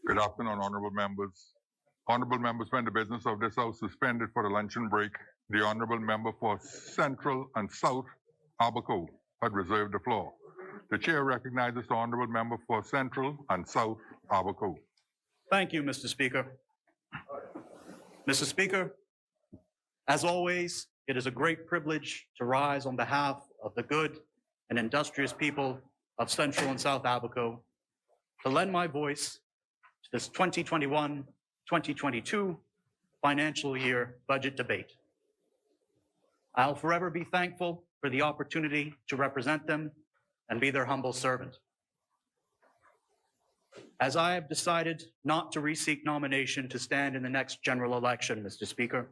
Good afternoon, honorable members. Honorable members, when the business of this House suspended for the luncheon break, the honorable member for Central and South Abaco had reserved the floor. The chair recognizes the honorable member for Central and South Abaco. Thank you, Mr. Speaker. Mr. Speaker, as always, it is a great privilege to rise on behalf of the good and industrious people of Central and South Abaco to lend my voice to this 2021-2022 financial year budget debate. I'll forever be thankful for the opportunity to represent them and be their humble servant. As I have decided not to re-seek nomination to stand in the next general election, Mr. Speaker,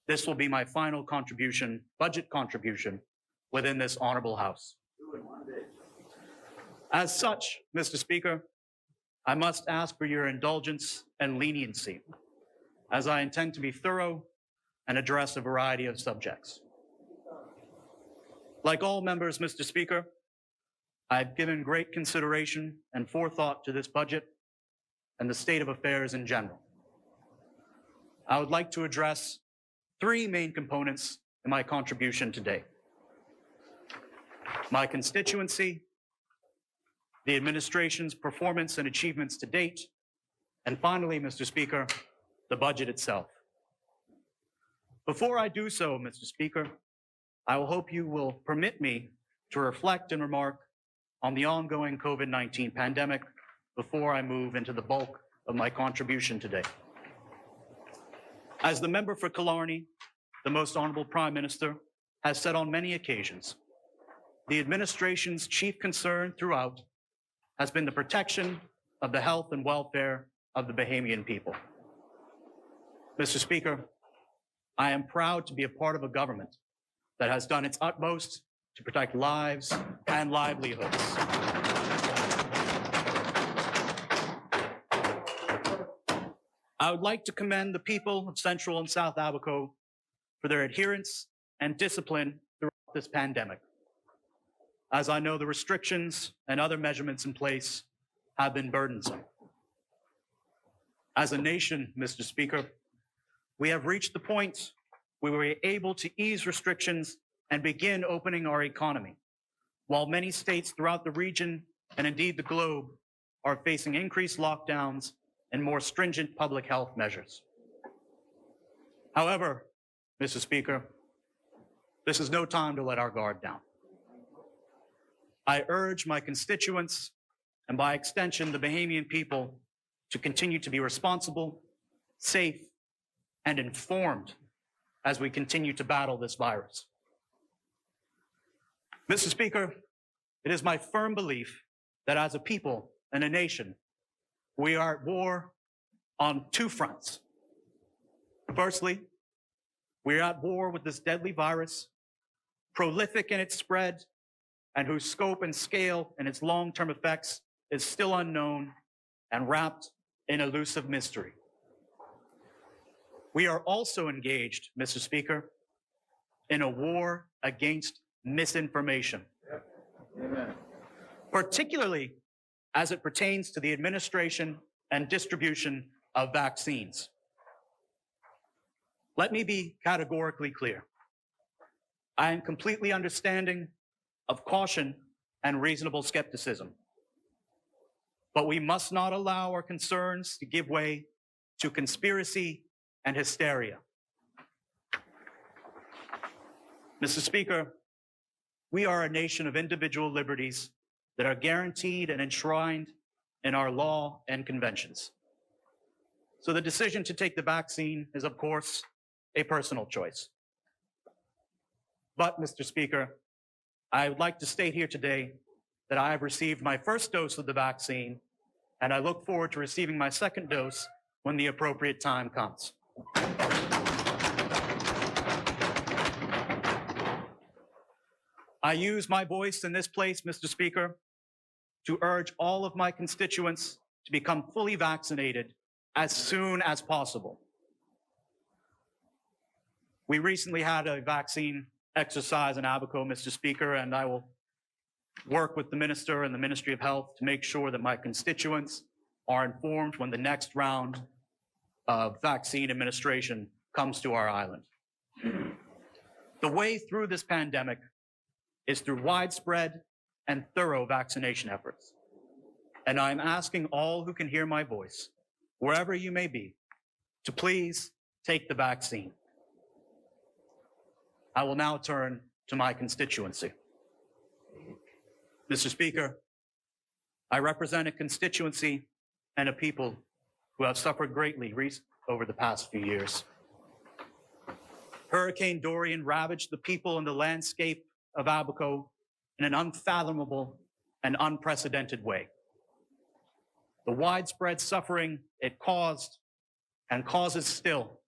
this will be my final contribution, budget contribution, within this honorable House. As such, Mr. Speaker, I must ask for your indulgence and leniency, as I intend to be thorough and address a variety of subjects. Like all members, Mr. Speaker, I've given great consideration and forethought to this budget and the state of affairs in general. I would like to address three main components in my contribution today: my constituency, the administration's performance and achievements to date, and finally, Mr. Speaker, the budget itself. Before I do so, Mr. Speaker, I will hope you will permit me to reflect and remark on the ongoing COVID-19 pandemic before I move into the bulk of my contribution today. As the member for Killarney, the Most Honorable Prime Minister, has said on many occasions, the administration's chief concern throughout has been the protection of the health and welfare of the Bahamian people. Mr. Speaker, I am proud to be a part of a government that has done its utmost to protect lives and livelihoods. I would like to commend the people of Central and South Abaco for their adherence and discipline throughout this pandemic, as I know the restrictions and other measurements in place have been burdensome. As a nation, Mr. Speaker, we have reached the point where we were able to ease restrictions and begin opening our economy, while many states throughout the region and indeed the globe are facing increased lockdowns and more stringent public health measures. However, Mr. Speaker, this is no time to let our guard down. I urge my constituents, and by extension, the Bahamian people, to continue to be responsible, safe, and informed as we continue to battle this virus. Mr. Speaker, it is my firm belief that as a people and a nation, we are at war on two fronts. Firstly, we are at war with this deadly virus, prolific in its spread, and whose scope and scale and its long-term effects is still unknown and wrapped in elusive mystery. We are also engaged, Mr. Speaker, in a war against misinformation, particularly as it pertains to the administration and distribution of vaccines. Let me be categorically clear. I am completely understanding of caution and reasonable skepticism, but we must not allow our concerns to give way to conspiracy and hysteria. Mr. Speaker, we are a nation of individual liberties that are guaranteed and enshrined in our law and conventions. So the decision to take the vaccine is, of course, a personal choice. But, Mr. Speaker, I would like to state here today that I have received my first dose of the vaccine, and I look forward to receiving my second dose when the appropriate time comes. I use my voice in this place, Mr. Speaker, to urge all of my constituents to become fully vaccinated as soon as possible. We recently had a vaccine exercise in Abaco, Mr. Speaker, and I will work with the Minister and the Ministry of Health to make sure that my constituents are informed when the next round of vaccine administration comes to our island. The way through this pandemic is through widespread and thorough vaccination efforts. And I'm asking all who can hear my voice, wherever you may be, to please take the vaccine. I will now turn to my constituency. Mr. Speaker, I represent a constituency and a people who have suffered greatly over the past few years. Hurricane Dorian ravaged the people and the landscape of Abaco in an unfathomable and unprecedented way. The widespread suffering it caused and causes still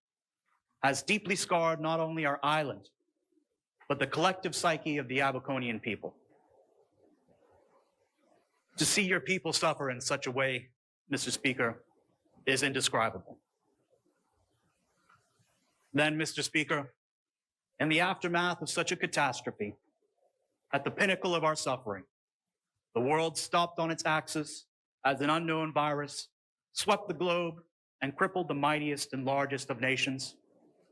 has deeply scarred not only our island, but the collective psyche of the Abaconian people. To see your people suffer in such a way, Mr. Speaker, is indescribable. Then, Mr. Speaker, in the aftermath of such a catastrophe, at the pinnacle of our suffering, the world stopped on its axis as an unknown virus swept the globe and crippled the mightiest and largest of nations,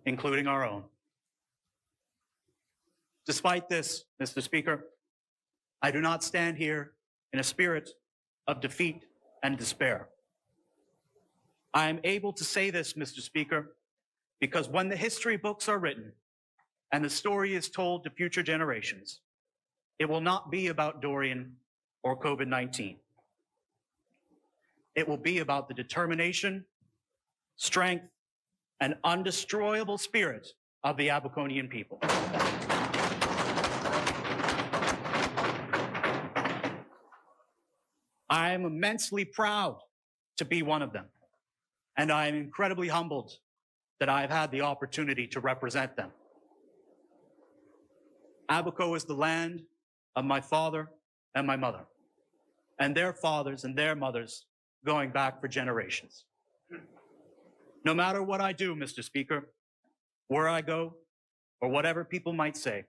including our own. Despite this, Mr. Speaker, I do not stand here in a spirit of defeat and despair. I am able to say this, Mr. Speaker, because when the history books are written and the story is told to future generations, it will not be about Dorian or COVID-19. It will be about the determination, strength, and undestroyable spirit of the Abaconian people. I am immensely proud to be one of them, and I am incredibly humbled that I have had the opportunity to represent them. Abaco is the land of my father and my mother, and their fathers and their mothers going back for generations. No matter what I do, Mr. Speaker, where I go, or whatever people might say,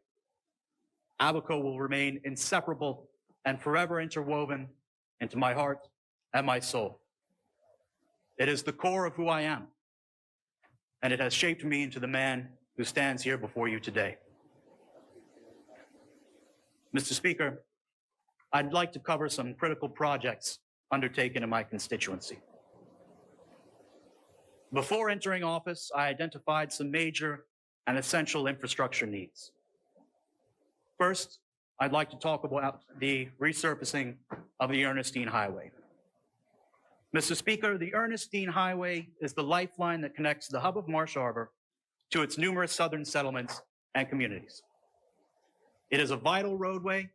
Abaco will remain inseparable and forever interwoven into my heart and my soul. It is the core of who I am, and it has shaped me into the man who stands here before you today. Mr. Speaker, I'd like to cover some critical projects undertaken in my constituency. Before entering office, I identified some major and essential infrastructure needs. First, I'd like to talk about the resurfacing of the Ernestine Highway. Mr. Speaker, the Ernestine Highway is the lifeline that connects the hub of Marsh Harbor to its numerous southern settlements and communities. It is a vital roadway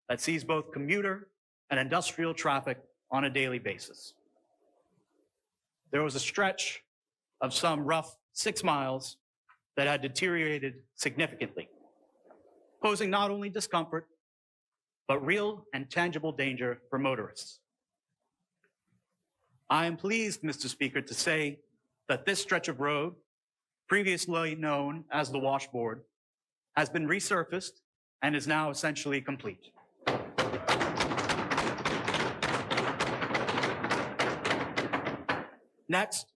that sees both commuter and industrial traffic on a daily basis. There was a stretch of some rough 6 miles that had deteriorated significantly, posing not only discomfort, but real and tangible danger for motorists. I am pleased, Mr. Speaker, to say that this stretch of road, previously known as the washboard, has been resurfaced and is now essentially complete. Next,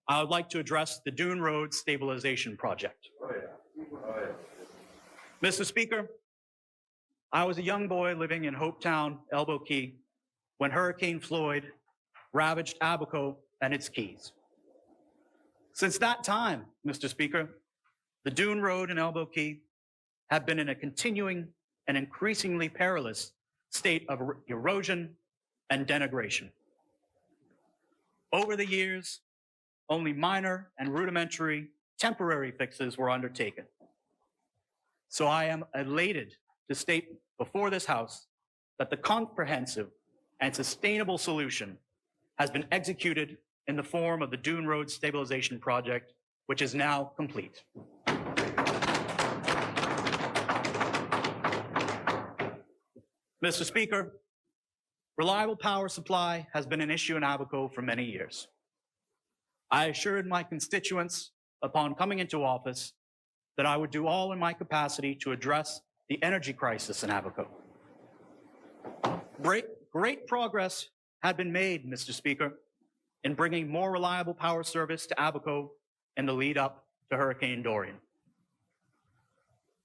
I would like to address the Dune Road Stabilization Project. Mr. Speaker, I was a young boy living in Hopetown, Elbow Key, when Hurricane Floyd ravaged Abaco and its keys. Since that time, Mr. Speaker, the Dune Road and Elbow Key have been in a continuing and increasingly perilous state of erosion and denigration. Over the years, only minor and rudimentary temporary fixes were undertaken. So I am elated to state before this House that the comprehensive and sustainable solution has been executed in the form of the Dune Road Stabilization Project, which is now complete. Mr. Speaker, reliable power supply has been an issue in Abaco for many years. I assured my constituents upon coming into office that I would do all in my capacity to address the energy crisis in Abaco. Great progress had been made, Mr. Speaker, in bringing more reliable power service to Abaco in the lead up to Hurricane Dorian.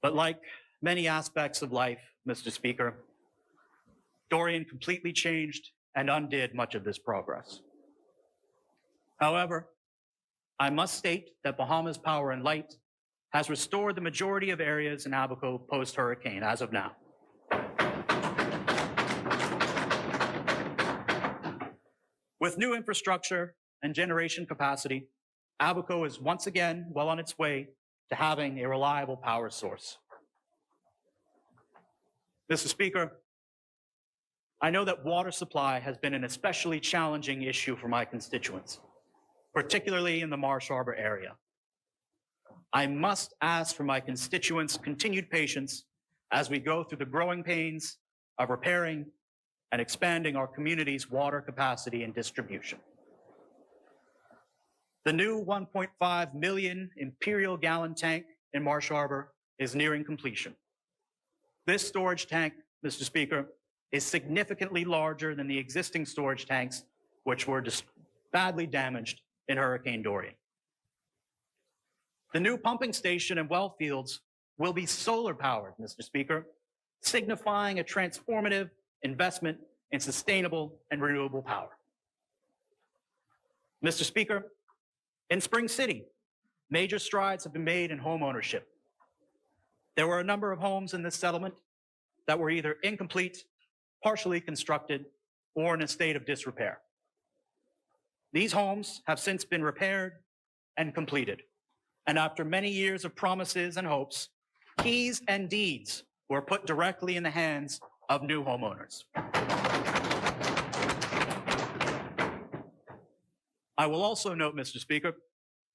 But like many aspects of life, Mr. Speaker, Dorian completely changed and undid much of this progress. However, I must state that Bahamas Power and Light has restored the majority of areas in Abaco post-hurricane as of now. With new infrastructure and generation capacity, Abaco is once again well on its way to having a reliable power source. Mr. Speaker, I know that water supply has been an especially challenging issue for my constituents, particularly in the Marsh Harbor area. I must ask for my constituents' continued patience as we go through the growing pains of repairing and expanding our community's water capacity and distribution. The new 1.5 million imperial gallon tank in Marsh Harbor is nearing completion. This storage tank, Mr. Speaker, is significantly larger than the existing storage tanks, which were badly damaged in Hurricane Dorian. The new pumping station and well fields will be solar powered, Mr. Speaker, signifying a transformative investment in sustainable and renewable power. Mr. Speaker, in Spring City, major strides have been made in home ownership. There were a number of homes in this settlement that were either incomplete, partially constructed, or in a state of disrepair. These homes have since been repaired and completed. And after many years of promises and hopes, keys and deeds were put directly in the hands of new homeowners. I will also note, Mr. Speaker,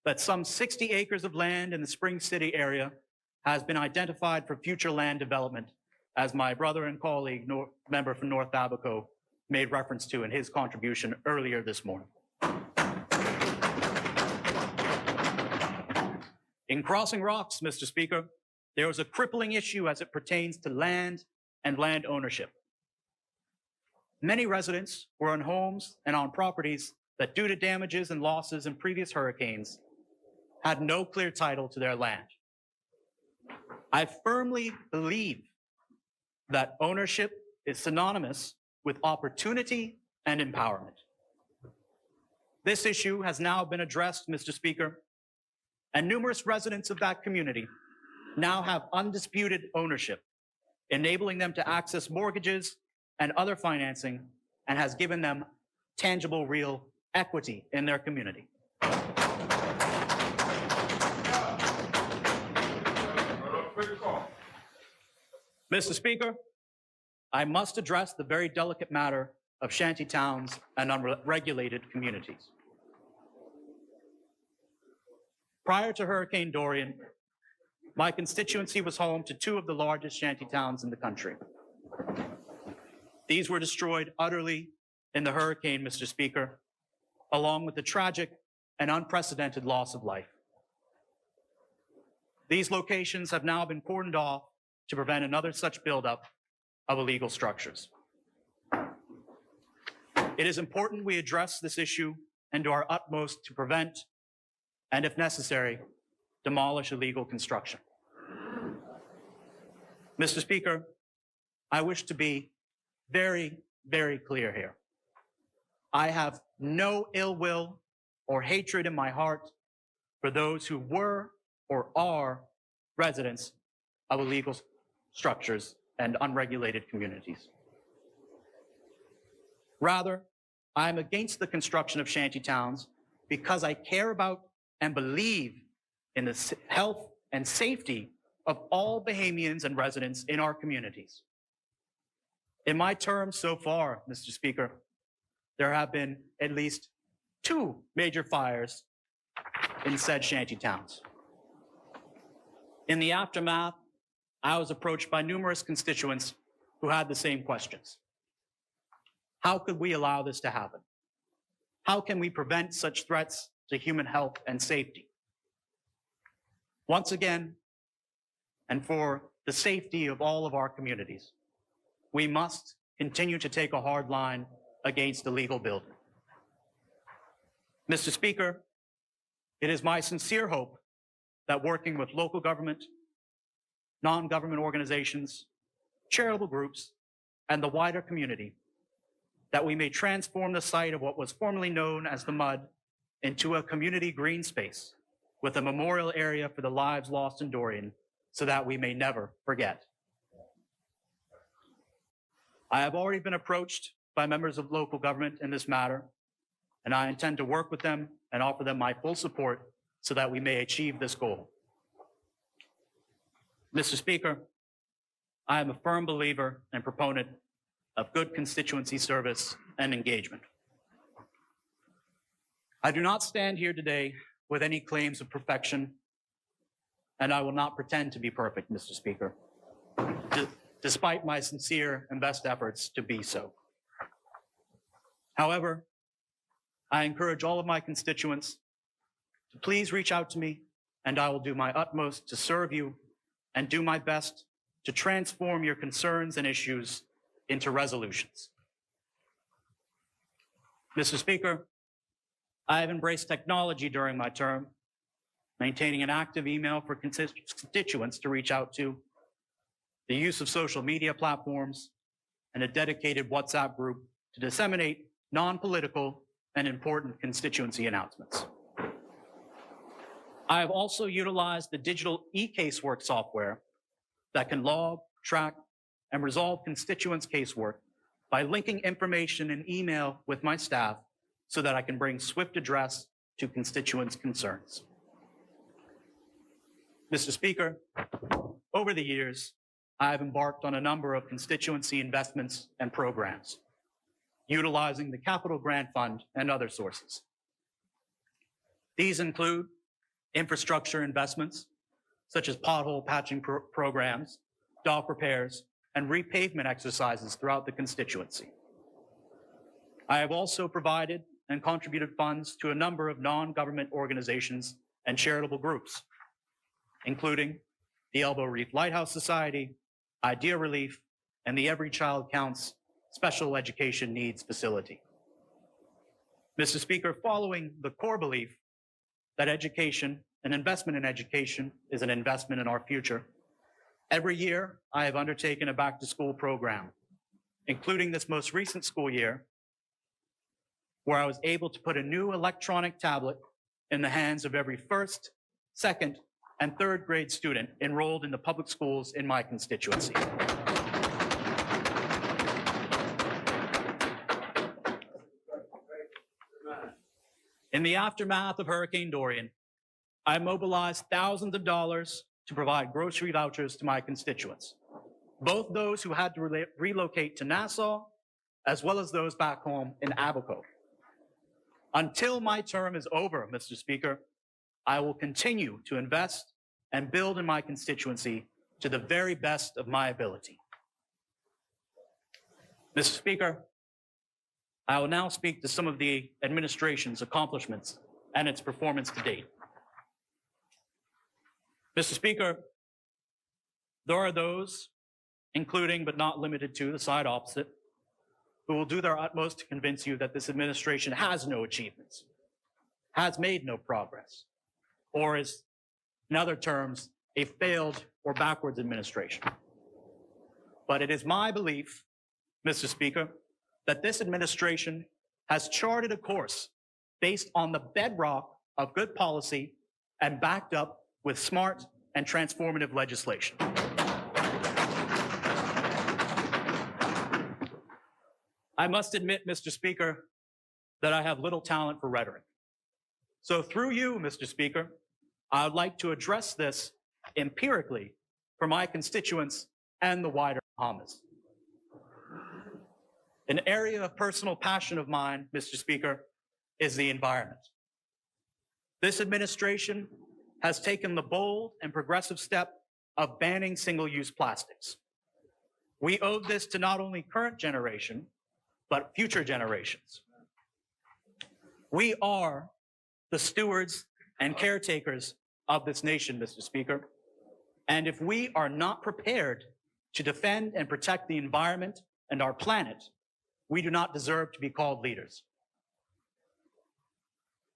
that some 60 acres of land in the Spring City area has been identified for future land development, as my brother and colleague, member from North Abaco, made reference to in his contribution earlier this morning. In Crossing Rocks, Mr. Speaker, there was a crippling issue as it pertains to land and land ownership. Many residents were on homes and on properties that, due to damages and losses in previous hurricanes, had no clear title to their land. I firmly believe that ownership is synonymous with opportunity and empowerment. This issue has now been addressed, Mr. Speaker, and numerous residents of that community now have undisputed ownership, enabling them to access mortgages and other financing, and has given them tangible, real equity in their community. Mr. Speaker, I must address the very delicate matter of shanty towns and unregulated communities. Prior to Hurricane Dorian, my constituency was home to two of the largest shanty towns in the country. These were destroyed utterly in the hurricane, Mr. Speaker, along with the tragic and unprecedented loss of life. These locations have now been cordoned off to prevent another such buildup of illegal structures. It is important we address this issue and do our utmost to prevent, and if necessary, demolish illegal construction. Mr. Speaker, I wish to be very, very clear here. I have no ill will or hatred in my heart for those who were or are residents of illegal structures and unregulated communities. Rather, I am against the construction of shanty towns because I care about and believe in the health and safety of all Bahamians and residents in our communities. In my term so far, Mr. Speaker, there have been at least 2 major fires in said shanty towns. In the aftermath, I was approached by numerous constituents who had the same questions. How could we allow this to happen? How can we prevent such threats to human health and safety? Once again, and for the safety of all of our communities, we must continue to take a hard line against illegal building. Mr. Speaker, it is my sincere hope that working with local government, non-government organizations, charitable groups, and the wider community, that we may transform the site of what was formerly known as the Mud into a community green space with a memorial area for the lives lost in Dorian so that we may never forget. I have already been approached by members of local government in this matter, and I intend to work with them and offer them my full support so that we may achieve this goal. Mr. Speaker, I am a firm believer and proponent of good constituency service and engagement. I do not stand here today with any claims of perfection, and I will not pretend to be perfect, Mr. Speaker, despite my sincere and best efforts to be so. However, I encourage all of my constituents to please reach out to me, and I will do my utmost to serve you and do my best to transform your concerns and issues into resolutions. Mr. Speaker, I have embraced technology during my term, maintaining an active email for constituents to reach out to, the use of social media platforms, and a dedicated WhatsApp group to disseminate non-political and important constituency announcements. I have also utilized the digital e-casework software that can log, track, and resolve constituents' casework by linking information in email with my staff so that I can bring swift address to constituents' concerns. Mr. Speaker, over the years, I have embarked on a number of constituency investments and programs, utilizing the Capital Grant Fund and other sources. These include infrastructure investments, such as pothole patching programs, dock repairs, and repavement exercises throughout the constituency. I have also provided and contributed funds to a number of non-government organizations and charitable groups, including the Elbow Reef Lighthouse Society, Idea Relief, and the Every Child Counts Special Education Needs Facility. Mr. Speaker, following the core belief that education, an investment in education, is an investment in our future, every year I have undertaken a back-to-school program, including this most recent school year, where I was able to put a new electronic tablet in the hands of every first, second, and third grade student enrolled in the public schools in my constituency. In the aftermath of Hurricane Dorian, I mobilized thousands of dollars to provide grocery vouchers to my constituents, both those who had to relocate to Nassau, as well as those back home in Abaco. Until my term is over, Mr. Speaker, I will continue to invest and build in my constituency to the very best of my ability. Mr. Speaker, I will now speak to some of the administration's accomplishments and its performance to date. Mr. Speaker, there are those, including but not limited to the side opposite, who will do their utmost to convince you that this administration has no achievements, has made no progress, or is, in other terms, a failed or backwards administration. But it is my belief, Mr. Speaker, that this administration has charted a course based on the bedrock of good policy and backed up with smart and transformative legislation. I must admit, Mr. Speaker, that I have little talent for rhetoric. So through you, Mr. Speaker, I would like to address this empirically for my constituents and the wider Bahamas. An area of personal passion of mine, Mr. Speaker, is the environment. This administration has taken the bold and progressive step of banning single-use plastics. We owe this to not only current generation, but future generations. We are the stewards and caretakers of this nation, Mr. Speaker. And if we are not prepared to defend and protect the environment and our planet, we do not deserve to be called leaders.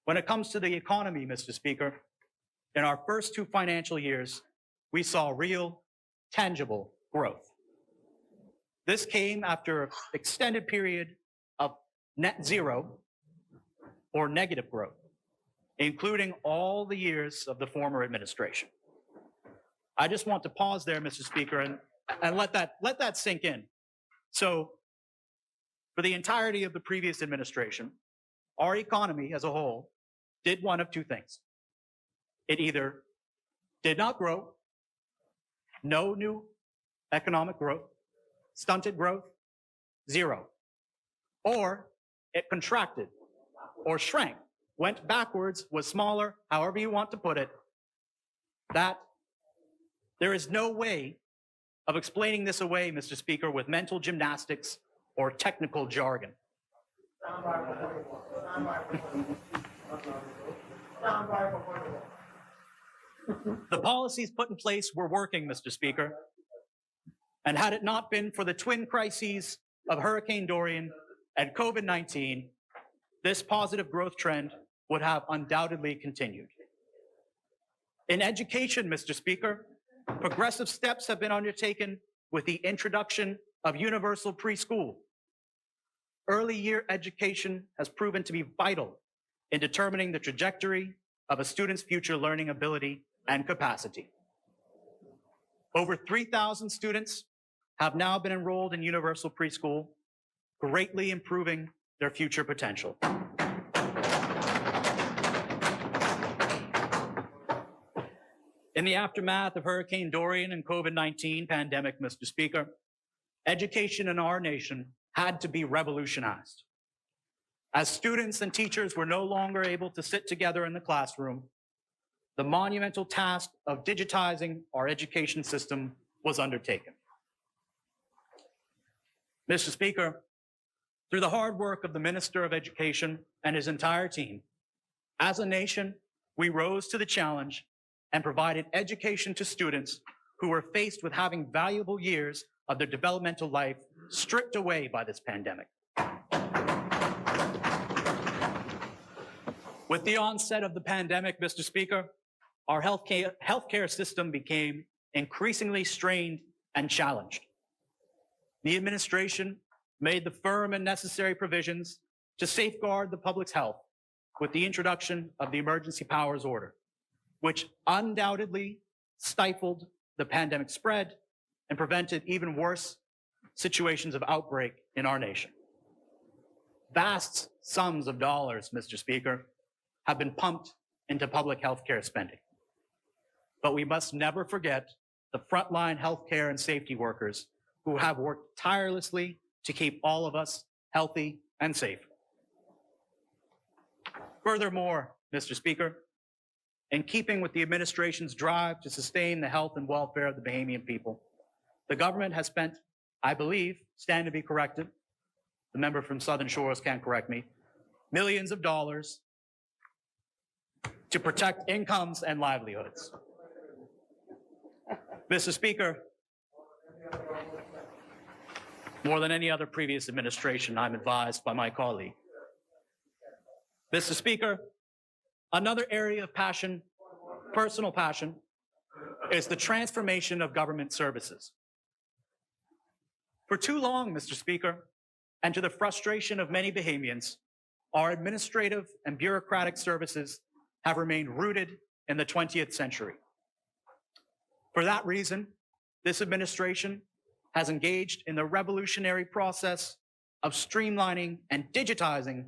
When it comes to the economy, Mr. Speaker, in our first 2 financial years, we saw real, tangible growth. This came after an extended period of net zero or negative growth, including all the years of the former administration. I just want to pause there, Mr. Speaker, and let that sink in. So, for the entirety of the previous administration, our economy as a whole did one of 2 things. It either did not grow, no new economic growth, stunted growth, zero, or it contracted or shrank, went backwards, was smaller, however you want to put it. That there is no way of explaining this away, Mr. Speaker, with mental gymnastics or technical jargon. The policies put in place were working, Mr. Speaker. And had it not been for the twin crises of Hurricane Dorian and COVID-19, this positive growth trend would have undoubtedly continued. In education, Mr. Speaker, progressive steps have been undertaken with the introduction of universal preschool. Early year education has proven to be vital in determining the trajectory of a student's future learning ability and capacity. Over 3,000 students have now been enrolled in universal preschool, greatly improving their future potential. In the aftermath of Hurricane Dorian and COVID-19 pandemic, Mr. Speaker, education in our nation had to be revolutionized. As students and teachers were no longer able to sit together in the classroom, the monumental task of digitizing our education system was undertaken. Mr. Speaker, through the hard work of the Minister of Education and his entire team, as a nation, we rose to the challenge and provided education to students who were faced with having valuable years of their developmental life stripped away by this pandemic. With the onset of the pandemic, Mr. Speaker, our healthcare system became increasingly strained and challenged. The administration made the firm and necessary provisions to safeguard the public's health with the introduction of the Emergency Powers Order, which undoubtedly stifled the pandemic spread and prevented even worse situations of outbreak in our nation. Vast sums of dollars, Mr. Speaker, have been pumped into public health care spending. But we must never forget the frontline healthcare and safety workers who have worked tirelessly to keep all of us healthy and safe. Furthermore, Mr. Speaker, in keeping with the administration's drive to sustain the health and welfare of the Bahamian people, the government has spent, I believe, stand to be corrected, the member from Southern Shores can't correct me, millions of dollars to protect incomes and livelihoods. Mr. Speaker, more than any other previous administration, I'm advised by my colleague. Mr. Speaker, another area of passion, personal passion, is the transformation of government services. For too long, Mr. Speaker, and to the frustration of many Bahamians, our administrative and bureaucratic services have remained rooted in the 20th century. For that reason, this administration has engaged in the revolutionary process of streamlining and digitizing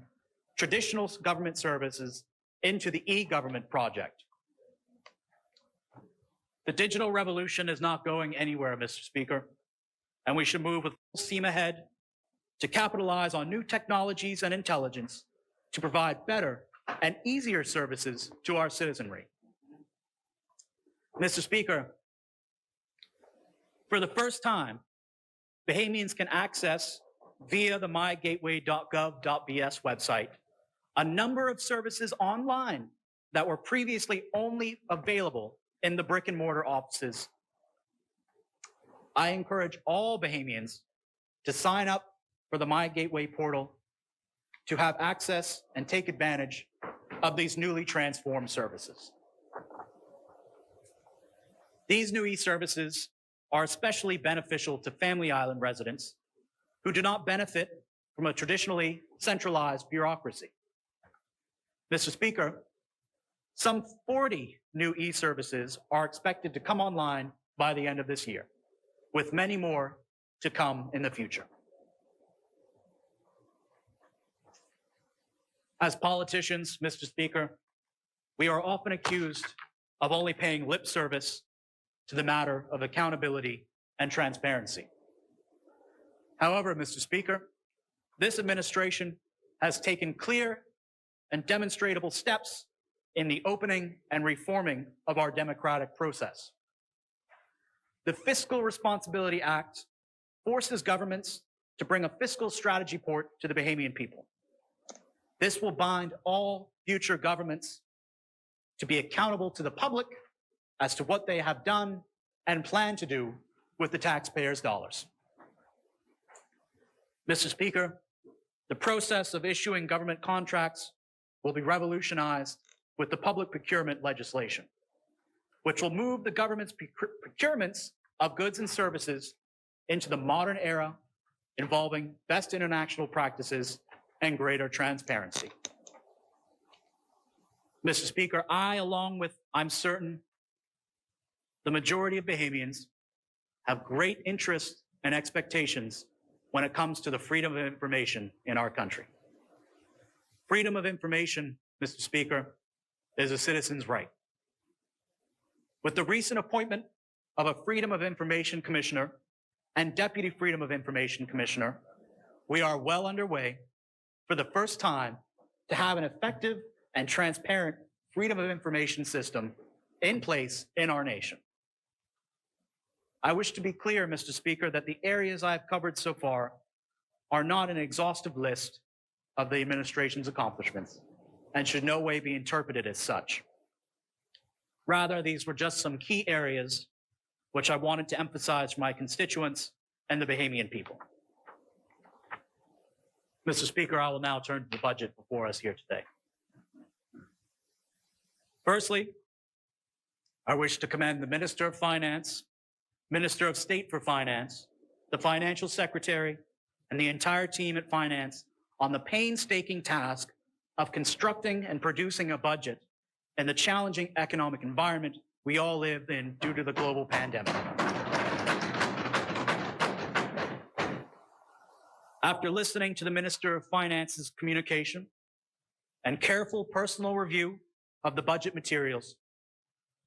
traditional government services into the e-government project. The digital revolution is not going anywhere, Mr. Speaker, and we should move with full steam ahead to capitalize on new technologies and intelligence to provide better and easier services to our citizenry. Mr. Speaker, for the first time, Bahamians can access via the mygateway.gov.bs website a number of services online that were previously only available in the brick and mortar offices. I encourage all Bahamians to sign up for the My Gateway portal to have access and take advantage of these newly transformed services. These new e-services are especially beneficial to Family Island residents who do not benefit from a traditionally centralized bureaucracy. Mr. Speaker, some 40 new e-services are expected to come online by the end of this year, with many more to come in the future. As politicians, Mr. Speaker, we are often accused of only paying lip service to the matter of accountability and transparency. However, Mr. Speaker, this administration has taken clear and demonstrable steps in the opening and reforming of our democratic process. The Fiscal Responsibility Act forces governments to bring a fiscal strategy report to the Bahamian people. This will bind all future governments to be accountable to the public as to what they have done and plan to do with the taxpayers' dollars. Mr. Speaker, the process of issuing government contracts will be revolutionized with the public procurement legislation, which will move the government's procurements of goods and services into the modern era involving best international practices and greater transparency. Mr. Speaker, I, along with, I'm certain, the majority of Bahamians, have great interest and expectations when it comes to the freedom of information in our country. Freedom of information, Mr. Speaker, is a citizen's right. With the recent appointment of a Freedom of Information Commissioner and Deputy Freedom of Information Commissioner, we are well underway for the first time to have an effective and transparent freedom of information system in place in our nation. I wish to be clear, Mr. Speaker, that the areas I've covered so far are not an exhaustive list of the administration's accomplishments and should no way be interpreted as such. Rather, these were just some key areas which I wanted to emphasize for my constituents and the Bahamian people. Mr. Speaker, I will now turn to the budget before us here today. Firstly, I wish to commend the Minister of Finance, Minister of State for Finance, the Financial Secretary, and the entire team at Finance on the painstaking task of constructing and producing a budget in the challenging economic environment we all live in due to the global pandemic. After listening to the Minister of Finance's communication and careful personal review of the budget materials,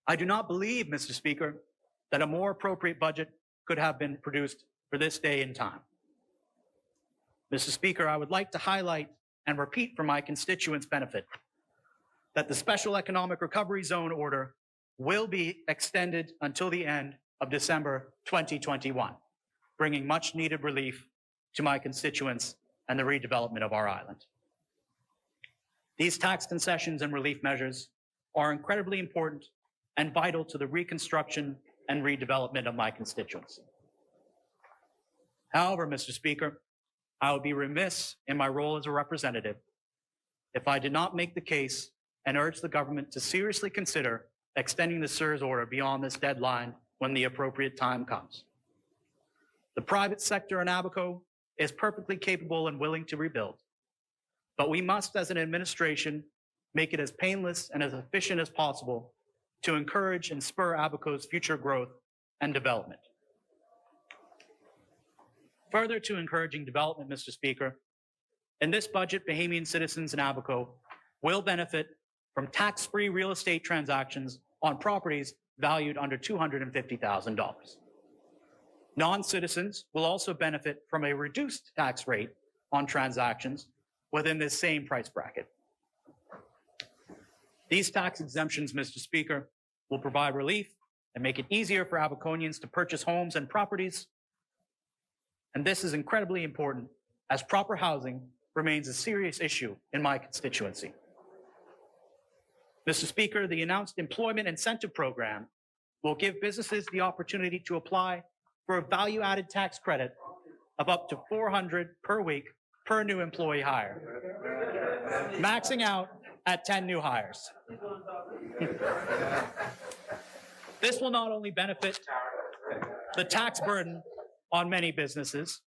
I do not believe, Mr. Speaker, that a more appropriate budget could have been produced for this day and time. Mr. Speaker, I would like to highlight and repeat for my constituents' benefit that the Special Economic Recovery Zone order will be extended until the end of December 2021, bringing much needed relief to my constituents and the redevelopment of our island. These tax concessions and relief measures are incredibly important and vital to the reconstruction and redevelopment of my constituency. However, Mr. Speaker, I would be remiss in my role as a representative if I did not make the case and urge the government to seriously consider extending the CERS order beyond this deadline when the appropriate time comes. The private sector in Abaco is perfectly capable and willing to rebuild, but we must, as an administration, make it as painless and as efficient as possible to encourage and spur Abaco's future growth and development. Further to encouraging development, Mr. Speaker, in this budget, Bahamian citizens in Abaco will benefit from tax-free real estate transactions on properties valued under $250,000. Non-citizens will also benefit from a reduced tax rate on transactions within this same price bracket. These tax exemptions, Mr. Speaker, will provide relief and make it easier for Abaconians to purchase homes and properties. And this is incredibly important as proper housing remains a serious issue in my constituency. Mr. Speaker, the announced employment incentive program will give businesses the opportunity to apply for a value-added tax credit of up to 400 per week per new employee hire, maxing out at 10 new hires. This will not only benefit the tax burden on many businesses,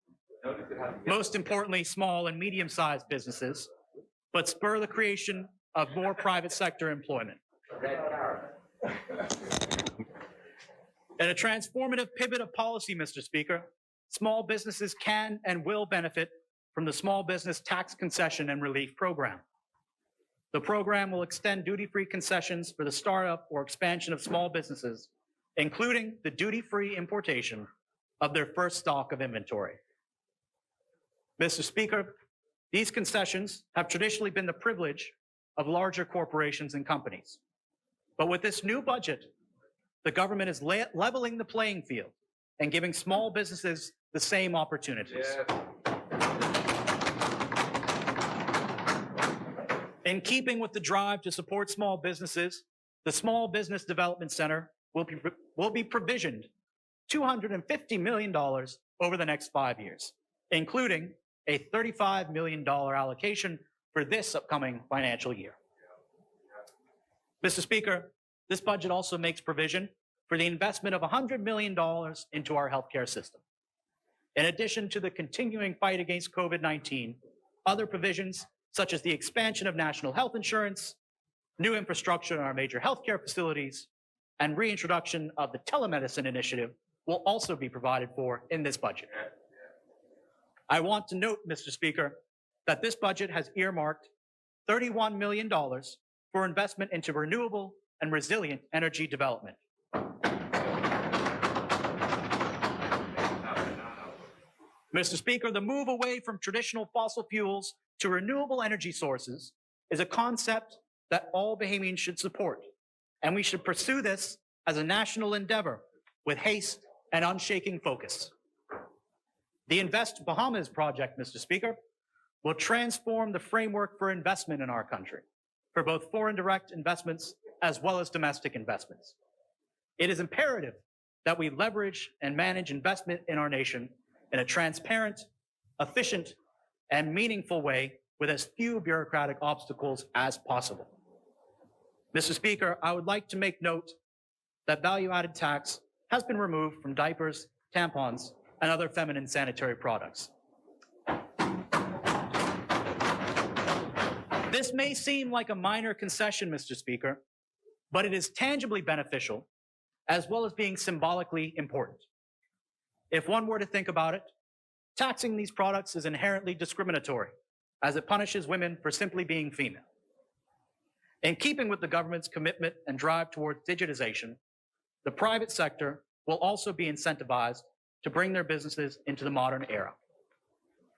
most importantly, small and medium-sized businesses, but spur the creation of more private sector employment. In a transformative pivot of policy, Mr. Speaker, small businesses can and will benefit from the Small Business Tax Concession and Relief Program. The program will extend duty-free concessions for the startup or expansion of small businesses, including the duty-free importation of their first stock of inventory. Mr. Speaker, these concessions have traditionally been the privilege of larger corporations and companies. But with this new budget, the government is leveling the playing field and giving small businesses the same opportunities. In keeping with the drive to support small businesses, the Small Business Development Center will be provisioned $250 million over the next 5 years, including a $35 million allocation for this upcoming financial year. Mr. Speaker, this budget also makes provision for the investment of $100 million into our healthcare system. In addition to the continuing fight against COVID-19, other provisions such as the expansion of national health insurance, new infrastructure in our major healthcare facilities, and reintroduction of the telemedicine initiative will also be provided for in this budget. I want to note, Mr. Speaker, that this budget has earmarked $31 million for investment into renewable and resilient energy development. Mr. Speaker, the move away from traditional fossil fuels to renewable energy sources is a concept that all Bahamians should support, and we should pursue this as a national endeavor with haste and unshaking focus. The Invest Bahamas project, Mr. Speaker, will transform the framework for investment in our country, for both foreign direct investments as well as domestic investments. It is imperative that we leverage and manage investment in our nation in a transparent, efficient, and meaningful way with as few bureaucratic obstacles as possible. Mr. Speaker, I would like to make note that value-added tax has been removed from diapers, tampons, and other feminine sanitary products. This may seem like a minor concession, Mr. Speaker, but it is tangibly beneficial as well as being symbolically important. If one were to think about it, taxing these products is inherently discriminatory, as it punishes women for simply being female. In keeping with the government's commitment and drive towards digitization, the private sector will also be incentivized to bring their businesses into the modern era.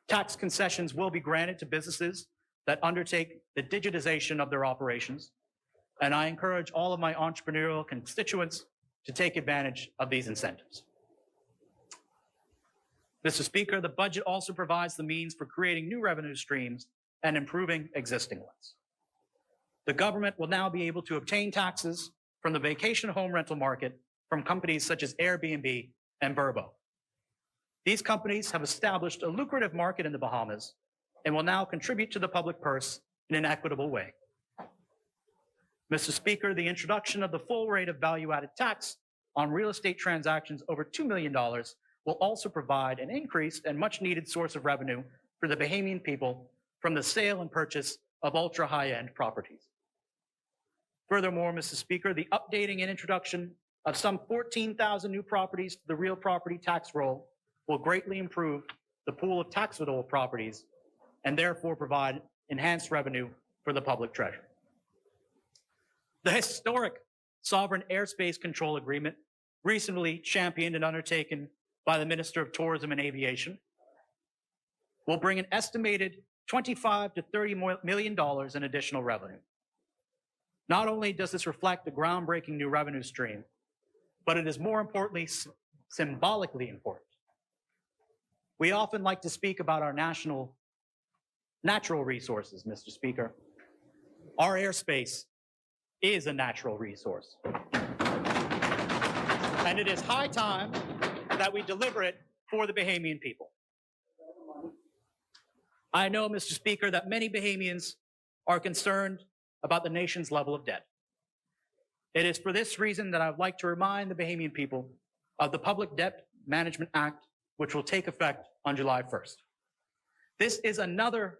Tax concessions will be granted to businesses that undertake the digitization of their operations, and I encourage all of my entrepreneurial constituents to take advantage of these incentives. Mr. Speaker, the budget also provides the means for creating new revenue streams and improving existing ones. The government will now be able to obtain taxes from the vacation home rental market from companies such as Airbnb and Vrbo. These companies have established a lucrative market in the Bahamas and will now contribute to the public purse in an equitable way. Mr. Speaker, the introduction of the full rate of value-added tax on real estate transactions over $2 million will also provide an increased and much-needed source of revenue for the Bahamian people from the sale and purchase of ultra-high-end properties. Furthermore, Mr. Speaker, the updating and introduction of some 14,000 new properties to the real property tax roll will greatly improve the pool of taxable properties and therefore provide enhanced revenue for the public treasury. The historic Sovereign Airspace Control Agreement, recently championed and undertaken by the Minister of Tourism and Aviation, will bring an estimated $25 to $30 million in additional revenue. Not only does this reflect a groundbreaking new revenue stream, but it is more importantly symbolically important. We often like to speak about our natural resources, Mr. Speaker. Our airspace is a natural resource. And it is high time that we deliver it for the Bahamian people. I know, Mr. Speaker, that many Bahamians are concerned about the nation's level of debt. It is for this reason that I would like to remind the Bahamian people of the Public Debt Management Act, which will take effect on July 1st. This is another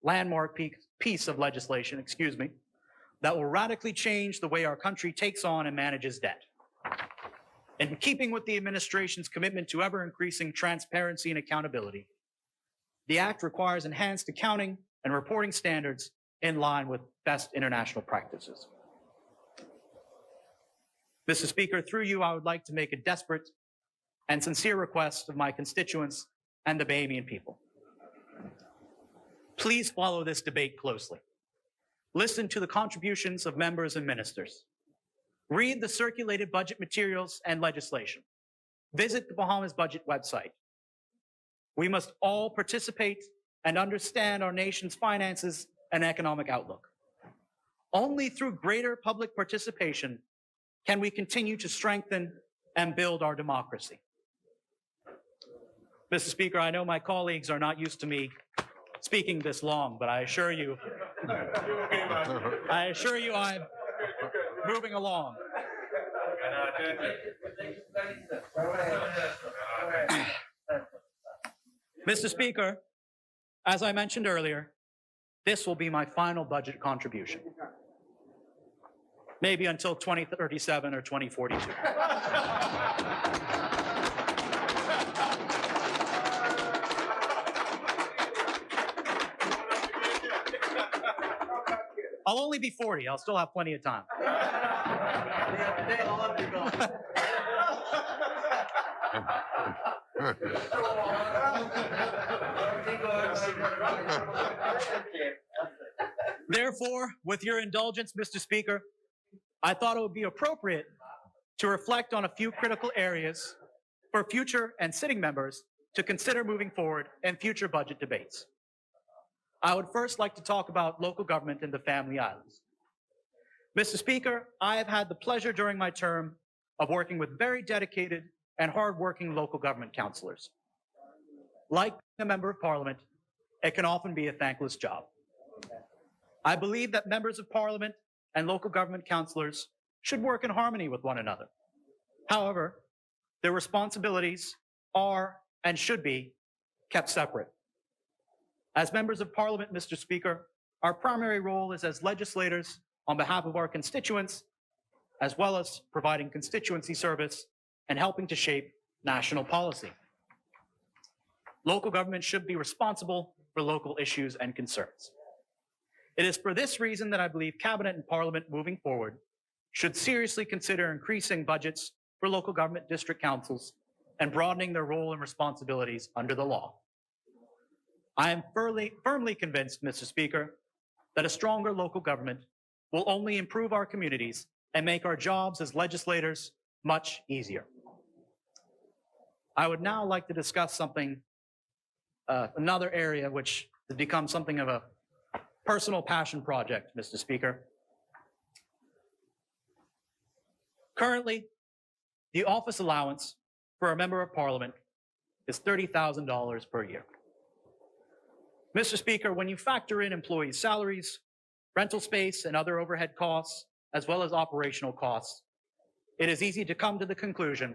landmark piece of legislation, that will radically change the way our country takes on and manages debt. In keeping with the administration's commitment to ever-increasing transparency and accountability, the Act requires enhanced accounting and reporting standards in line with best international practices. Mr. Speaker, through you, I would like to make a desperate and sincere request of my constituents and the Bahamian people. Please follow this debate closely. Listen to the contributions of members and ministers. Read the circulated budget materials and legislation. Visit the Bahamas Budget website. We must all participate and understand our nation's finances and economic outlook. Only through greater public participation can we continue to strengthen and build our democracy. Mr. Speaker, I know my colleagues are not used to me speaking this long, but I assure you I'm moving along. Mr. Speaker, as I mentioned earlier, this will be my final budget contribution. Maybe until 2037 or 2042. I'll only be 40. I'll still have plenty of time. Therefore, with your indulgence, Mr. Speaker, I thought it would be appropriate to reflect on a few critical areas for future and sitting members to consider moving forward in future budget debates. I would first like to talk about local government in the Family Islands. Mr. Speaker, I have had the pleasure during my term of working with very dedicated and hardworking local government councillors. Like being a member of Parliament, it can often be a thankless job. I believe that members of Parliament and local government councillors should work in harmony with one another. However, their responsibilities are and should be kept separate. As members of Parliament, Mr. Speaker, our primary role is as legislators on behalf of our constituents, as well as providing constituency service and helping to shape national policy. Local government should be responsible for local issues and concerns. It is for this reason that I believe Cabinet and Parliament moving forward should seriously consider increasing budgets for local government district councils and broadening their role and responsibilities under the law. I am firmly convinced, Mr. Speaker, that a stronger local government will only improve our communities and make our jobs as legislators much easier. I would now like to discuss something, another area which has become something of a personal passion project, Mr. Speaker. Currently, the office allowance for a member of Parliament is $30,000 per year. Mr. Speaker, when you factor in employees' salaries, rental space, and other overhead costs, as well as operational costs, it is easy to come to the conclusion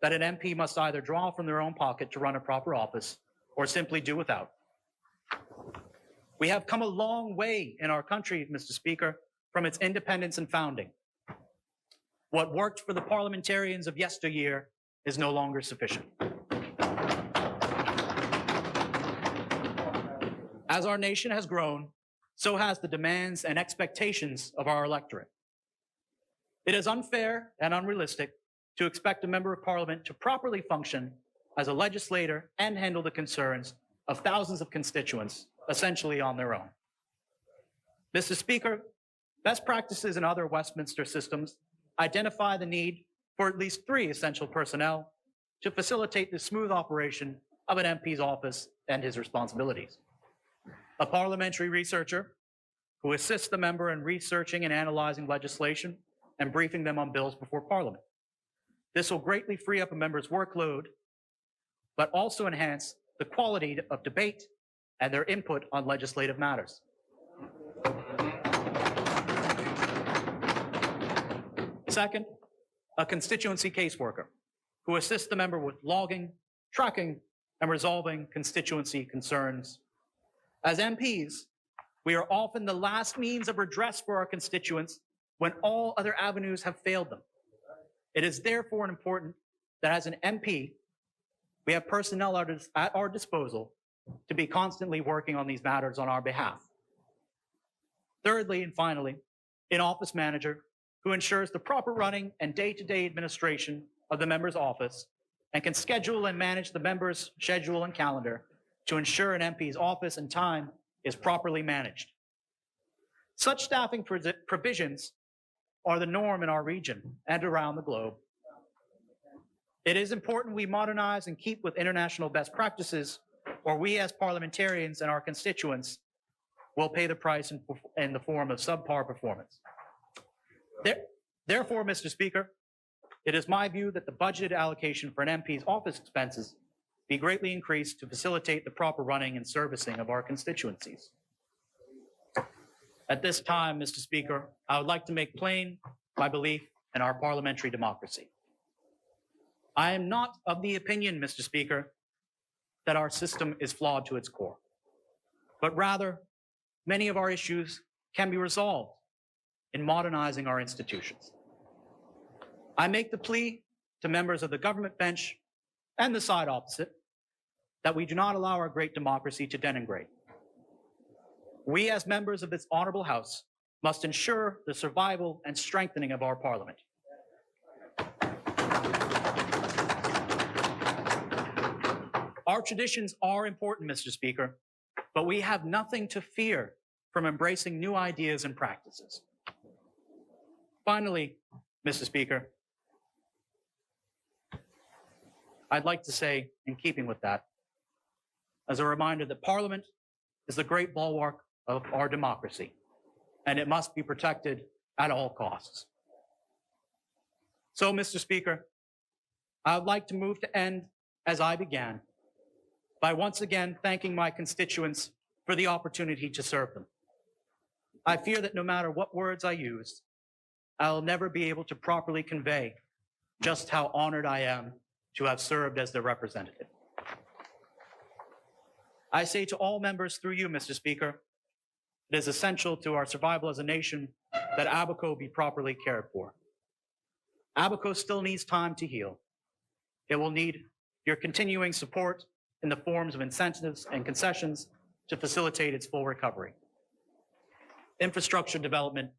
that an MP must either draw from their own pocket to run a proper office or simply do without. We have come a long way in our country, Mr. Speaker, from its independence and founding. What worked for the parliamentarians of yesteryear is no longer sufficient. As our nation has grown, so has the demands and expectations of our electorate. It is unfair and unrealistic to expect a member of Parliament to properly function as a legislator and handle the concerns of thousands of constituents essentially on their own. Mr. Speaker, best practices in other Westminster systems identify the need for at least 3 essential personnel to facilitate the smooth operation of an MP's office and his responsibilities. A parliamentary researcher who assists the member in researching and analyzing legislation and briefing them on bills before Parliament. This will greatly free up a member's workload, but also enhance the quality of debate and their input on legislative matters. Second, a constituency caseworker who assists the member with logging, tracking, and resolving constituency concerns. As MPs, we are often the last means of redress for our constituents when all other avenues have failed them. It is therefore important that as an MP, we have personnel at our disposal to be constantly working on these matters on our behalf. Thirdly, and finally, an office manager who ensures the proper running and day-to-day administration of the member's office and can schedule and manage the member's schedule and calendar to ensure an MP's office and time is properly managed. Such staffing provisions are the norm in our region and around the globe. It is important we modernize and keep with international best practices, or we as parliamentarians and our constituents will pay the price in the form of subpar performance. Therefore, Mr. Speaker, it is my view that the budgeted allocation for an MP's office expenses be greatly increased to facilitate the proper running and servicing of our constituencies. At this time, Mr. Speaker, I would like to make plain my belief in our parliamentary democracy. I am not of the opinion, Mr. Speaker, that our system is flawed to its core, but rather many of our issues can be resolved in modernizing our institutions. I make the plea to members of the government bench and the side opposite that we do not allow our great democracy to denigrate. We as members of this honorable House must ensure the survival and strengthening of our parliament. Our traditions are important, Mr. Speaker, but we have nothing to fear from embracing new ideas and practices. Finally, Mr. Speaker, I'd like to say, in keeping with that, as a reminder that Parliament is the great bulwark of our democracy, and it must be protected at all costs. So, Mr. Speaker, I would like to move to end as I began, by once again thanking my constituents for the opportunity to serve them. I fear that no matter what words I use, I'll never be able to properly convey just how honored I am to have served as their representative. I say to all members through you, Mr. Speaker, it is essential to our survival as a nation that Abaco be properly cared for. Abaco still needs time to heal. It will need your continuing support in the forms of incentives and concessions to facilitate its full recovery. Infrastructure development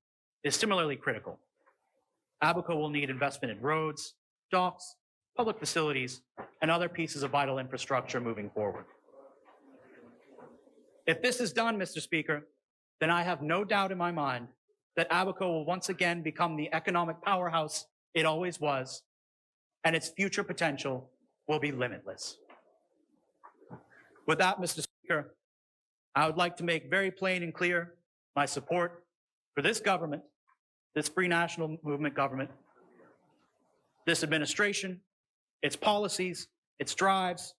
is similarly critical. Abaco will need investment in roads, docks, public facilities, and other pieces of vital infrastructure moving forward. If this is done, Mr. Speaker, then I have no doubt in my mind that Abaco will once again become the economic powerhouse it always was, and its future potential will be limitless. With that, Mr. Speaker, I would like to make very plain and clear my support for this government, this Free National Movement government, this administration, its policies, its drives,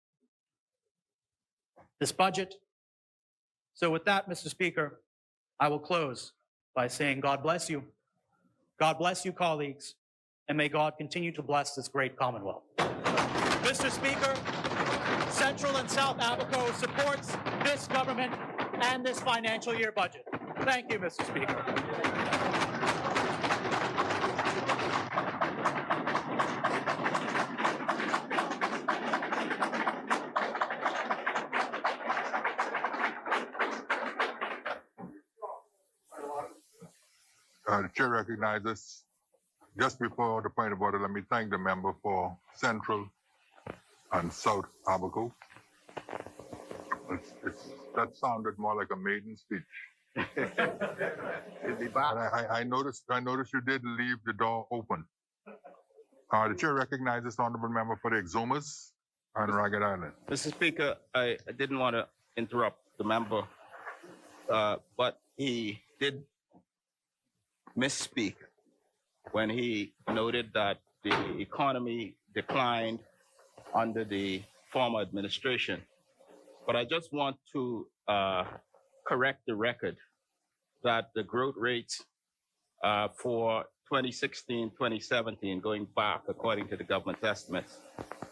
this budget. So with that, Mr. Speaker, I will close by saying God bless you. God bless you, colleagues, and may God continue to bless this great Commonwealth. Mr. Speaker, Central and South Abaco supports this government and this financial year budget. Thank you, Mr. Speaker. The chair recognizes, just before the point of order, let me thank the member for Central and South Abaco. That sounded more like a maiden speech. I noticed you did leave the door open. The chair recognizes the honorable member for the Exumas and Ragged Island. Mr. Speaker, I didn't want to interrupt the member, but he did misspeak when he noted that the economy declined under the former administration. But I just want to correct the record that the growth rates for 2016, 2017, going back according to the government's estimates,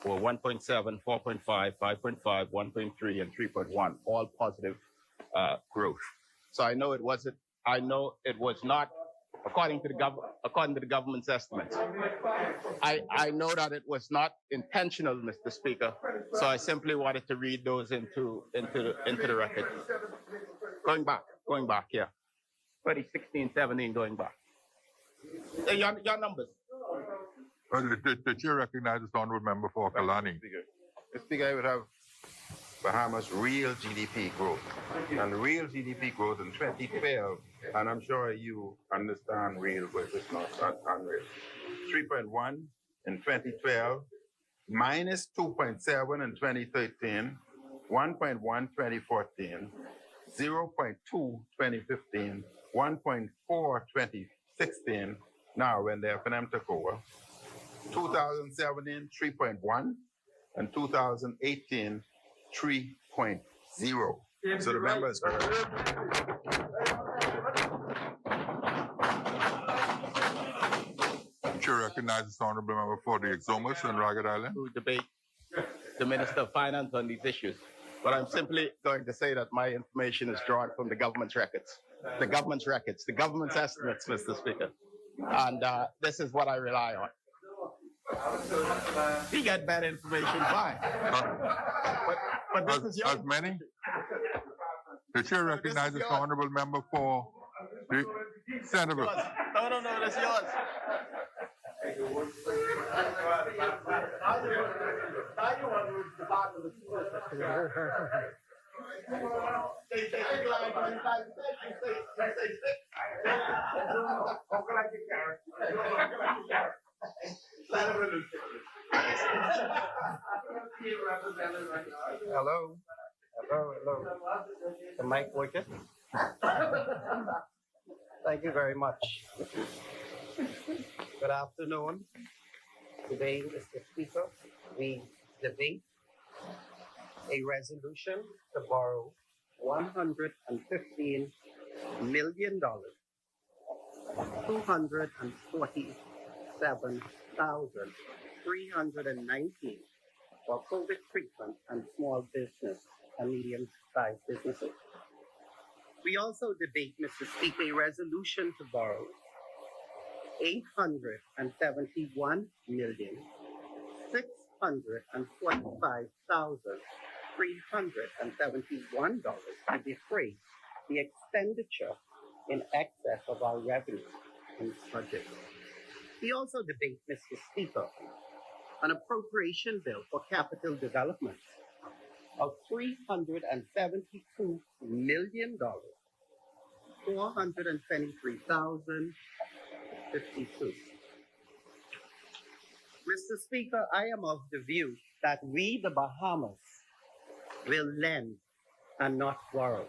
were 1.7, 4.5, 5.5, 1.3, and 3.1, all positive growth. So I know it wasn't. I know it was not according to the government's estimates. I know that it was not intentional, Mr. Speaker. So I simply wanted to read those into the record. Going back, yeah. 2016, 17, going back. Your numbers. The chair recognizes the honourable member for Kalani. Mr. Speaker, I would have Bahamas' real GDP growth. And real GDP growth in 2012, and I'm sure you understand real, but it's not unreal. 3.1 in 2012, minus 2.7 in 2013, 1.1 2014, 0.2 2015, 1.4 2016, now when the FNM took over, 2017, 3.1, and 2018, 3.0. So the members heard. Chair recognizes the honourable member for the Exomus and Ragged Island. To debate the Minister of Finance on these issues. But I'm simply going to say that my information is drawn from the government's records. The government's estimates, Mr. Speaker. And this is what I rely on. He got bad information, fine. But this is yours. As many? The chair recognizes the honourable member for the Senator. No, that's yours. Hello. The mic working? Thank you very much. Good afternoon. Today, Mr. Speaker, we debate a resolution to borrow $115 million, 247,319 for COVID treatment and small business and medium-sized businesses. We also debate, Mr. Speaker, a resolution to borrow $871,645,371 to defray the expenditure in excess of our revenue in this budget. We also debate, Mr. Speaker, an appropriation bill for capital development of $372 million, 423,052. Mr. Speaker, I am of the view that we, the Bahamas, will lend and not borrow.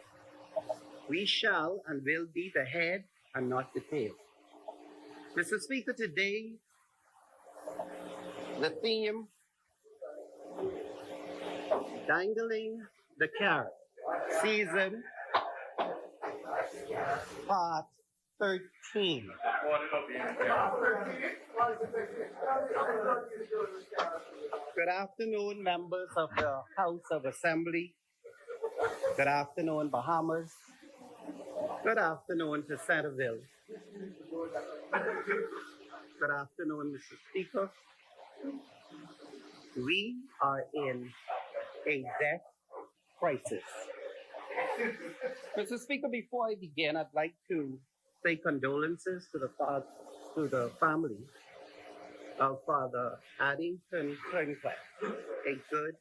We shall and will be the head and not the tail. Mr. Speaker, today, the theme, Dangling the Carrot, season part 13. Good afternoon, members of the House of Assembly. Good afternoon, Bahamas. Good afternoon to Centerville. Good afternoon, Mr. Speaker. We are in a debt crisis. Mr. Speaker, before I begin, I'd like to say condolences to the family of Father Addington Turnquest, a good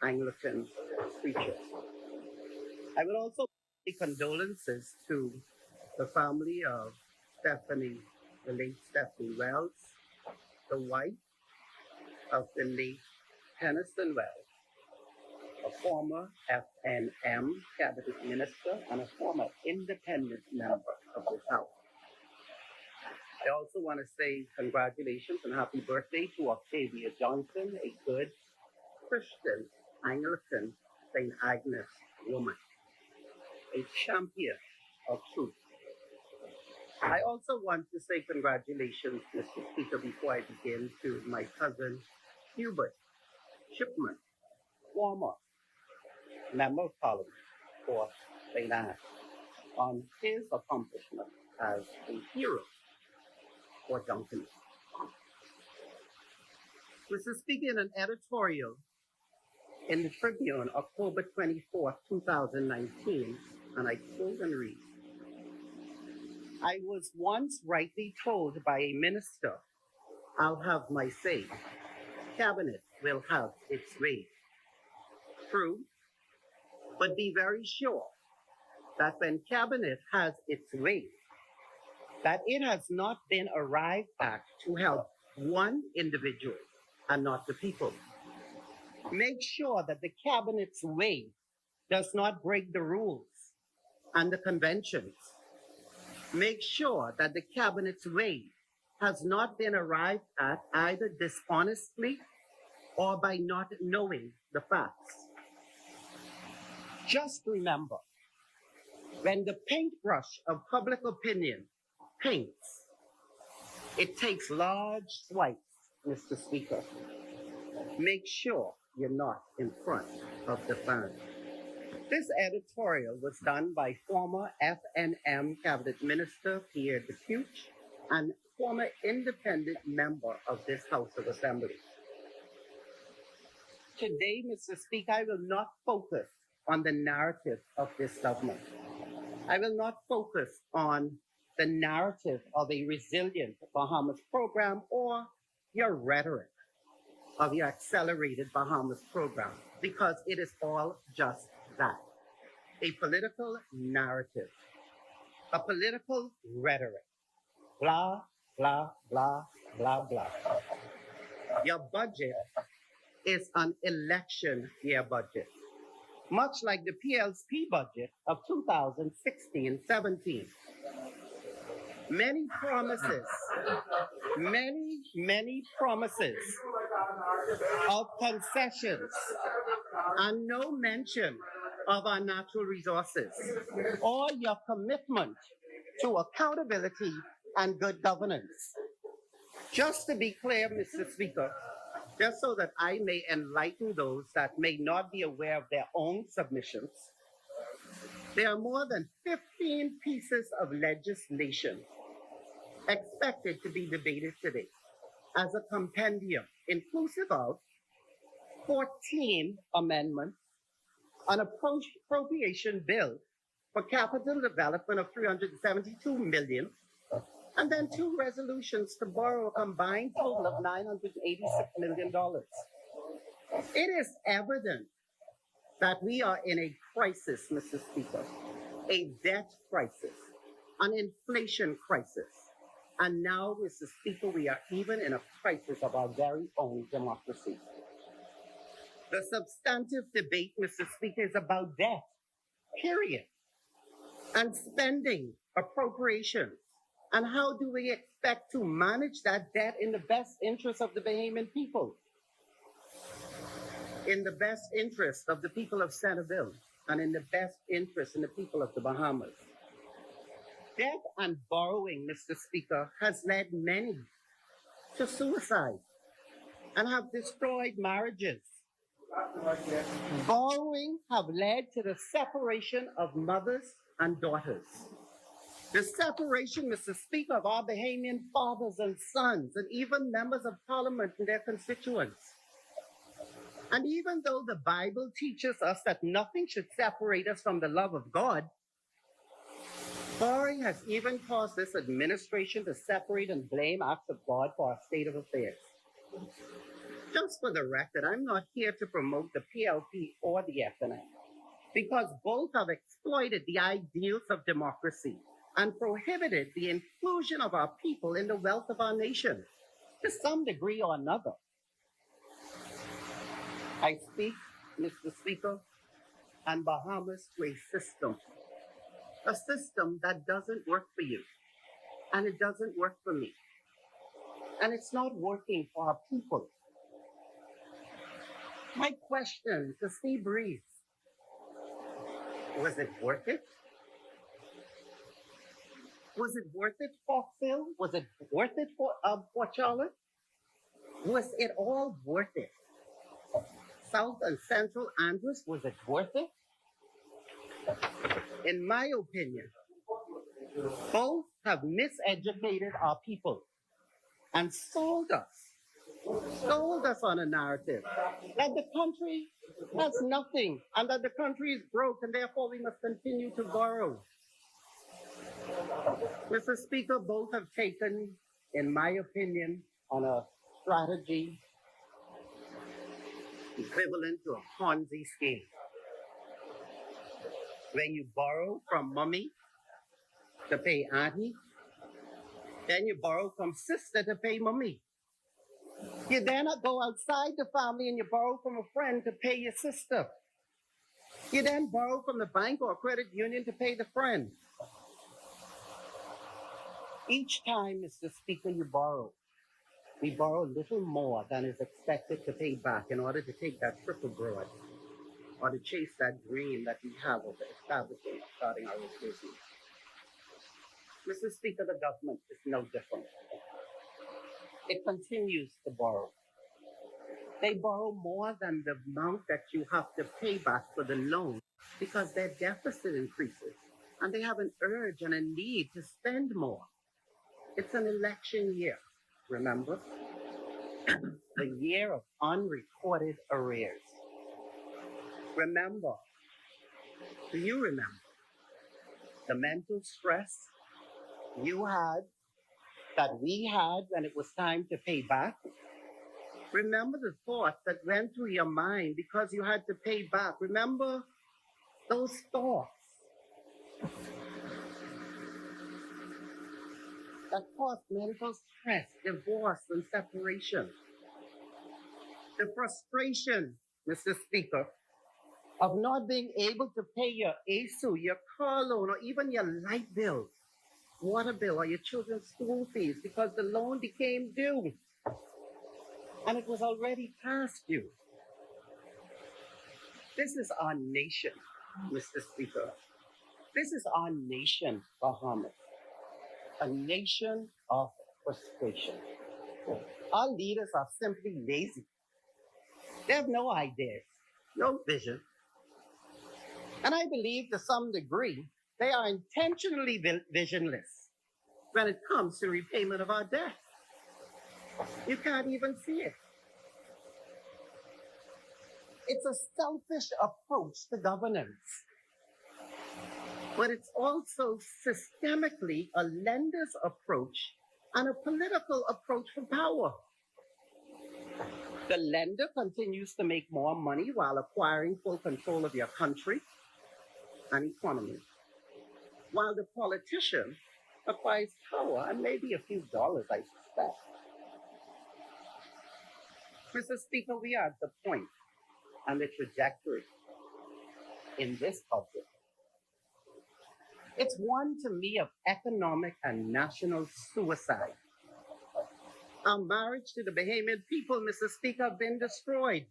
Anglican preacher. I would also say condolences to the family of Stephanie, the late Stephanie Wells, the wife of the late Tennyson Wells, a former FNM cabinet minister and a former independent member of this House. I also want to say congratulations and happy birthday to Octavia Johnson, a good Christian Anglican St. Agnes woman. a champion of truth. I also want to say congratulations, Mr. Speaker, before I begin, to my cousin Hubert Shipman, former Member of Parliament for Finance, on his accomplishment as a hero for Duncan. Mr. Speaker, in an editorial in the Tribune, October 24, 2019, and I quote and read, I was once rightly told by a minister, I'll have my say. Cabinet will have its way. True, but be very sure that when Cabinet has its way, that it has not been arrived at to help one individual and not the people. Make sure that the Cabinet's way does not break the rules and the conventions. Make sure that the Cabinet's way has not been arrived at either dishonestly or by not knowing the facts. Just remember, when the paintbrush of public opinion paints, it takes large swipes, Mr. Speaker. Make sure you're not in front of the fan. This editorial was done by former FNM Cabinet Minister Pierre Depuch and former independent member of this House of Assembly. Today, Mr. Speaker, I will not focus on the narrative of this government. I will not focus on the narrative of a resilient Bahamas program or your rhetoric of your accelerated Bahamas program, because it is all just that. A political narrative, a political rhetoric. Blah, blah, blah, blah, blah. Your budget is an election year budget, much like the PLP budget of 2016-17. Many promises of concessions and no mention of our natural resources or your commitment to accountability and good governance. Just to be clear, Mr. Speaker, just so that I may enlighten those that may not be aware of their own submissions, there are more than 15 pieces of legislation expected to be debated today as a compendium, inclusive of 14 amendments, an appropriation bill for capital development of $372 million, and then 2 resolutions to borrow a combined total of $986 million. It is evident that we are in a crisis, Mr. Speaker, a debt crisis, an inflation crisis, and now, Mr. Speaker, we are even in a crisis of our very own democracy. The substantive debate, Mr. Speaker, is about debt, period, and spending, appropriations. And how do we expect to manage that debt in the best interest of the Bahamian people? In the best interest of the people of Centerville, and in the best interest of the people of the Bahamas. Debt and borrowing, Mr. Speaker, has led many to suicide and have destroyed marriages. Borrowing have led to the separation of mothers and daughters. The separation, Mr. Speaker, of our Bahamian fathers and sons, and even members of parliament and their constituents. And even though the Bible teaches us that nothing should separate us from the love of God, borrowing has even caused this administration to separate and blame acts of God for our state of affairs. Just for the record, I'm not here to promote the PLP or the FNM, because both have exploited the ideals of democracy and prohibited the inclusion of our people in the wealth of our nation, to some degree or another. I speak, Mr. Speaker, on Bahamas to a system that doesn't work for you, and it doesn't work for me, and it's not working for our people. My question to Steve Breeze, was it worth it? Was it worth it, Foxville? Was it worth it for Port Charlotte? Was it all worth it? South and Central Andrews, was it worth it? In my opinion, both have miseducated our people and sold us on a narrative that the country has nothing and that the country is broke and therefore we must continue to borrow. Mr. Speaker, both have taken, in my opinion, on a strategy equivalent to a Ponzi scheme. When you borrow from mommy to pay auntie, then you borrow from sister to pay mommy. You then go outside the family and you borrow from a friend to pay your sister. You then borrow from the bank or credit union to pay the friend. Each time, Mr. Speaker, you borrow, we borrow little more than is expected to pay back in order to take that trip abroad or to chase that dream that we have of establishing, starting our own business. Mr. Speaker, the government is no different. It continues to borrow. They borrow more than the amount that you have to pay back for the loan because their deficit increases and they have an urge and a need to spend more. It's an election year, remember? A year of unrecorded arrears. Remember, do you remember the mental stress you had, that we had when it was time to pay back? Remember the thoughts that went through your mind because you had to pay back. Remember those thoughts that caused mental stress, divorce, and separation. The frustration, Mr. Speaker, of not being able to pay your ASU, your car loan, or even your light bill, water bill, or your children's school fees because the loan became due and it was already past due. This is our nation, Mr. Speaker. This is our nation, Bahamas. A nation of frustration. Our leaders are simply lazy. They have no ideas, no vision. And I believe to some degree, they are intentionally visionless when it comes to repayment of our debt. You can't even see it. It's a selfish approach to governance, but it's also systemically a lender's approach and a political approach for power. The lender continues to make more money while acquiring full control of your country and economy, while the politician acquires power and maybe a few dollars, I suspect. Mr. Speaker, we are at the point and the trajectory in this budget. It's one to me of economic and national suicide. Our marriage to the Bahamian people, Mr. Speaker, have been destroyed.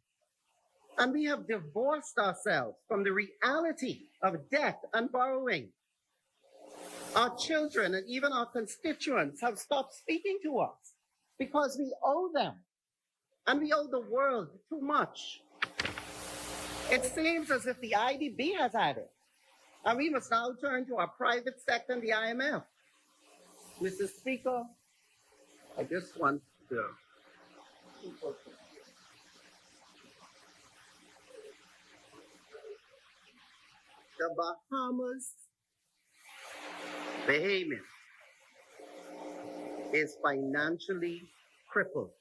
And we have divorced ourselves from the reality of debt and borrowing. Our children and even our constituents have stopped speaking to us because we owe them. And we owe the world too much. It seems as if the IDB has had it. And we must now turn to our private sector and the IMF. Mr. Speaker, I just want to the Bahamas, Bahamian, is financially crippled.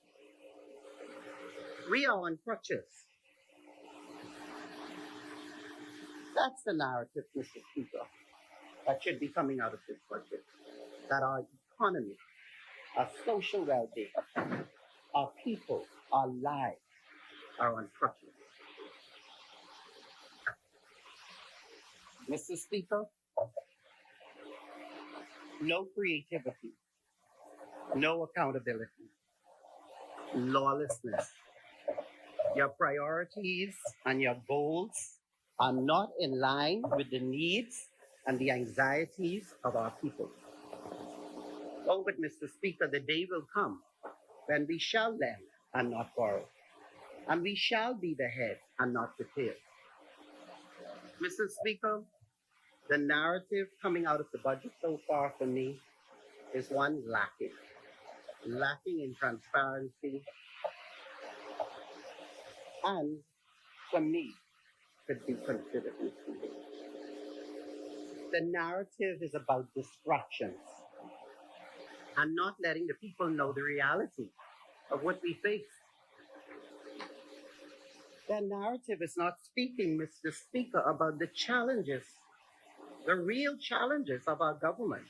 We are on crutches. That's the narrative, Mr. Speaker, that should be coming out of this budget. That our economy, our social well-being, our people, our lives are on crutches. Mr. Speaker, no creativity, no accountability, lawlessness. Your priorities and your goals are not in line with the needs and the anxieties of our people. Oh, but Mr. Speaker, the day will come when we shall lend and not borrow, and we shall be the head and not the tail. Mr. Speaker, the narrative coming out of the budget so far for me is one lacking in transparency, and for me, could be considered misleading. The narrative is about distractions and not letting the people know the reality of what we face. The narrative is not speaking, Mr. Speaker, about the challenges, the real challenges of our government,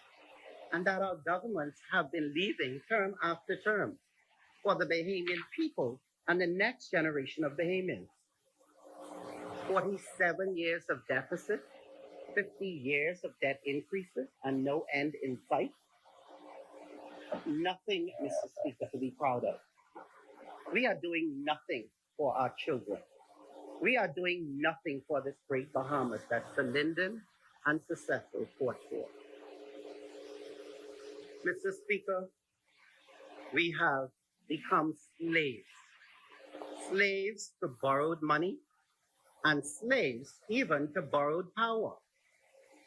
and that our governments have been leaving term after term for the Bahamian people and the next generation of Bahamians. 47 years of deficit, 50 years of debt increases, and no end in sight. Nothing, Mr. Speaker, to be proud of. We are doing nothing for our children. We are doing nothing for this great Bahamas that Sir Lyndon and Sir Cecil fought for. Mr. Speaker, we have become slaves to borrowed money and slaves even to borrowed power,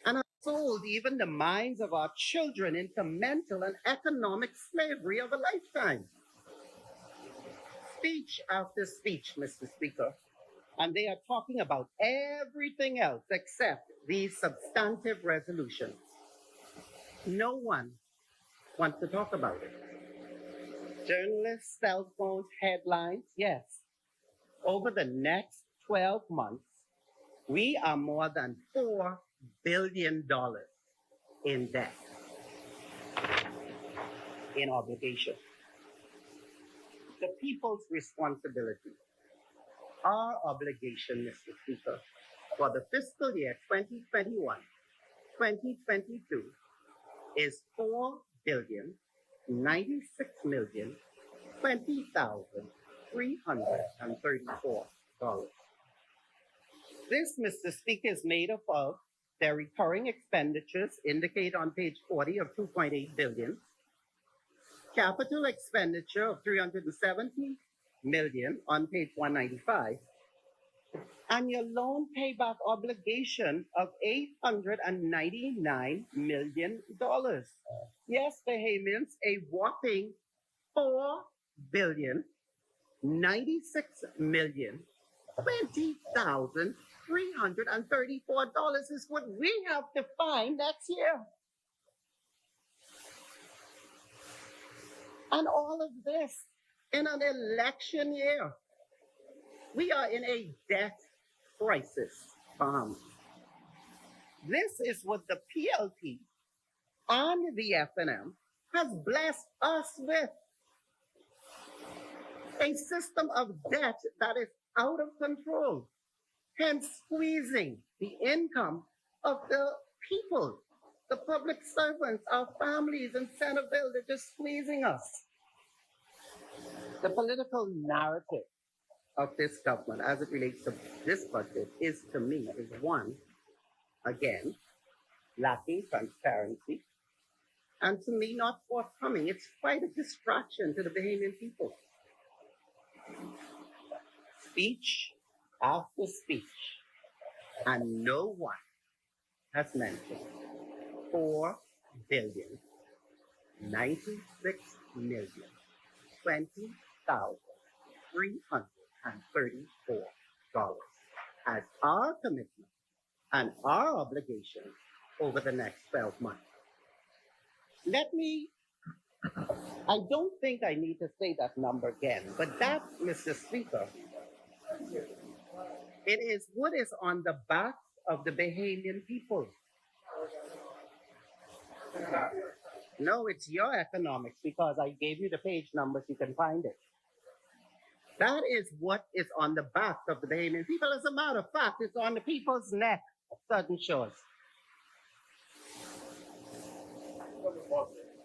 and have sold even the minds of our children into mental and economic slavery of a lifetime. Speech after speech, Mr. Speaker, and they are talking about everything else except these substantive resolutions. No one wants to talk about it. Journalists, cell phones, headlines, yes. Over the next 12 months, we are more than $4 billion in debt, in obligation. The people's responsibility, our obligation, Mr. Speaker, for the fiscal year 2021-2022 is $4,096,020,334. This, Mr. Speaker, is made up of their recurring expenditures, indicate on page 40 of $2.8 billion, capital expenditure of $370 million on page 195, and your loan payback obligation of $899 million. Yes, Bahamians, a whopping $4,096,020,334 is what we have to find next year. And all of this in an election year. We are in a debt crisis. This is what the PLP and the FNM has blessed us with. A system of debt that is out of control, hence squeezing the income of the people, the public servants, our families in Centerville. They're just squeezing us. The political narrative of this government as it relates to this budget is, to me, is one, again, lacking transparency, and to me, not forthcoming. It's quite a distraction to the Bahamian people. Speech after speech, and no one has mentioned $4,096,020,334 as our commitment and our obligation over the next 12 months. I don't think I need to say that number again, but that, Mr. Speaker, it is what is on the backs of the Bahamian people. No, it's your economics, because I gave you the page numbers, you can find it. That is what is on the backs of the Bahamian people. As a matter of fact, it's on the people's neck of certain shores.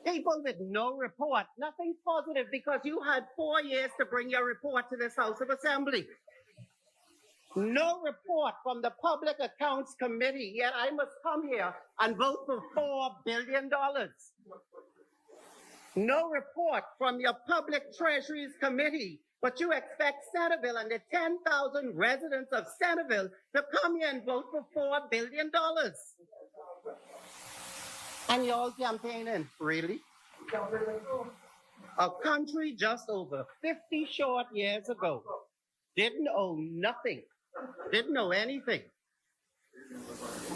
People with no report, nothing positive, because you had 4 years to bring your report to this House of Assembly. No report from the Public Accounts Committee, yet I must come here and vote for $4 billion. No report from your Public Treasuries Committee, but you expect Centerville and the 10,000 residents of Centerville to come here and vote for $4 billion. And y'all campaigning, really? A country just over 50 short years ago didn't own nothing, didn't know anything.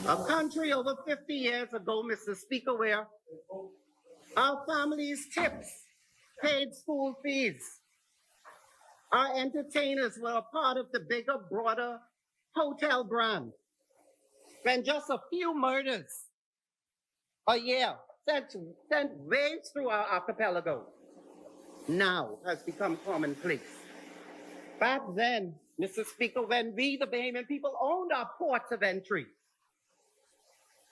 A country over 50 years ago, Mr. Speaker, where our families' tips paid school fees. Our entertainers were a part of the bigger, broader hotel brand. When just a few murders a year sent waves through our archipelago now has become commonplace. Back then, Mr. Speaker, when we, the Bahamian people, owned our ports of entry,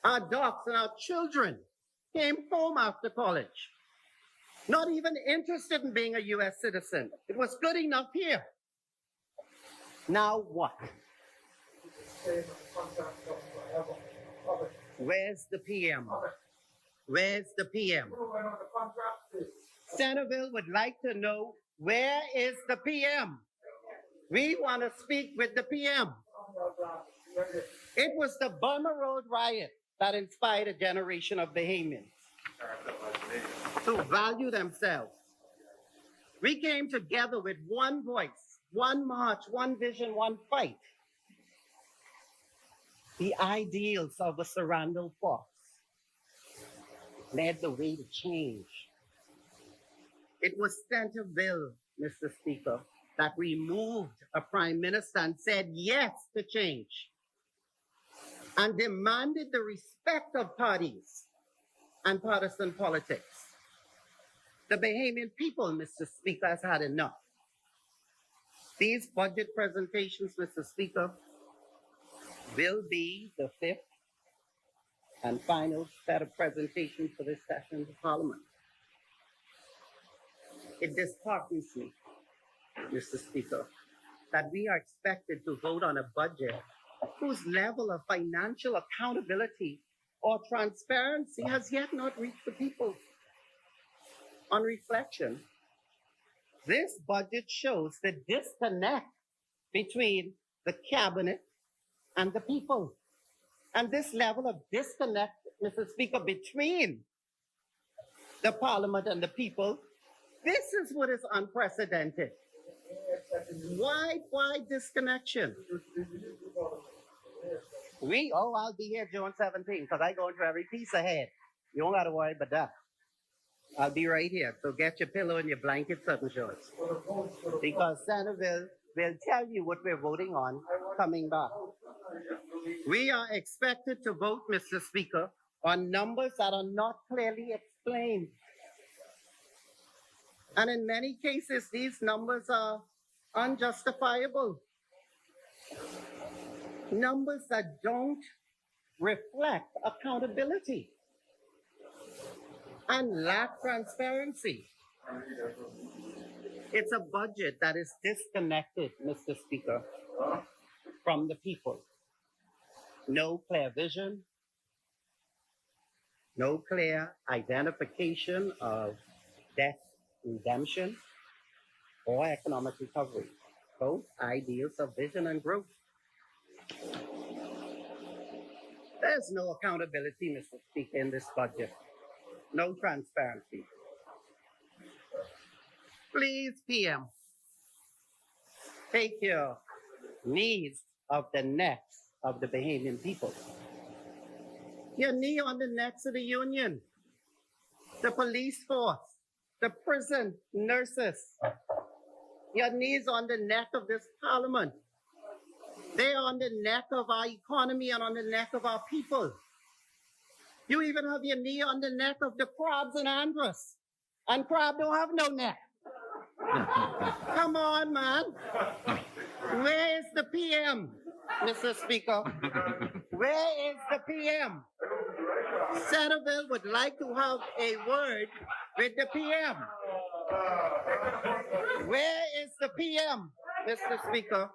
our docks and our children came home after college, not even interested in being a U.S. citizen. It was good enough here. Now what? Where's the PM? Where's the PM? Centerville would like to know, where is the PM? We want to speak with the PM. It was the Burma Road riot that inspired a generation of Bahamians to value themselves. We came together with one voice, one march, one vision, one fight. The ideals of a Sarandal Fox led the way to change. It was Centerville, Mr. Speaker, that removed a prime minister and said yes to change and demanded the respect of parties and partisan politics. The Bahamian people, Mr. Speaker, has had enough. These budget presentations, Mr. Speaker, will be the fifth and final set of presentations for this session of Parliament. It disheartens me, Mr. Speaker, that we are expected to vote on a budget whose level of financial accountability or transparency has yet not reached the people. On reflection, this budget shows the disconnect between the cabinet and the people. And this level of disconnect, Mr. Speaker, between the Parliament and the people, this is what is unprecedented. Why disconnection? I'll be here June 17th because I go into every piece ahead. You don't got to worry about that. I'll be right here. So get your pillow and your blankets up and shorts. Because Centerville will tell you what we're voting on coming back. We are expected to vote, Mr. Speaker, on numbers that are not clearly explained. And in many cases, these numbers are unjustifiable. Numbers that don't reflect accountability and lack transparency. It's a budget that is disconnected, Mr. Speaker, from the people. No clear vision, no clear identification of debt redemption or economic recovery, both ideals of vision and growth. There's no accountability, Mr. Speaker, in this budget. No transparency. Please, PM, take your needs of the necks of the Bahamian people. Your knee on the necks of the union, the police force, the prison nurses. Your knees on the neck of this parliament. They're on the neck of our economy and on the neck of our people. You even have your knee on the neck of the crabs in Andros. And crab don't have no neck. Come on, man. Where is the PM, Mr. Speaker? Where is the PM? Centerville would like to have a word with the PM. Where is the PM, Mr. Speaker?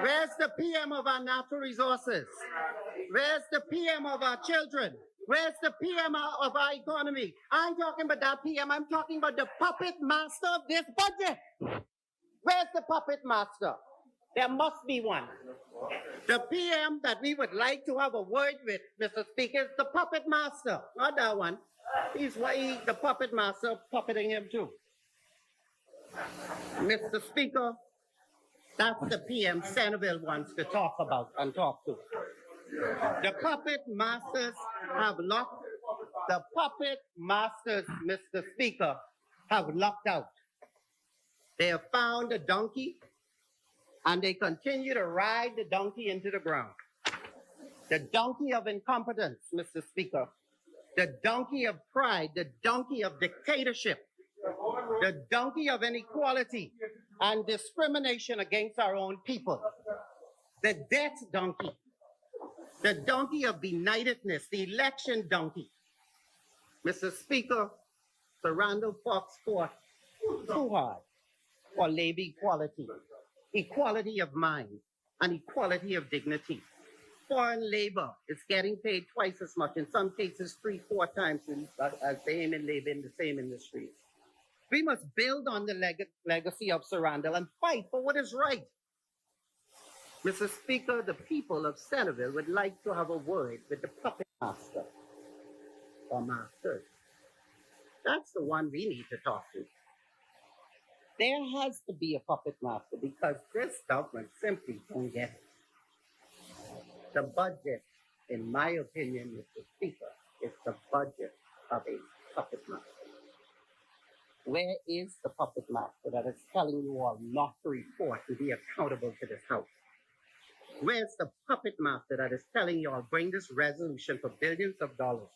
Where's the PM of our natural resources? Where's the PM of our children? Where's the PM of our economy? I ain't talking about that PM. I'm talking about the puppet master of this budget. Where's the puppet master? There must be one. The PM that we would like to have a word with, Mr. Speaker, is the puppet master, not that one. He's the puppet master, puppeting him too. Mr. Speaker, that's the PM Centerville wants to talk about and talk to. The puppet masters have locked, Mr. Speaker, have locked out. They have found a donkey and they continue to ride the donkey into the ground. The donkey of incompetence, Mr. Speaker. The donkey of pride, the donkey of dictatorship, the donkey of inequality and discrimination against our own people. The debt donkey. The donkey of benightedness, the election donkey. Mr. Speaker, Sir Randall Fox fought too hard for labor equality, equality of mind, and equality of dignity. Foreign labor is getting paid twice as much, in some cases 3-4 times as the Indian labor in the same industries. We must build on the legacy of Sir Randall and fight for what is right. Mr. Speaker, the people of Centerville would like to have a word with the puppet master or masters. That's the one we need to talk to. There has to be a puppet master because this government simply don't get it. The budget, in my opinion, Mr. Speaker, is the budget of a puppet master. Where is the puppet master that is telling you all not to report and be accountable to this House? Where's the puppet master that is telling you all bring this resolution for billions of dollars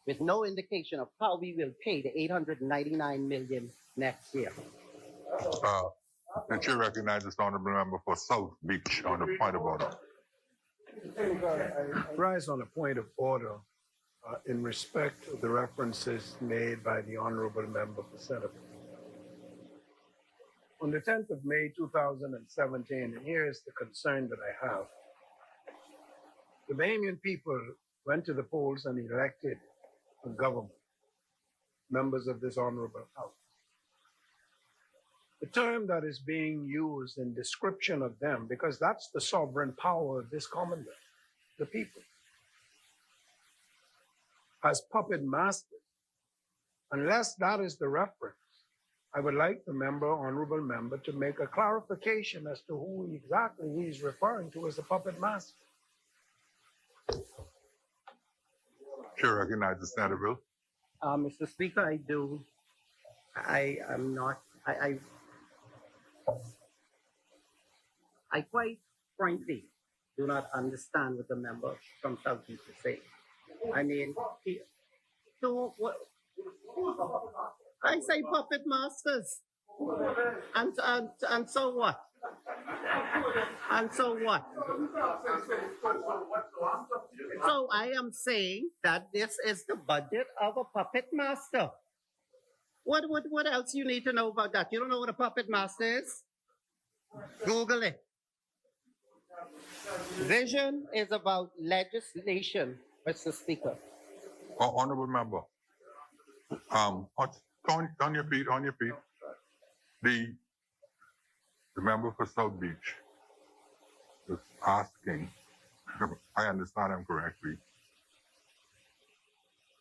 with no indication of how we will pay the $899 million next year? The chair recognizes the honorable member for South Beach on the point of order. I rise on a point of order in respect of the references made by the honorable member for Centerville. On the 10th of May 2017, and here is the concern that I have, the Bahamian people went to the polls and elected a government, members of this honorable House. The term that is being used in description of them, because that's the sovereign power of this Commonwealth, the people, as puppet masters, unless that is the reference, I would like the honorable member, to make a clarification as to who exactly he is referring to as the puppet master. Chair recognizes Centerville. Mr. Speaker, I quite frankly do not understand what the member from South East is saying. I mean, I say puppet masters. And so what? And so what? So I am saying that this is the budget of a puppet master. What else you need to know about that? You don't know what a puppet master is? Google it. Vision is about legislation, Mr. Speaker. Honorable member, on your feet. The member for South Beach is asking, if I understand him correctly,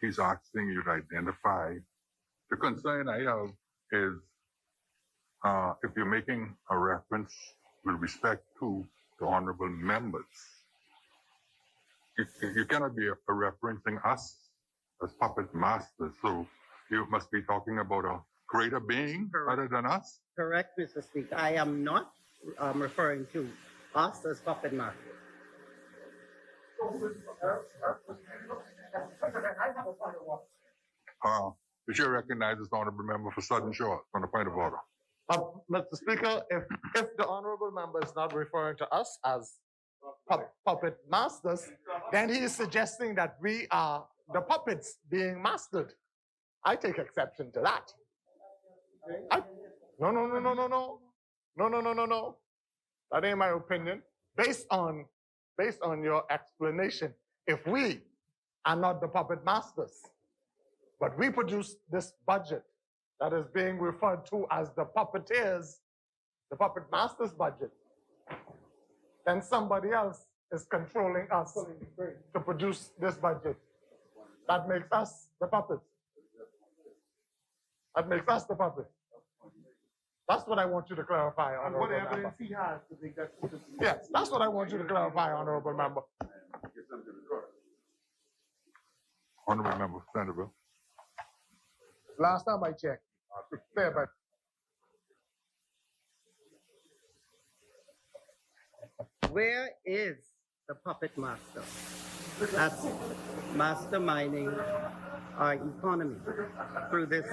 he's asking you to identify. The concern I have is if you're making a reference with respect to the honorable members, you cannot be referencing us as puppet masters. So you must be talking about a greater being other than us. Correct, Mr. Speaker. I am not referring to us as puppet masters. The chair recognizes the honorable member for Southern Shore on the point of order. Mr. Speaker, if the honorable member is not referring to us as puppet masters, then he is suggesting that we are the puppets being mastered. I take exception to that. No. That ain't my opinion. Based on your explanation, if we are not the puppet masters. But we produce this budget that is being referred to as the puppeteers, the puppet masters budget. Then somebody else is controlling us to produce this budget. That makes us the puppets. That makes us the puppets. That's what I want you to clarify, Honorable Member. What evidence he has to think that's... Yes, that's what I want you to clarify, Honorable Member. Honorable Member Centerville. Last time I checked, fair, but Where is the puppet master that's masterminding our economy through this?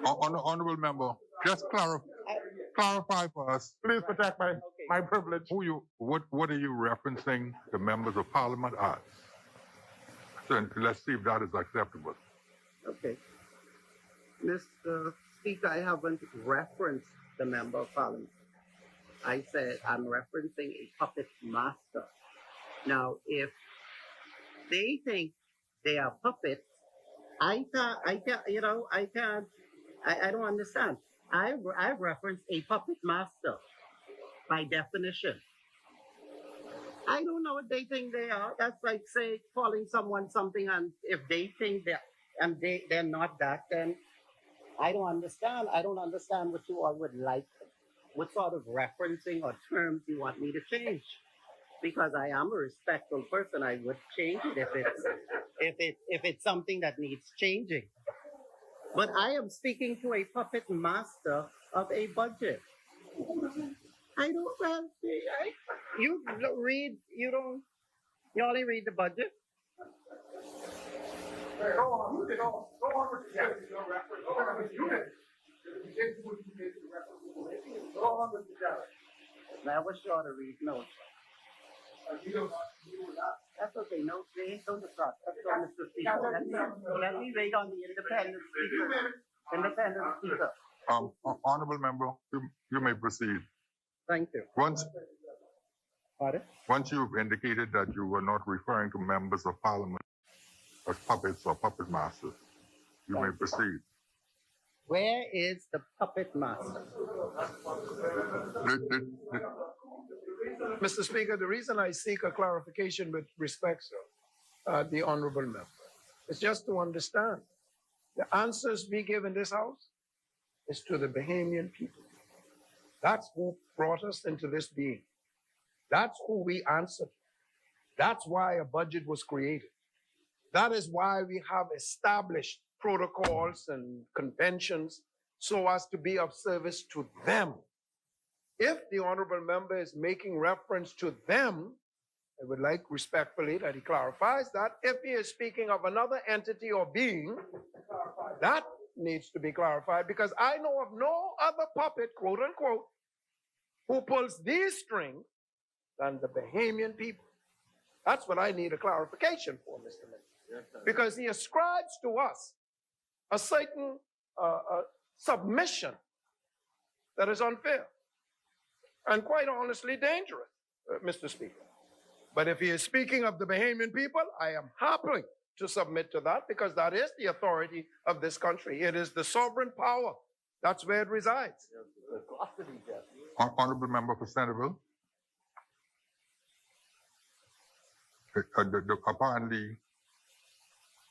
Honorable Member, just clarify for us. Please protect my privilege. What are you referencing the members of Parliament as? So let's see if that is acceptable. Okay. Mr. Speaker, I haven't referenced the member of Parliament. I said I'm referencing a puppet master. Now, if they think they are puppets, I don't understand. I referenced a puppet master by definition. I don't know what they think they are. That's like, say, calling someone something, and if they think they're not that, then I don't understand. I don't understand what you all would like, what sort of referencing or terms you want me to change. Because I am a respectful person, I would change it if it's something that needs changing. But I am speaking to a puppet master of a budget. You only read the budget? Go on with the I was sure to read notes. That's okay, no, they don't disrupt. That's all, Mr. Speaker. Let me wait on the independent speaker. Independent speaker. Honorable Member, you may proceed. Thank you. Once you've indicated that you were not referring to members of Parliament as puppets or puppet masters, you may proceed. Where is the puppet master? Mr. Speaker, the reason I seek a clarification with respect to the honorable member is just to understand the answers we give in this house is to the Bahamian people. That's who brought us into this being. That's who we answer to. That's why a budget was created. That is why we have established protocols and conventions so as to be of service to them. If the honorable member is making reference to them, I would like respectfully that he clarifies that. If he is speaking of another entity or being, that needs to be clarified, because I know of no other puppet, quote unquote, who pulls these strings than the Bahamian people. That's what I need a clarification for, Mr. Minister. Because he ascribes to us a certain submission that is unfair and quite honestly dangerous, Mr. Speaker. But if he is speaking of the Bahamian people, I am happy to submit to that, because that is the authority of this country. It is the sovereign power. That's where it resides. Honorable Member for Centerville. Apparently,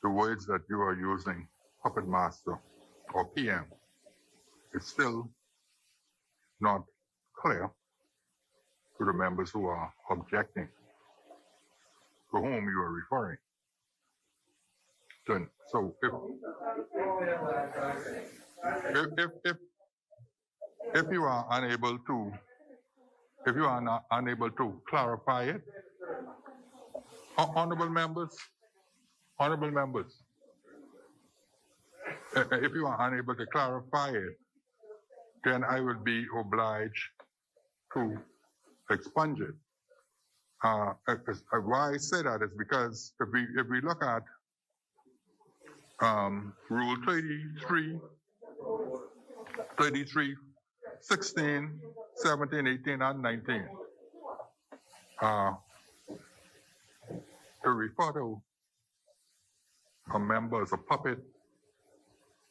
the words that you are using, puppet master or PM, is still not clear to the members who are objecting to whom you are referring. So if you are unable to clarify it, honorable members, if you are unable to clarify it, then I will be obliged to expunge it. Why I say that is because if we look at Rule 33, 16, 17, 18, and 19, to refer to a member as a puppet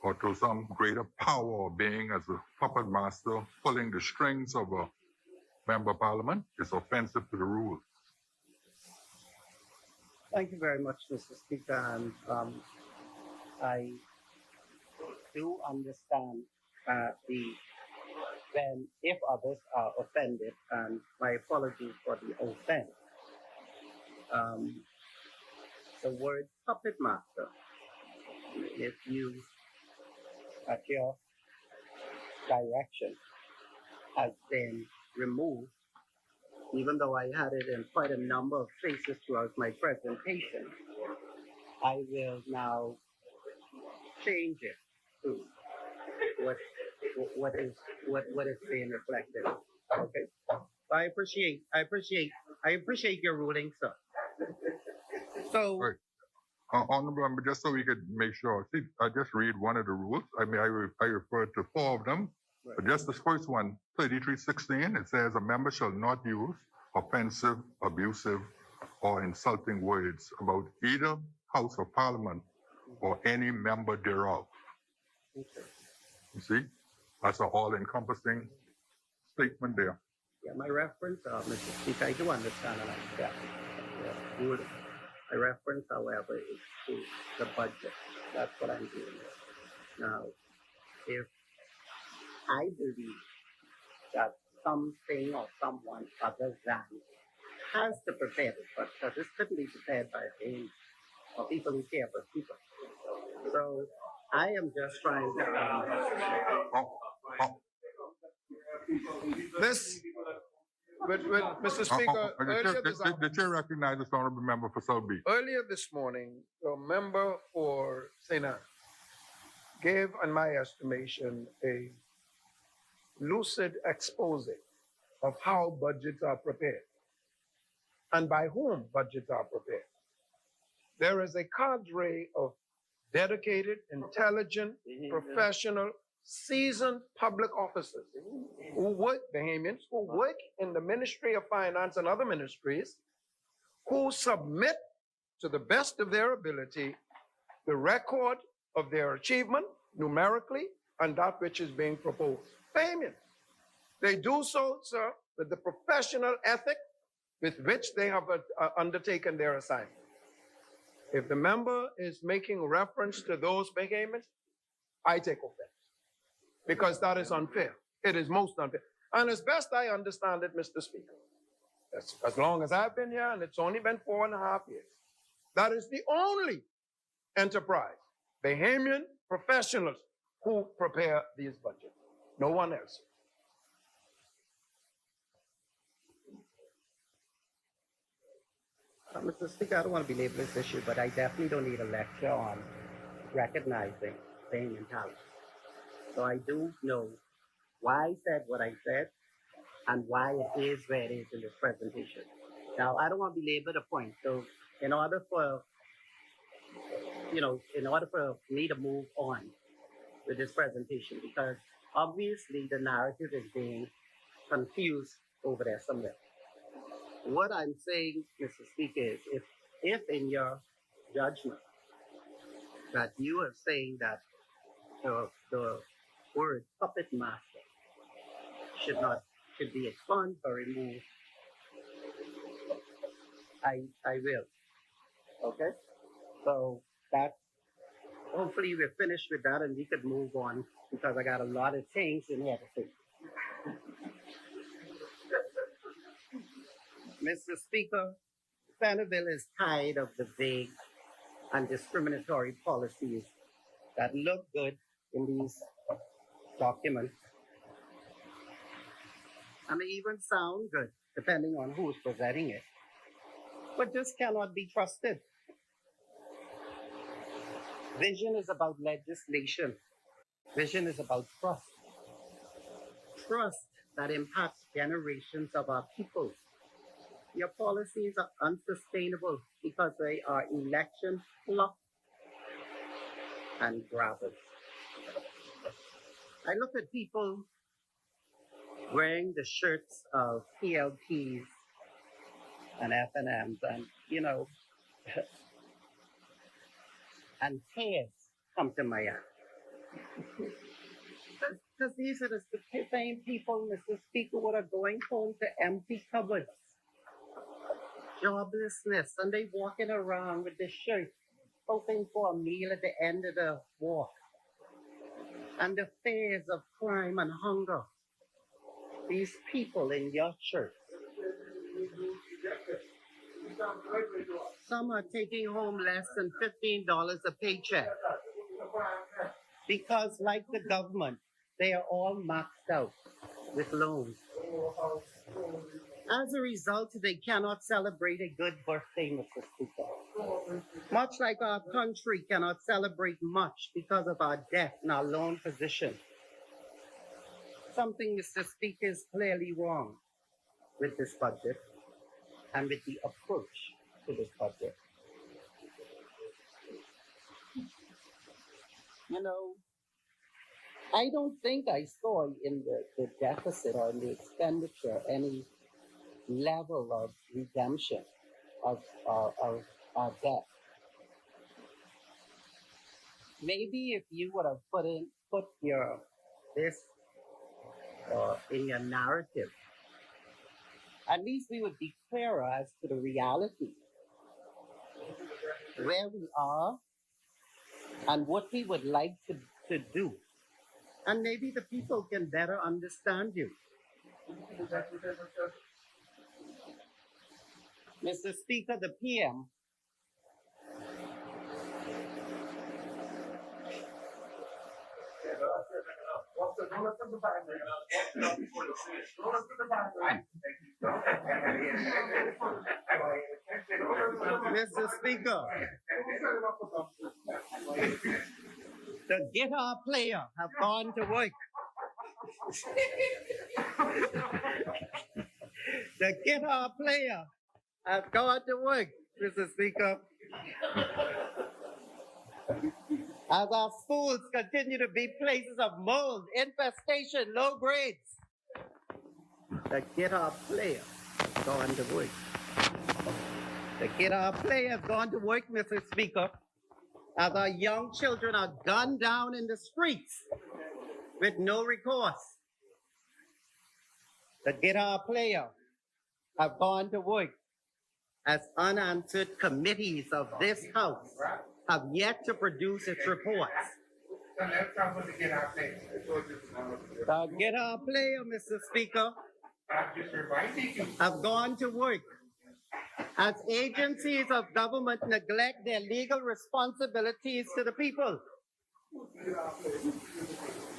or to some greater power or being as a puppet master pulling the strings of a member of parliament is offensive to the rules. Thank you very much, Mr. Speaker. And I do understand if others are offended, and my apologies for the offense. The word puppet master is used at your direction has been removed, even though I had it in quite a number of places throughout my presentation. I will now change it to what is being reflected. Okay. I appreciate your ruling, sir. So Right. Honorable member, just so we could make sure, see, I just read one of the rules. I mean, I referred to 4 of them. Right. But just this first one, 3316, it says a member shall not use offensive, abusive, or insulting words about either House of Parliament or any member thereof. okay. You see? That's an all-encompassing statement there. Yeah, my reference, Mr. Speaker, I do understand and accept ruling. My reference, however, is to the budget. That's what I'm doing. Now, if I believe that something or someone other than has to prepare this budget, because this couldn't be prepared by me or people who care for people. So I am just trying to This, with Mr. Speaker, The chair recognizes the honorable member for South Beach. earlier this morning, the member for St. Anne gave, in my estimation, a lucid expose of how budgets are prepared and by whom budgets are prepared. There is a cadre of dedicated, intelligent, professional, seasoned public officers who work, Bahamians, who work in the Ministry of Finance and other ministries, who submit to the best of their ability the record of their achievement numerically and that which is being proposed. Bahamians. They do so, sir, with the professional ethic with which they have undertaken their assignment. If the member is making reference to those Bahamians, I take offense. Because that is unfair. It is most unfair. And as best I understand it, Mr. Speaker, as long as I've been here, and it's only been 4.5 years, that is the only enterprise, Bahamian professionals who prepare these budgets. No one else. Mr. Speaker, I don't want to belabor this issue, but I definitely don't need a lecture on recognizing Bahamian talent. So I do know why I said what I said and why it is where it is in this presentation. Now, I don't want to belabor the point. So in order for me to move on with this presentation, because obviously the narrative is being confused over there somewhere. What I'm saying, Mr. Speaker, is if in your judgment that you are saying that the word puppet master should be expunged or removed, I will. Okay? So that hopefully we're finished with that and we could move on because I got a lot of things in here to say. Mr. Speaker, Centerville is tired of the vague and discriminatory policies that look good in these documents. And they even sound good, depending on who's presenting it. But just cannot be trusted. Vision is about legislation. Vision is about trust. Trust that impacts generations of our people. Your policies are unsustainable because they are election fluff and grabbers. I look at people wearing the shirts of PLPs and FNMs, and and tears come to my eyes. Because these are the same people, Mr. Speaker, who are going home to empty cupboards, joblessness, and they walking around with the shirt, hoping for a meal at the end of the walk, and the fears of crime and hunger. These people in your church, some are taking home less than $15 a paycheck because, like the government, they are all maxed out with loans. As a result, they cannot celebrate a good birthday, Mr. Speaker. Much like our country cannot celebrate much because of our debt and our loan position. Something, Mr. Speaker, is clearly wrong with this budget and with the approach to this budget. You know, I don't think I saw in the deficit or in the expenditure any level of redemption of our debt. Maybe if you would have put this in your narrative, at least we would be clearer as to the reality, where we are and what we would like to do. And maybe the people can better understand you. Mr. Speaker, the PM Mr. Speaker, the guitar player have gone to work. The guitar player have gone to work, Mr. Speaker. As our schools continue to be places of mold, infestation, low grades, the guitar player has gone to work. The guitar player has gone to work, Mr. Speaker, as our young children are gunned down in the streets with no recourse. The guitar player have gone to work as unanswered committees of this House have yet to produce its reports. The guitar player, Mr. Speaker, have gone to work as agencies of government neglect their legal responsibilities to the people.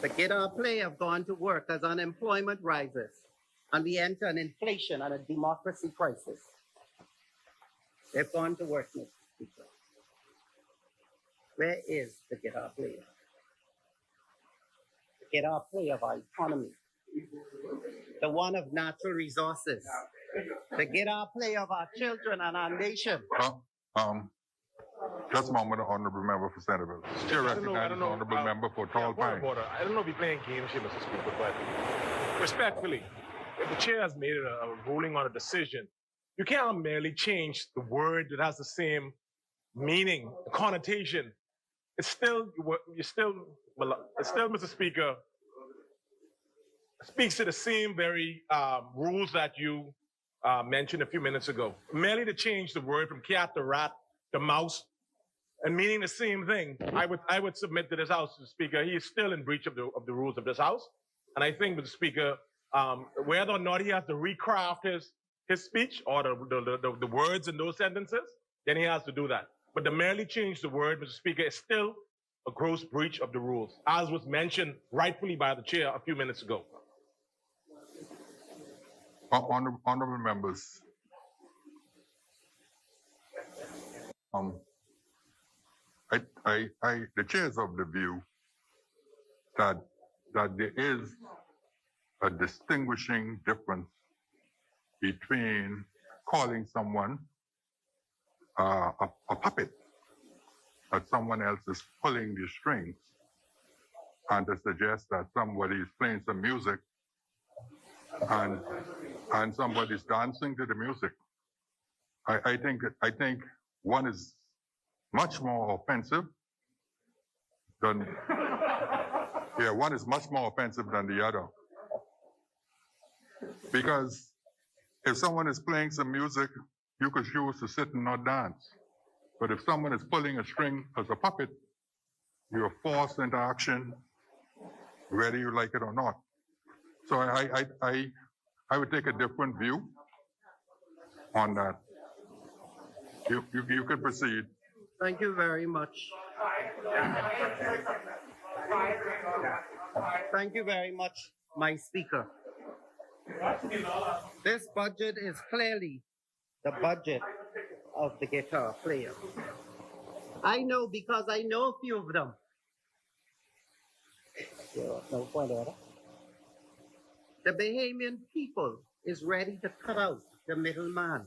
The guitar player have gone to work as unemployment rises and we enter an inflation and a democracy crisis. They've gone to work, Mr. Speaker. Where is the guitar player? The guitar player of our economy, the one of natural resources, the guitar player of our children and our nation. Just a moment, the honorable member for Centerville. Chair recognizes the honorable member for Tall Pine. I don't know if you're playing games here, Mr. Speaker, but respectfully, if the chair has made a ruling on a decision, you can't merely change the word that has the same meaning, the connotation. It's still, Mr. Speaker, speaks to the same very rules that you mentioned a few minutes ago. Merely to change the word from cat to rat to mouse and meaning the same thing, I would submit to this House, Mr. Speaker, he is still in breach of the rules of this House. And I think, Mr. Speaker, whether or not he has to recraft his speech or the words in those sentences, then he has to do that. But to merely change the word, Mr. Speaker, is still a gross breach of the rules, as was mentioned rightfully by the chair a few minutes ago. Honorable members, the chair is of the view that there is a distinguishing difference between calling someone a puppet, that someone else is pulling the strings, and to suggest that somebody is playing some music and somebody's dancing to the music. I think one is much more offensive than, one is much more offensive than the other. Because if someone is playing some music, you could choose to sit and not dance. But if someone is pulling a string as a puppet, you're forced into action, whether you like it or not. So I would take a different view on that. You could proceed. Thank you very much. Thank you very much, my speaker. This budget is clearly the budget of the guitar player. I know because I know a few of them. No point order. The Bahamian people is ready to cut out the middleman.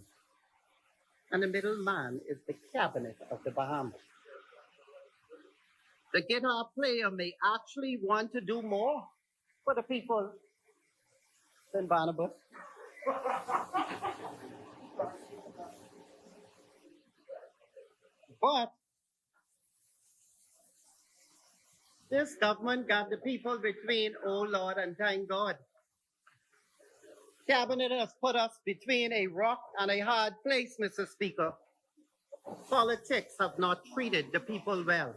And the middleman is the cabinet of the Bahamas. The guitar player may actually want to do more for the people than Barnabas. But this government got the people between, oh Lord, and thank God. Cabinet has put us between a rock and a hard place, Mr. Speaker. Politics have not treated the people well.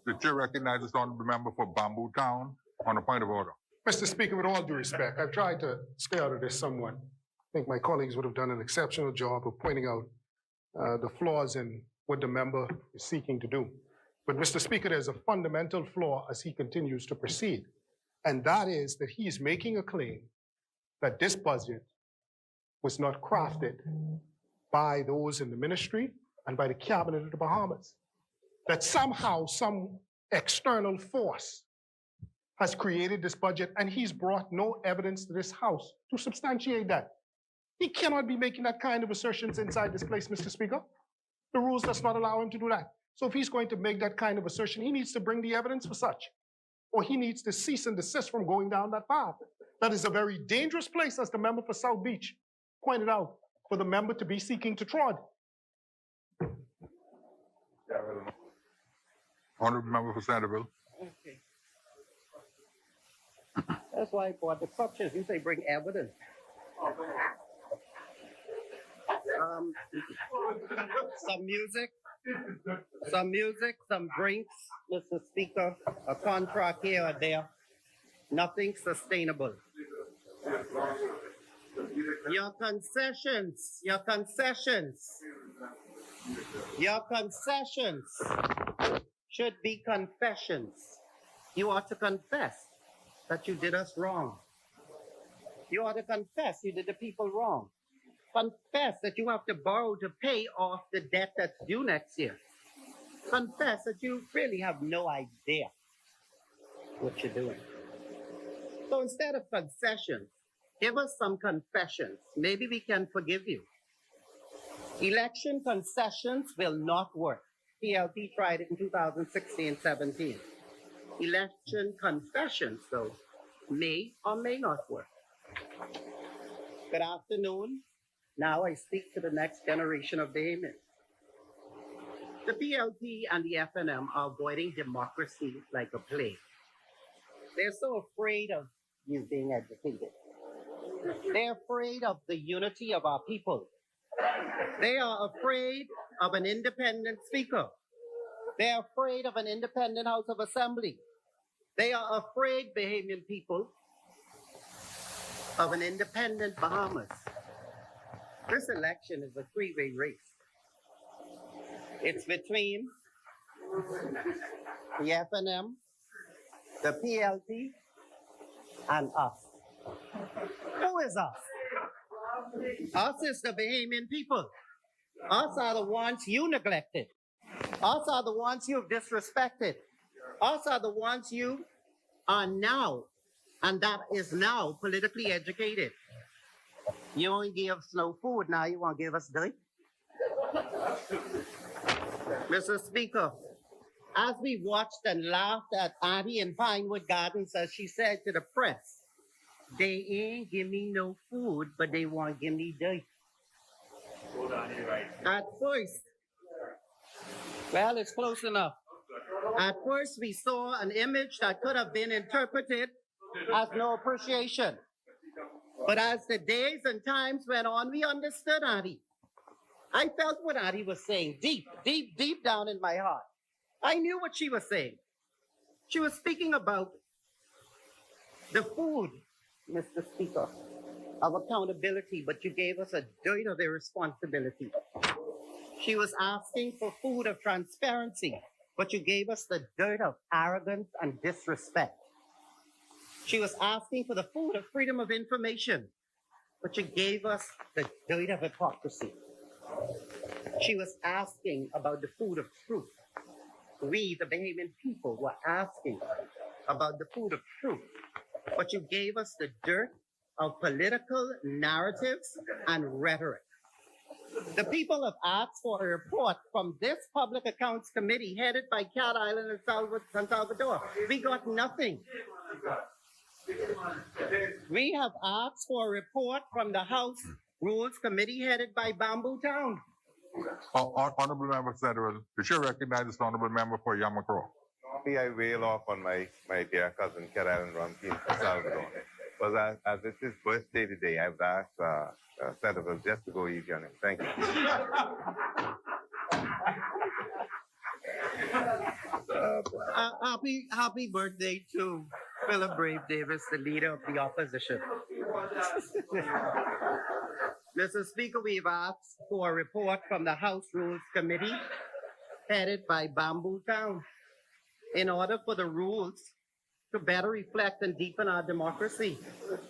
The chair recognizes the honorable member for Bamboo Town on a point of order. Mr. Speaker, with all due respect, I've tried to stay out of this somewhat. I think my colleagues would have done an exceptional job of pointing out the flaws in what the member is seeking to do. But Mr. Speaker, there's a fundamental flaw as he continues to proceed. And that is that he's making a claim that this budget was not crafted by those in the ministry and by the cabinet of the Bahamas. That somehow some external force has created this budget and he's brought no evidence to this House to substantiate that. He cannot be making that kind of assertions inside this place, Mr. Speaker. The rules does not allow him to do that. So if he's going to make that kind of assertion, he needs to bring the evidence for such. Or he needs to cease and desist from going down that path. That is a very dangerous place, as the member for South Beach pointed out, for the member to be seeking to trod. Honorable member for Centerville. Okay. That's why I brought the crutches. You say bring evidence. Some music, some drinks, Mr. Speaker, a contract here or there. Nothing sustainable. Your concessions should be confessions. You ought to confess that you did us wrong. You ought to confess you did the people wrong. Confess that you have to borrow to pay off the debt that's due next year. Confess that you really have no idea what you're doing. So instead of concessions, give us some confessions. Maybe we can forgive you. Election concessions will not work. PLP tried it in 2016-17. Election confessions, though, may or may not work. Good afternoon. Now I speak to the next generation of Bahamians. The PLP and the FNM are avoiding democracy like a plague. They're so afraid of you being educated. They're afraid of the unity of our people. They are afraid of an independent speaker. They're afraid of an independent House of Assembly. They are afraid, Bahamian people, of an independent Bahamas. This election is a three-way race. It's between the FNM, the PLP, and us. Who is us? Us is the Bahamian people. Us are the ones you neglected. Us are the ones you've disrespected. Us are the ones you are now, and that is now politically educated. You only give us no food, now you want to give us dirt? Mr. Speaker, as we watched and laughed at Auntie in Pinewood Gardens as she said to the press, they ain't give me no food, but they want to give me dirt. At first, well, it's close enough. At first, we saw an image that could have been interpreted as no appreciation. But as the days and times went on, we understood Auntie. I felt what Auntie was saying deep, deep, deep down in my heart. I knew what she was saying. She was speaking about the food, Mr. Speaker, of accountability, but you gave us a dirt of irresponsibility. She was asking for food of transparency, but you gave us the dirt of arrogance and disrespect. She was asking for the food of freedom of information, but you gave us the dirt of hypocrisy. She was asking about the food of truth. We, the Bahamian people, were asking about the food of truth, but you gave us the dirt of political narratives and rhetoric. The people have asked for a report from this Public Accounts Committee headed by Cat Island and San Salvador. We got nothing. We have asked for a report from the House Rules Committee headed by Bamboo Town. Honorable Member Federal, the chair recognizes the Honorable Member for Yamakro. Normally, I wail off on my dear cousin, Cat Island Ramsey from Salvador. But as it's his birthday today, I've asked Senator just to go easy on him. Thank you. Happy birthday to Philip Brave Davis, the leader of the opposition. Mr. Speaker, we've asked for a report from the House Rules Committee headed by Bamboo Town in order for the rules to better reflect and deepen our democracy.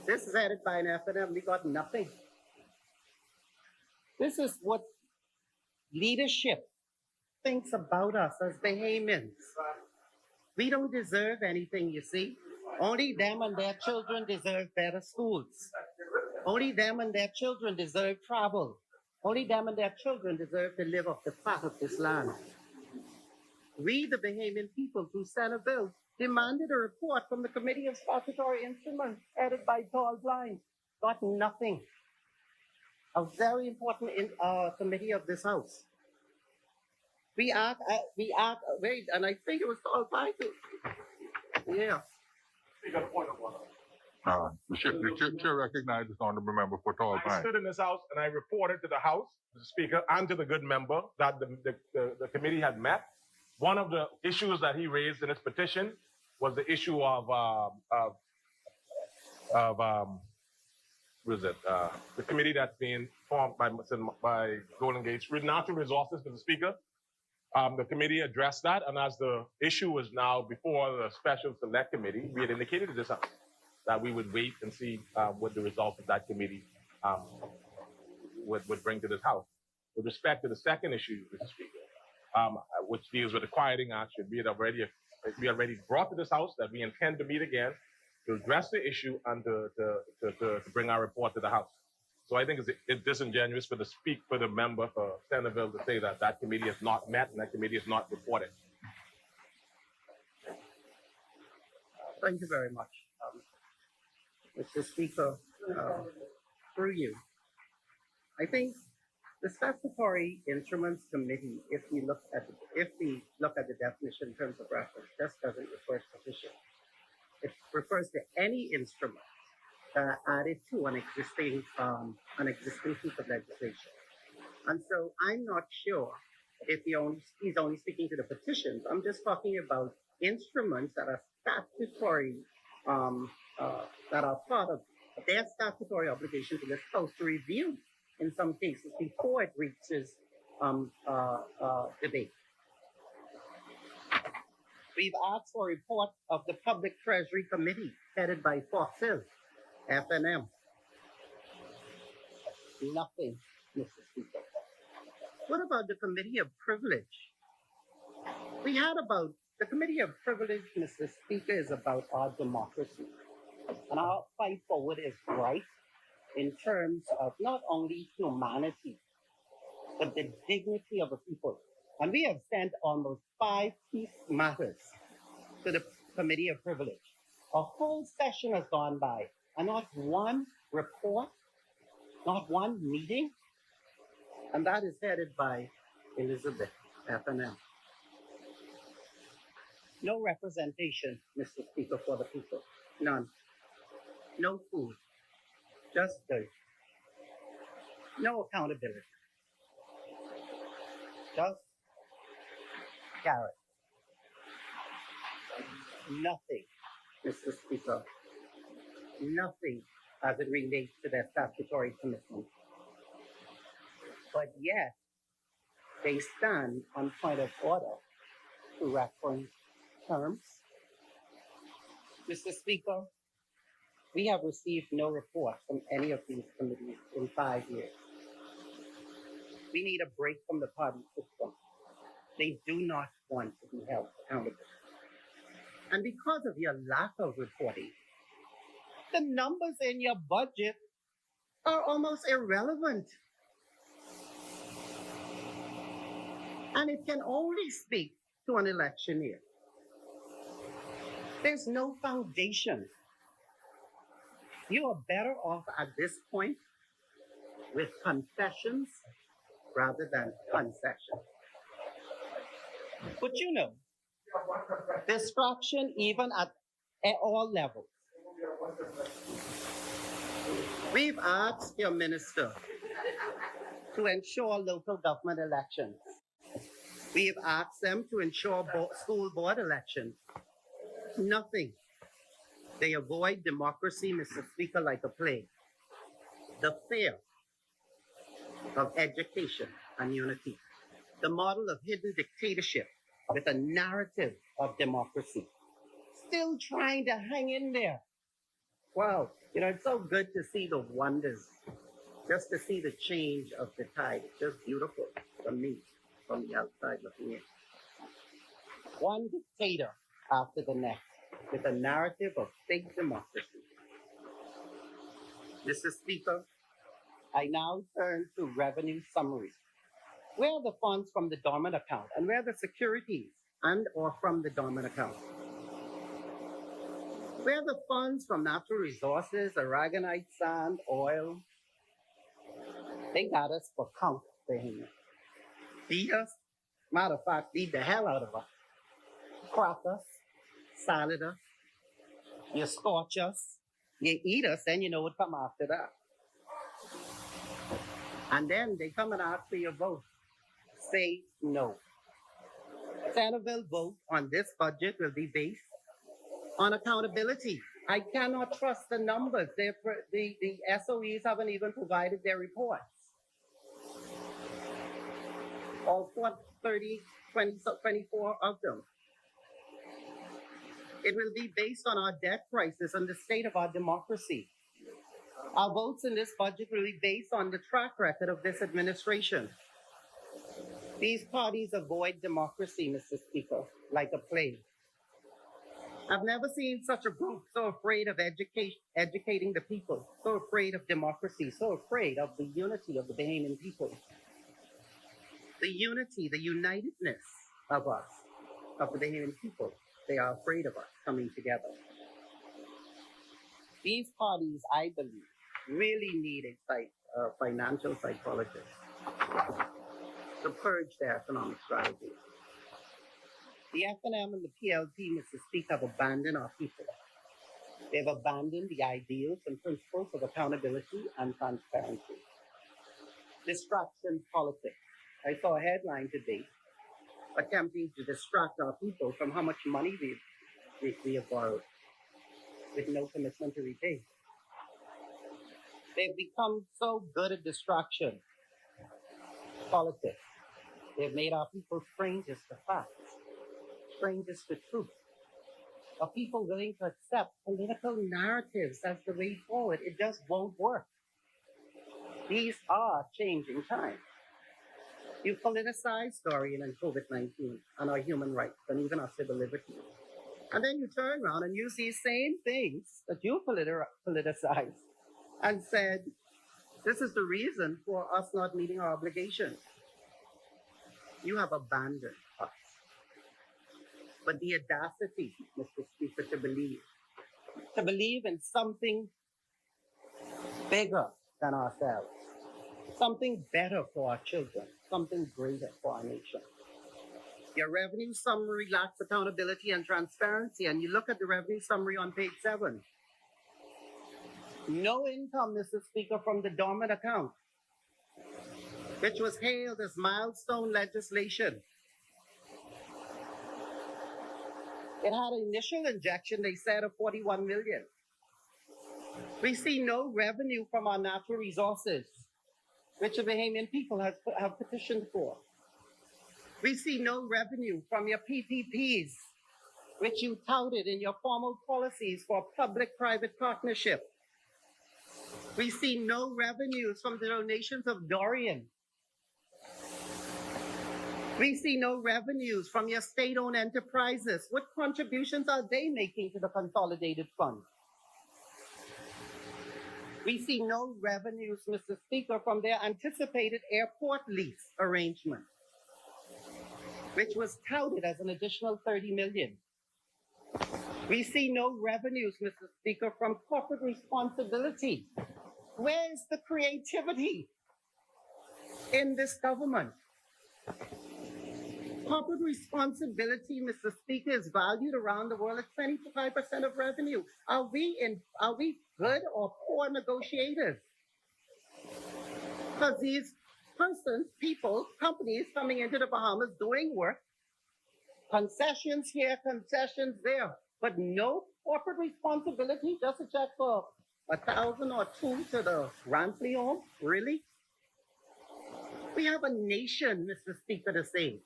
This is headed by an FNM. We got nothing. This is what leadership thinks about us as Bahamians. We don't deserve anything, you see. Only them and their children deserve better schools. Only them and their children deserve travel. Only them and their children deserve to live off the fat of this land. We, the Bahamian people, through Senate bill, demanded a report from the Committee of Statutory Instruments, headed by Tall Blind. Got nothing. A very important committee of this House. We asked, wait, and I think it was Tall Blind too. Yeah. The chair recognizes the Honorable Member for Tall I Pine. stood in this House and I reported to the House, Mr. Speaker, and to the good member that the committee had met. One of the issues that he raised in his petition was the issue of what is it? The committee that's being formed by Golden Gates Natural Resources, Mr. Speaker. The committee addressed that, and as the issue is now before the Special Select Committee, we had indicated to this House that we would wait and see what the results of that committee would bring to this House. With respect to the second issue, Mr. Speaker, which deals with the quieting action, we already brought to this House that we intend to meet again to address the issue and to bring our report to the House. So I think it's disingenuous for the member for Centerville to say that that committee has not met and that committee has not reported. Thank you very much. Mr. Speaker, through you, I think the Statutory Instruments Committee, if we look at the definition in terms of reference, just doesn't refer to petition. It refers to any instrument added to an existing piece of legislation. And so I'm not sure if he's only speaking to the petitions. I'm just talking about instruments that are statutory, that are part of their statutory obligation to this House to review in some cases before it reaches debate. We've asked for a report of the Public Treasury Committee headed by Fox Hill, FNM. Nothing, Mr. Speaker. What about the Committee of Privilege? The Committee of Privilege, Mr. Speaker, is about our democracy. And our fight for what is right in terms of not only humanity, but the dignity of a people. And we have sent almost 5 peace matters to the Committee of Privilege. A whole session has gone by, and not one report, not one meeting, and that is headed by Elizabeth FNM. No representation, Mr. Speaker, for the people. None. No food, just dirt. No accountability. Just carrot. Nothing, Mr. Speaker. Nothing as it relates to their statutory commitment. But yet, they stand on point of order to reference terms. Mr. Speaker, we have received no report from any of these committees in 5 years. We need a break from the party system. They do not want to be held accountable. And because of your lack of reporting, the numbers in your budget are almost irrelevant. And it can only speak to an election year. There's no foundation. You are better off at this point with confessions rather than concessions. But you know, distraction even at all levels. We've asked your minister to ensure local government elections. We've asked them to ensure school board elections. Nothing. They avoid democracy, Mr. Speaker, like a plague. The fear of education and unity. The model of hidden dictatorship with a narrative of democracy. Still trying to hang in there. Wow, you know, it's so good to see the wonders, just to see the change of the tide. It's just beautiful for me, from the outside looking in. One dictator after the next, with a narrative of fake democracy. Mr. Speaker, I now turn to revenue summary. Where are the funds from the dormant account, and where are the securities and or from the dormant account? Where are the funds from natural resources, aragonite sand, oil? They got us for count things. Beat us, matter of fact, beat the hell out of us. Crack us, salad us, you scorch us, you eat us, and you know what come after that. And then they come and ask for your vote. Say no. Senate vote on this budget will be based on accountability. I cannot trust the numbers. The SOEs haven't even provided their reports. All 24 of them. It will be based on our debt crisis and the state of our democracy. Our votes in this budget will be based on the track record of this administration. These parties avoid democracy, Mr. Speaker, like a plague. I've never seen such a group so afraid of educating the people, so afraid of democracy, so afraid of the unity of the Bahamian people. The unity, the unitedness of us, of the Bahamian people. They are afraid of us coming together. These parties, I believe, really need a financial psychologist to purge their economic strategy. The FNM and the PLP, Mr. Speaker, have abandoned our people. They've abandoned the ideals and principles of accountability and transparency. Distraction politics. I saw a headline today attempting to distract our people from how much money we have borrowed with no commitment to repay. They've become so good at distraction politics. They've made our people strangers to facts, strangers to truth. Are people willing to accept political narratives as the way forward? It just won't work. These are changing times. You politicize Dorian and COVID-19 and our human rights and even our civil liberties. And then you turn around and use these same things that you politicized and said, this is the reason for us not meeting our obligations. You have abandoned us. But the audacity, Mr. Speaker, to believe in something bigger than ourselves, something better for our children, something greater for our nation. Your revenue summary lacks accountability and transparency, and you look at the revenue summary on page 7. No income, Mr. Speaker, from the dormant account, which was hailed as milestone legislation. It had an initial injection, they said, of 41 million. We see no revenue from our natural resources, which the Bahamian people have petitioned for. We see no revenue from your PPPs, which you touted in your formal policies for public-private partnership. We see no revenues from the donations of Dorian. We see no revenues from your state-owned enterprises. What contributions are they making to the consolidated fund? We see no revenues, Mr. Speaker, from their anticipated airport lease arrangement, which was touted as an additional 30 million. We see no revenues, Mr. Speaker, from corporate responsibility. Where's the creativity in this government? Corporate responsibility, Mr. Speaker, is valued around the world at 25% of revenue. Are we good or poor negotiators? Because these persons, people, companies coming into the Bahamas doing work, concessions here, concessions there, but no corporate responsibility, just a check for 1,000 or 2 to the Rantley home? Really? We have a nation, Mr. Speaker, to save.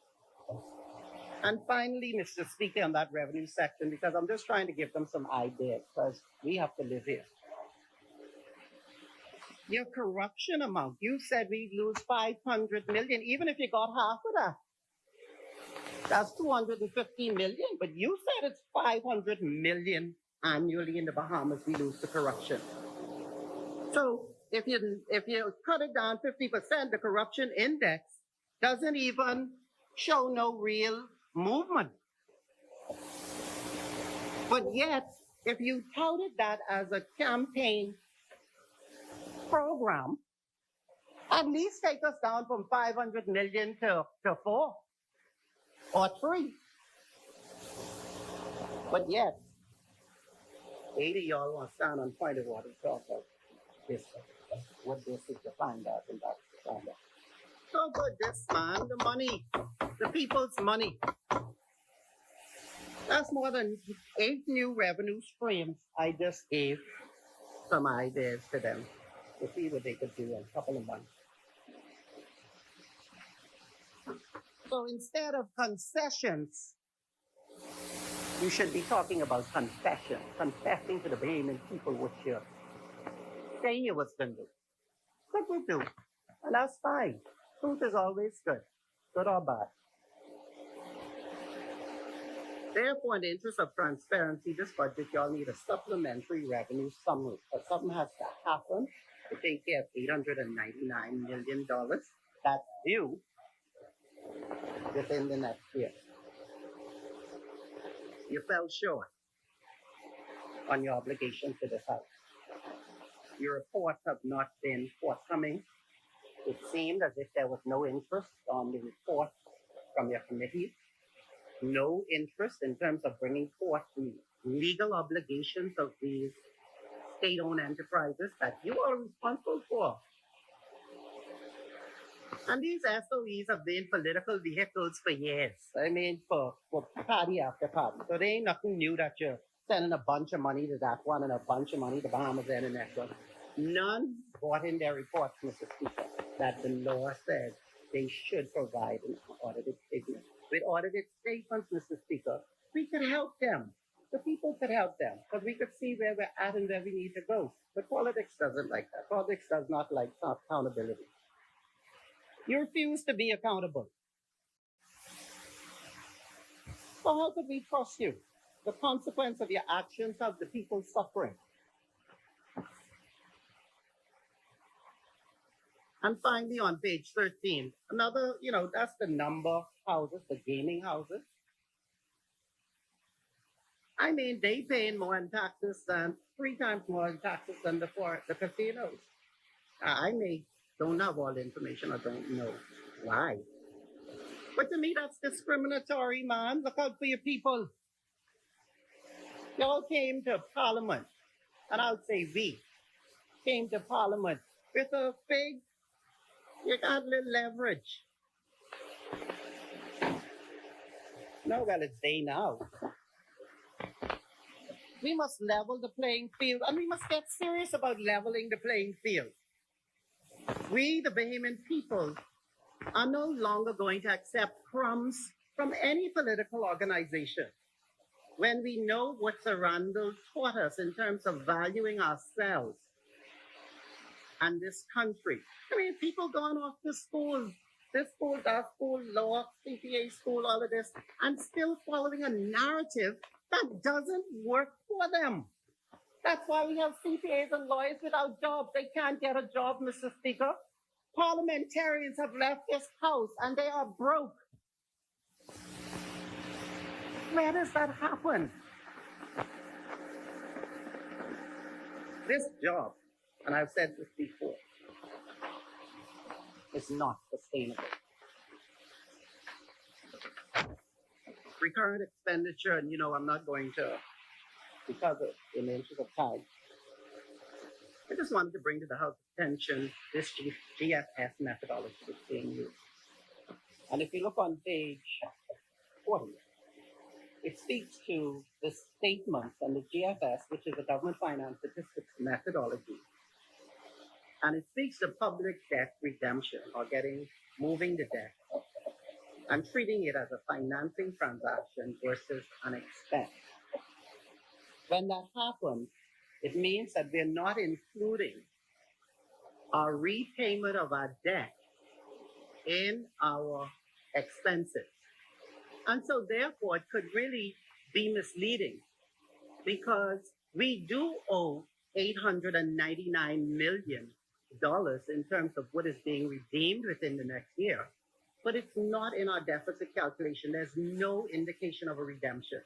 And finally, Mr. Speaker, on that revenue section, because I'm just trying to give them some ideas, because we have to live here. Your corruption amount, you said we lose 500 million, even if you got half of that. That's 250 million, but you said it's 500 million annually in the Bahamas we lose to corruption. So if you cut it down 50%, the corruption index doesn't even show no real movement. But yet, if you touted that as a campaign program, at least take us down from 500 million to 4 or 3. But yet, 80 y'all want to stand on point of water and talk about this. What this is to find out and that's to find out. So good, this man, the money, the people's money. That's more than 8 new revenue streams. I just gave some ideas to them to see what they could do in a couple of months. So instead of concessions, you should be talking about confession, confessing to the Bahamian people what you're saying you was going to do. Good we do, and that's fine. Truth is always good or bad. Therefore, in the interest of transparency, this budget, y'all need a supplementary revenue summary. But something has to happen to take care of $899 million that's due within the next year. You fell short on your obligation to this House. Your reports have not been forthcoming. It seemed as if there was no interest on the report from your committee, no interest in terms of bringing forth the legal obligations of these state-owned enterprises that you are responsible for. And these SOEs have been political vehicles for years. I mean, for party after party. So there ain't nothing new that you're sending a bunch of money to that one and a bunch of money to Bahamas and the next one. None brought in their reports, Mr. Speaker, that the law says they should provide an audited statement. With audited statements, Mr. Speaker, we could help them. The people could help them, because we could see where we're at and where we need to go. But politics doesn't like that. Politics does not like accountability. You refuse to be accountable. So how could we trust you? The consequence of your actions have the people suffering. And finally, on page 13, another, that's the number of houses, the gaming houses. I mean, they paying more in taxes than 3 times more in taxes than the casinos. I made don't have all the information or don't know why. But to me, that's discriminatory, man. Look out for your people. Y'all came to Parliament, and I would say we came to Parliament with a big, you got a little leverage. No, well, it's day now. We must level the playing field, and we must get serious about leveling the playing field. We, the Bahamian people, are no longer going to accept crumbs from any political organization when we know what Sarandel taught us in terms of valuing ourselves and this country. I mean, people going off to school, this school, that school, law, CPA school, all of this, and still following a narrative that doesn't work for them. That's why we have CPAs and lawyers without jobs. They can't get a job, Mr. Speaker. Parliamentarians have left this house and they are broke. Where does that happen? This job, and I've said this before, is not sustainable. Recurrent expenditure, and I'm not going to, because of in the interest of time, I just wanted to bring to the House attention this GFS methodology that's being used. And if you look on page 40, it speaks to the statements and the GFS, which is a government finance statistics methodology. And it speaks to public debt redemption or moving the debt and treating it as a financing transaction versus an expense. When that happens, it means that we're not including our repayment of our debt in our expenses. And so therefore, it could really be misleading because we do owe $899 million in terms of what is being redeemed within the next year. But it's not in our deficit calculation. There's no indication of a redemption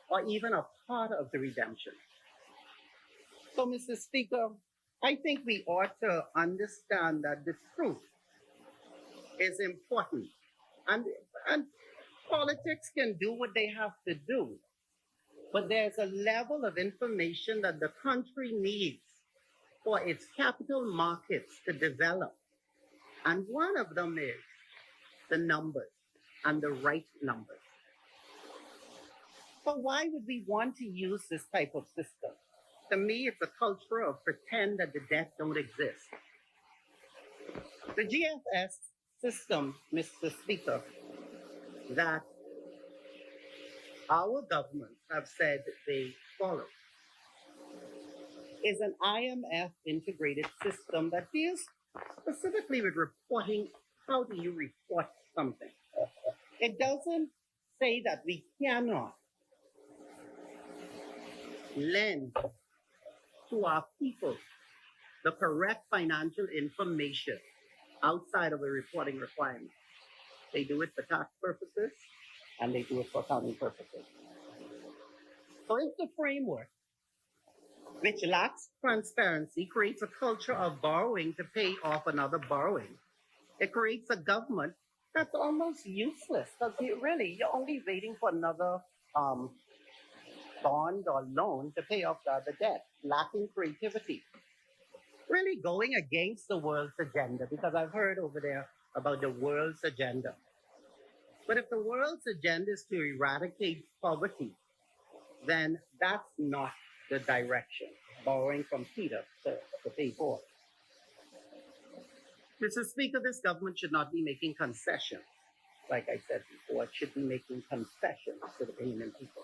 or even a part of the redemption. So, Mr. Speaker, I think we ought to understand that the truth is important. And politics can do what they have to do. But there's a level of information that the country needs for its capital markets to develop. And one of them is the numbers and the right numbers. But why would we want to use this type of system? To me, it's a culture of pretend that the debt don't exist. The GFS system, Mr. Speaker, that our governments have said they follow is an IMF integrated system that deals specifically with reporting. How do you report something? It doesn't say that we cannot lend to our people the correct financial information outside of the reporting requirement. They do it for tax purposes and they do it for accounting purposes. So if the framework, which lacks transparency, creates a culture of borrowing to pay off another borrowing, it creates a government that's almost useless because you're only waiting for another bond or loan to pay off the other debt, lacking creativity. Really going against the world's agenda, because I've heard over there about the world's agenda. But if the world's agenda is to eradicate poverty, then that's not the direction, borrowing from Peter to pay Paul. Mr. Speaker, this government should not be making concessions. Like I said before, it should be making concessions to the Bahamian people.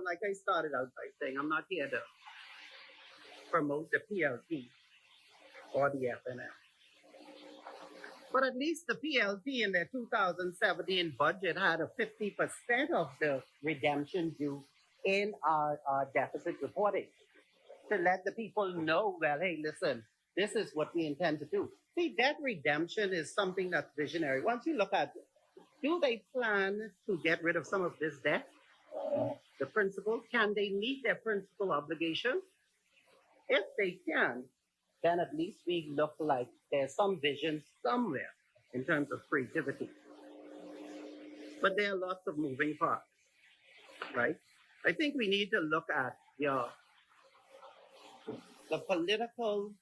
Like I started out by saying, I'm not here to promote the PLP or the FNF. But at least the PLP in their 2017 budget had a 50% of the redemption due in our deficit reporting to let the people know, well, hey, listen, this is what we intend to do. See, debt redemption is something that's visionary. Once you look at it, do they plan to get rid of some of this debt? The principal, can they meet their principal obligation? If they can, then at least we look like there's some vision somewhere in terms of creativity. But there are lots of moving parts, right? I think we need to look at your political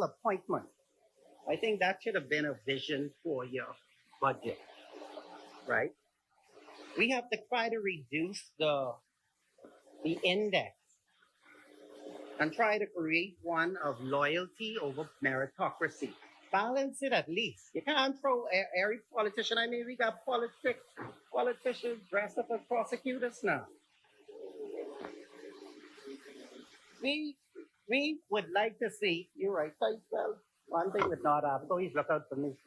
appointment. I think that should have been a vision for your budget, right? We have to try to reduce the index and try to create one of loyalty over meritocracy. Balance it at least. You can't throw every politician. I mean, we got politicians dressed up as prosecutors now. We would like to see, you're right, well, one thing with North Africa, he's look out for me.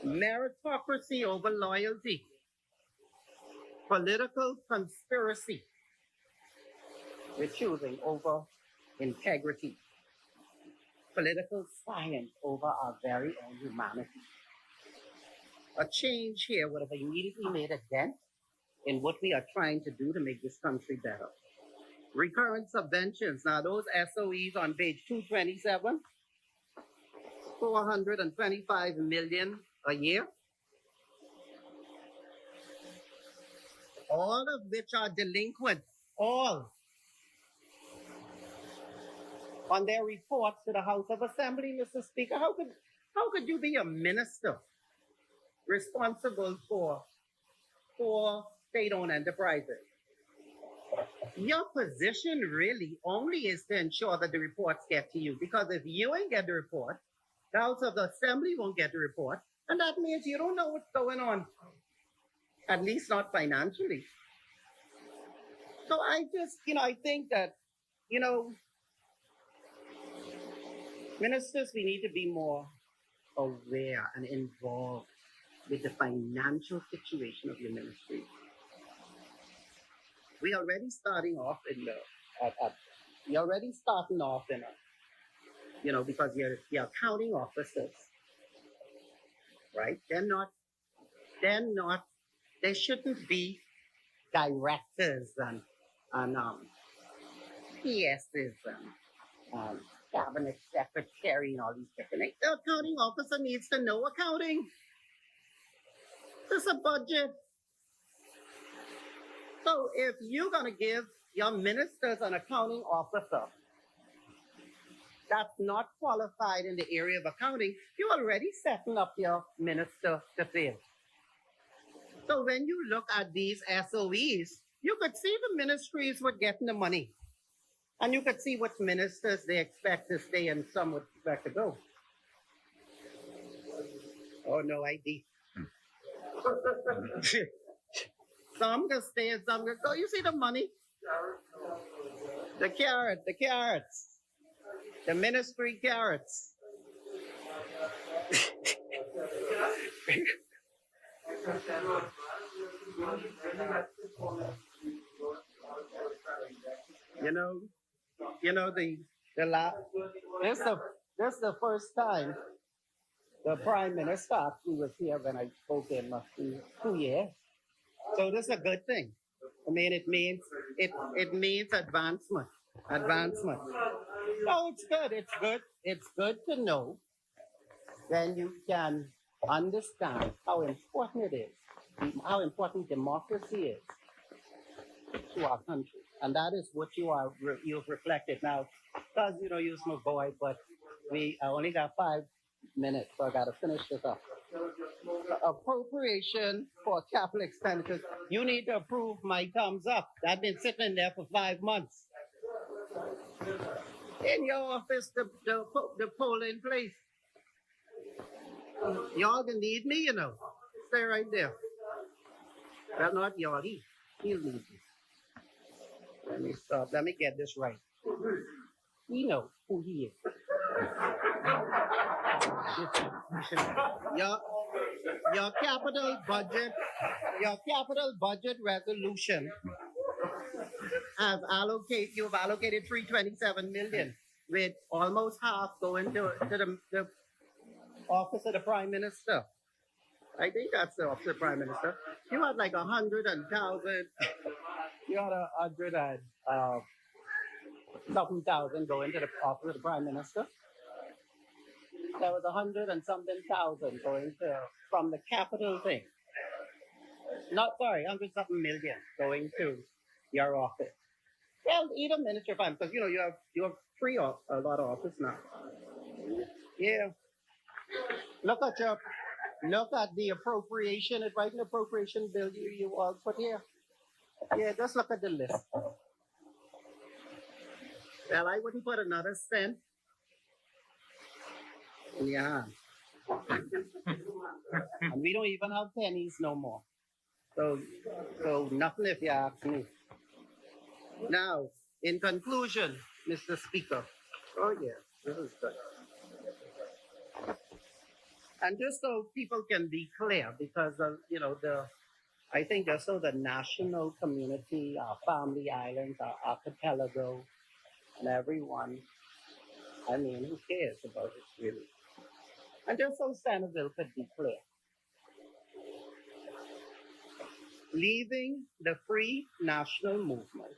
Meritocracy over loyalty. Political conspiracy. We're choosing over integrity. Political science over our very own humanity. A change here would have immediately made a dent in what we are trying to do to make this country better. Recurrent subventions. Now, those SOEs on page 227, 425 million a year, all of which are delinquent, all on their reports to the House of Assembly, Mr. Speaker. How could you be a minister responsible for state-owned enterprises? Your position really only is to ensure that the reports get to you, because if you ain't get the report, the House of the Assembly won't get the report, and that means you don't know what's going on, at least not financially. So I just, I think that, ministers, we need to be more aware and involved with the financial situation of your ministry. We're already starting off because you're accounting officers, right? They shouldn't be directors and PSs and cabinet secretary and all these different things. The accounting officer needs to know accounting. There's a budget. So if you're going to give your ministers an accounting officer that's not qualified in the area of accounting, you're already setting up your minister to fail. So when you look at these SOEs, you could see the ministries were getting the money. And you could see which ministers they expect to stay and some would expect to go. Oh, no ID. Some can stay and some can go. You see the money? The carrots. The ministry carrots. This is the first time the Prime Minister actually was here when I spoke in 2 years. So this is a good thing. I mean, it means advancement. No, it's good. It's good to know when you can understand how important it is, how important democracy is to our country. And that is what you've reflected now. Because, you're my boy, but I only got 5 minutes, so I got to finish this up. Appropriation for capital expenditures. You need to approve my thumbs up. I've been sitting in there for 5 months. In your office, the polling place. Y'all can need me, Stay right there. But not y'all. He'll need me. Let me stop. Let me get this right. He knows who he is. Your capital budget resolution you've allocated 327 million, with almost half going to the office of the Prime Minister. I think that's the office of the Prime Minister. You had like 100,000. You had something thousand going to the office of the Prime Minister. There was 100 and something thousand going to from the capital thing. Not sorry, 100 something million going to your office. Well, either minister fund, because you have free a lot of office now. Yeah. Look at the appropriation, it's right in the appropriation bill you all put here. Yeah, just look at the list. Well, I wouldn't put another cent in your hand. And we don't even have pennies no more. So nothing if you ask me. Now, in conclusion, Mr. Speaker. Oh yeah, this is good. And just so people can be clear, because I think just so the national community, our family islands, our archipelago, and everyone, I mean, who cares about it really? And just so Centerville could be clear. Leaving the free national movement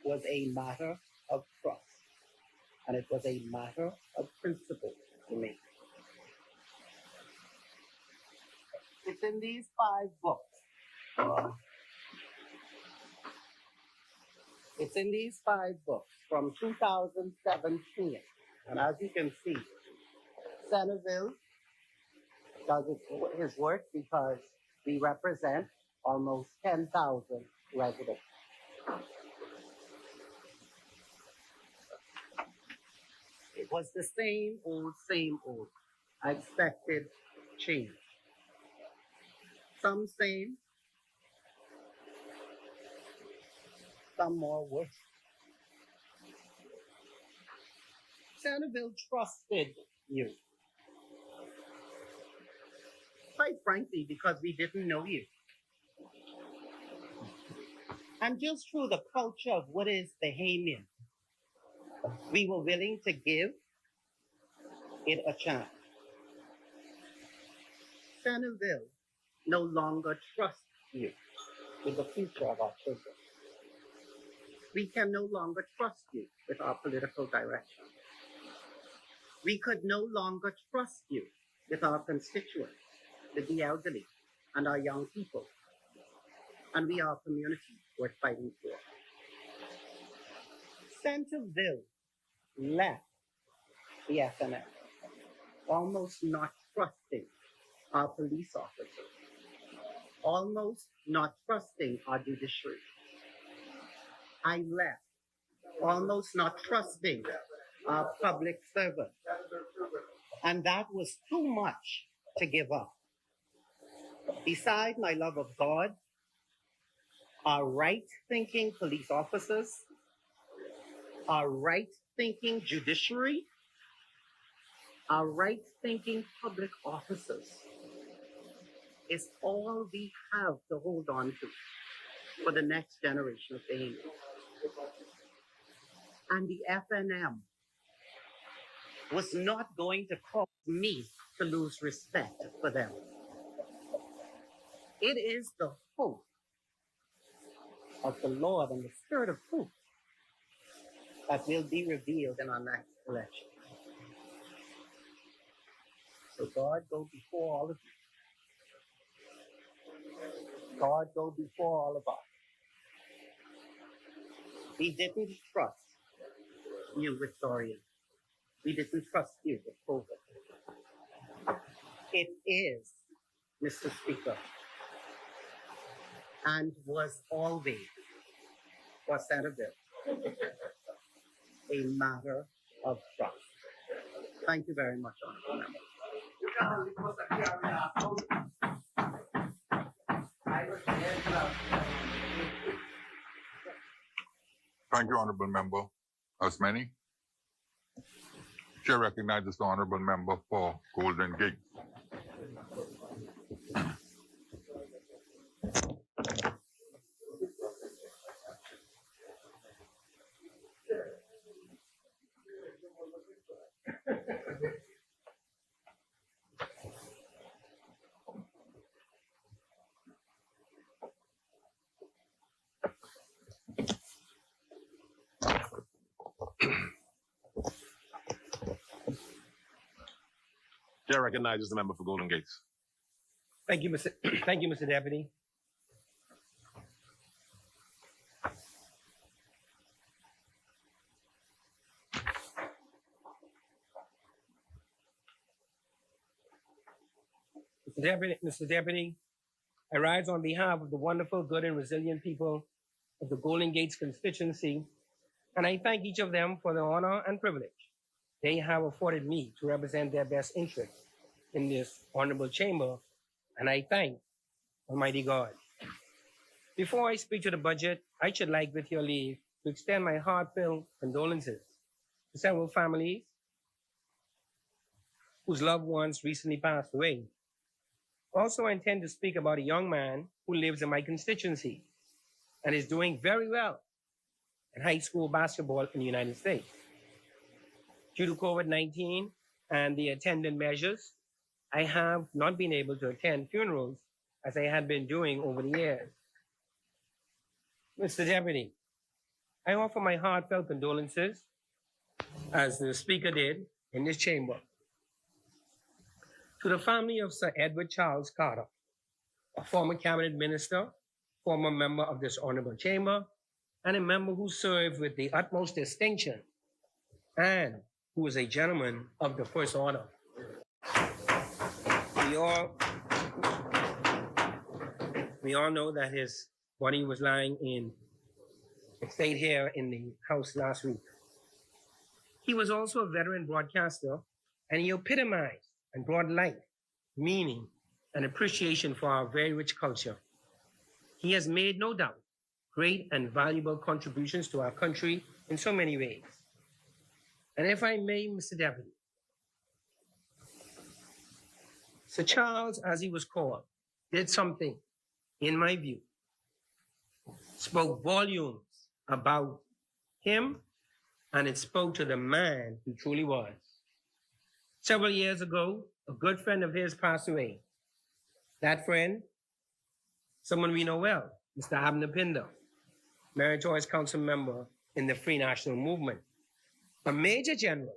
was a matter of trust, and it was a matter of principle to me. It's in these 5 books. It's in these 5 books from 2017. And as you can see, Centerville does his work because we represent almost 10,000 residents. It was the same old. I expected change. Some same, some more worse. Centerville trusted you. Quite frankly, because we didn't know you. And just through the culture of what is Bahamian, we were willing to give it a chance. Centerville no longer trusts you with the future of our children. We can no longer trust you with our political direction. We could no longer trust you with our constituents, with the elderly and our young people. And we are a community worth fighting for. Centerville left the FNF, almost not trusting our police officers, almost not trusting our judiciary. I left almost not trusting our public servants. And that was too much to give up. Beside my love of God, our right-thinking police officers, our right-thinking judiciary, our right-thinking public officers is all we have to hold on to for the next generation of Bahamians. And the FNM was not going to cause me to lose respect for them. It is the hope of the Lord and the Spirit of truth that will be revealed in our next election. So God go before all of you. God go before all of us. We didn't trust you with Dorian. We didn't trust you with COVID. It is, Mr. Speaker, and was always for Centerville a matter of trust. Thank you very much, Honorable Member. Thank you, Honorable Member Asmani. Chair recognizes the Honorable Member for Golden Gate. Chair recognizes the member for Golden Gates. Thank you, Mr. Thank you, Mr. Deputy. Mr. Deputy, I rise on behalf of the wonderful, good, and resilient people of the Golden Gates constituency, and I thank each of them for the honor and privilege they have afforded me to represent their best interests in this honorable chamber, and I thank Almighty God. Before I speak to the budget, I should like, with your leave, to extend my heartfelt condolences to several families whose loved ones recently passed away. Also, I intend to speak about a young man who lives in my constituency and is doing very well in high school basketball in the United States. Due to COVID-19 and the attendant measures, I have not been able to attend funerals as I had been doing over the years. Mr. Deputy, I offer my heartfelt condolences, as the Speaker did in this chamber, to the family of Sir Edward Charles Carter, a former cabinet minister, former member of this honorable chamber, and a member who served with the utmost distinction and who was a gentleman of the first order. We all know that his body was lying in, it stayed here in the house last week. He was also a veteran broadcaster, and he epitomized and brought light, meaning, and appreciation for our very rich culture. He has made, no doubt, great and valuable contributions to our country in so many ways. And if I may, Mr. Deputy, Sir Charles, as he was called, did something, in my view, spoke volumes about him, and it spoke to the man he truly was. Several years ago, a good friend of his passed away. That friend, someone we know well, Mr. Abner Pinder, meritorious council member in the Free National Movement, a major general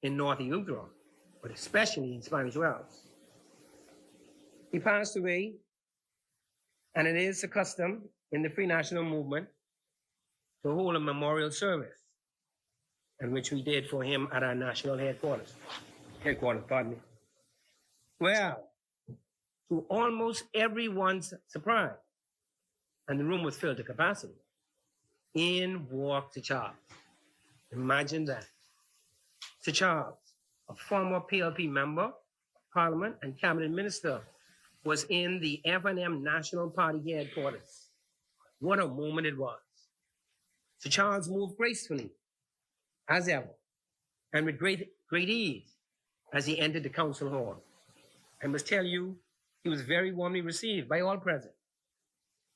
in North Utah, but especially in Spanish Wells. He passed away, and it is a custom in the Free National Movement to hold a memorial service, and which we did for him at our national headquarters. Well, to almost everyone's surprise, and the room was filled to capacity, in walked Sir Charles. Imagine that. Sir Charles, a former PLP member, Parliament, and cabinet minister, was in the F&M National Party headquarters. What a moment it was. Sir Charles moved gracefully, as ever, and with great ease as he entered the council hall. I must tell you, he was very warmly received by all present.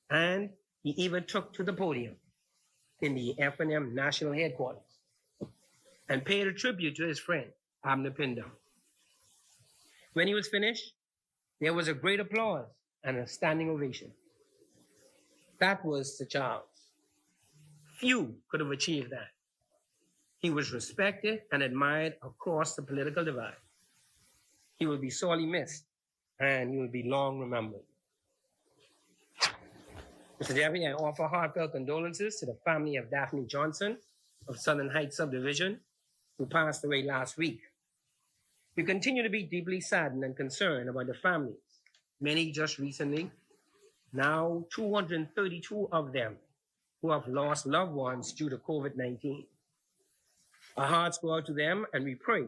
And he even took to the podium in the F&M National Headquarters and paid a tribute to his friend, Abner Pinder. When he was finished, there was a great applause and a standing ovation. That was Sir Charles. Few could have achieved that. He was respected and admired across the political divide. He will be sorely missed, and he will be long remembered. Mr. Deputy, I offer heartfelt condolences to the family of Daphne Johnson of Southern Heights Subdivision, who passed away last week. We continue to be deeply saddened and concerned about the families, many just recently, now 232 of them, who have lost loved ones due to COVID-19. Our hearts go out to them, and we pray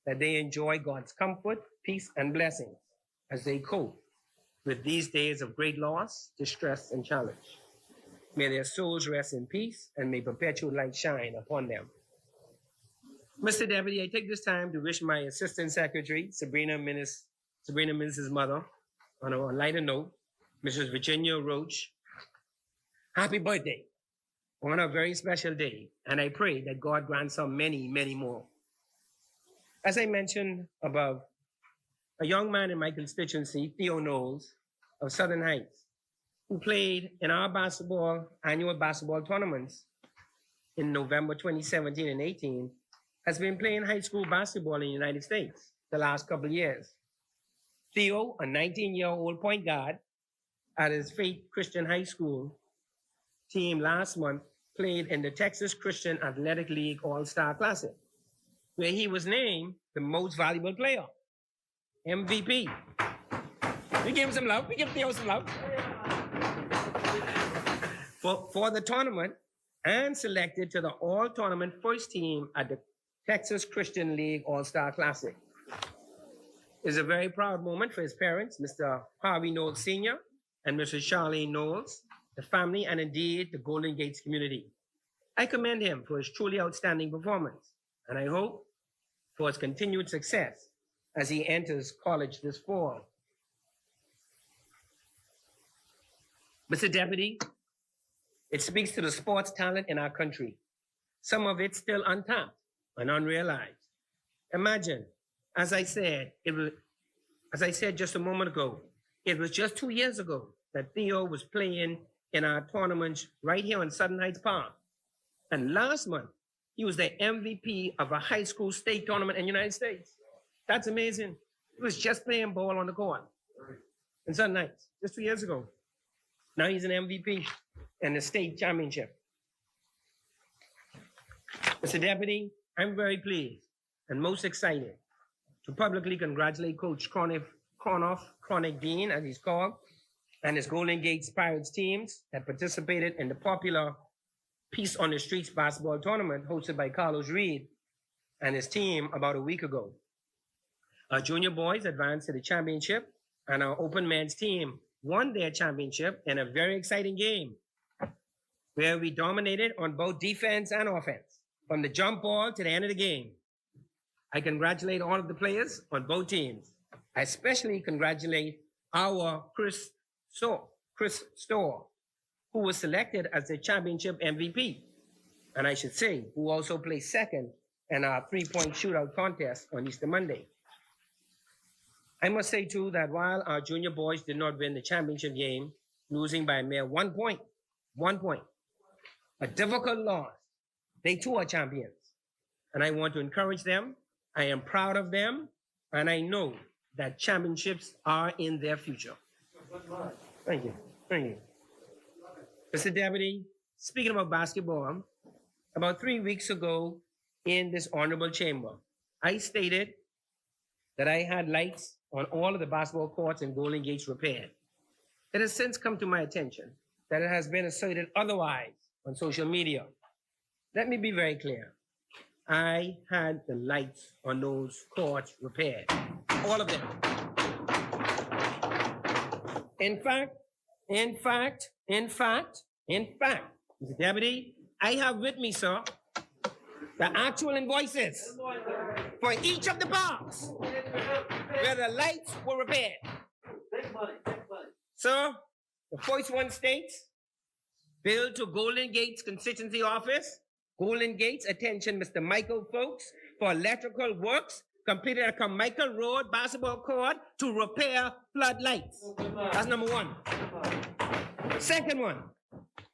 that they enjoy God's comfort, peace, and blessings as they cope with these days of great loss, distress, and challenge. May their souls rest in peace, and may perpetual light shine upon them. Mr. Deputy, I take this time to wish my Assistant Secretary, Sabrina Minnis' mother, on a lighter note, Mrs. Virginia Roach, happy birthday on a very special day, and I pray that God grants her many, many more. As I mentioned above, a young man in my constituency, Theo Knowles of Southern Heights, who played in our annual basketball tournaments in November 2017 and 18, has been playing high school basketball in the United States the last couple of years. Theo, a 19-year-old point guard at his Faith Christian High School team last month, played in the Texas Christian Athletic League All-Star Classic, where he was named the most valuable player, MVP. We give him some love. We give Theo some love. For the tournament, and selected to the all-tournament first team at the Texas Christian League All-Star Classic. It's a very proud moment for his parents, Mr. Harvey Knowles Sr. and Mrs. Charlene Knowles, the family, and indeed the Golden Gates community. I commend him for his truly outstanding performance, and I hope for his continued success as he enters college this fall. Mr. Deputy, it speaks to the sports talent in our country, some of it still untapped and unrealized. Imagine, as I said just a moment ago, it was just 2 years ago that Theo was playing in our tournaments right here in Southern Heights Park. And last month, he was the MVP of a high school state tournament in the United States. That's amazing. He was just playing ball on the court in Southern Heights just 2 years ago. Now he's an MVP in the state championship. Mr. Deputy, I'm very pleased and most excited to publicly congratulate Coach Chronic Dean, as he's called, and his Golden Gates Pirates teams that participated in the popular Peace on the Streets basketball tournament hosted by Carlos Reed and his team about a week ago. Our junior boys advanced to the championship, and our open men's team won their championship in a very exciting game where we dominated on both defense and offense, from the jump ball to the end of the game. I congratulate all of the players on both teams. I especially congratulate our Chris Storr, who was selected as the championship MVP, and I should say, who also placed second in our three-point shootout contest on Easter Monday. I must say, too, that while our junior boys did not win the championship game, losing by a mere 1 point, a difficult loss, they too are champions. And I want to encourage them. I am proud of them, and I know that championships are in their future. Thank you. Thank you. Mr. Deputy, speaking about basketball, about 3 weeks ago in this honorable chamber, I stated that I had lights on all of the basketball courts in Golden Gates repaired. It has since come to my attention that it has been asserted otherwise on social media. Let me be very clear. I had the lights on those courts repaired, all of them. In fact, Mr. Deputy, I have with me, sir, the actual invoices for each of the parks where the lights were repaired. Sir, the first one states, bill to Golden Gates Constituency Office, Golden Gates, attention, Mr. Michael Folks, for electrical works completed at Carmichael Road basketball court to repair floodlights. That's number one. Second one,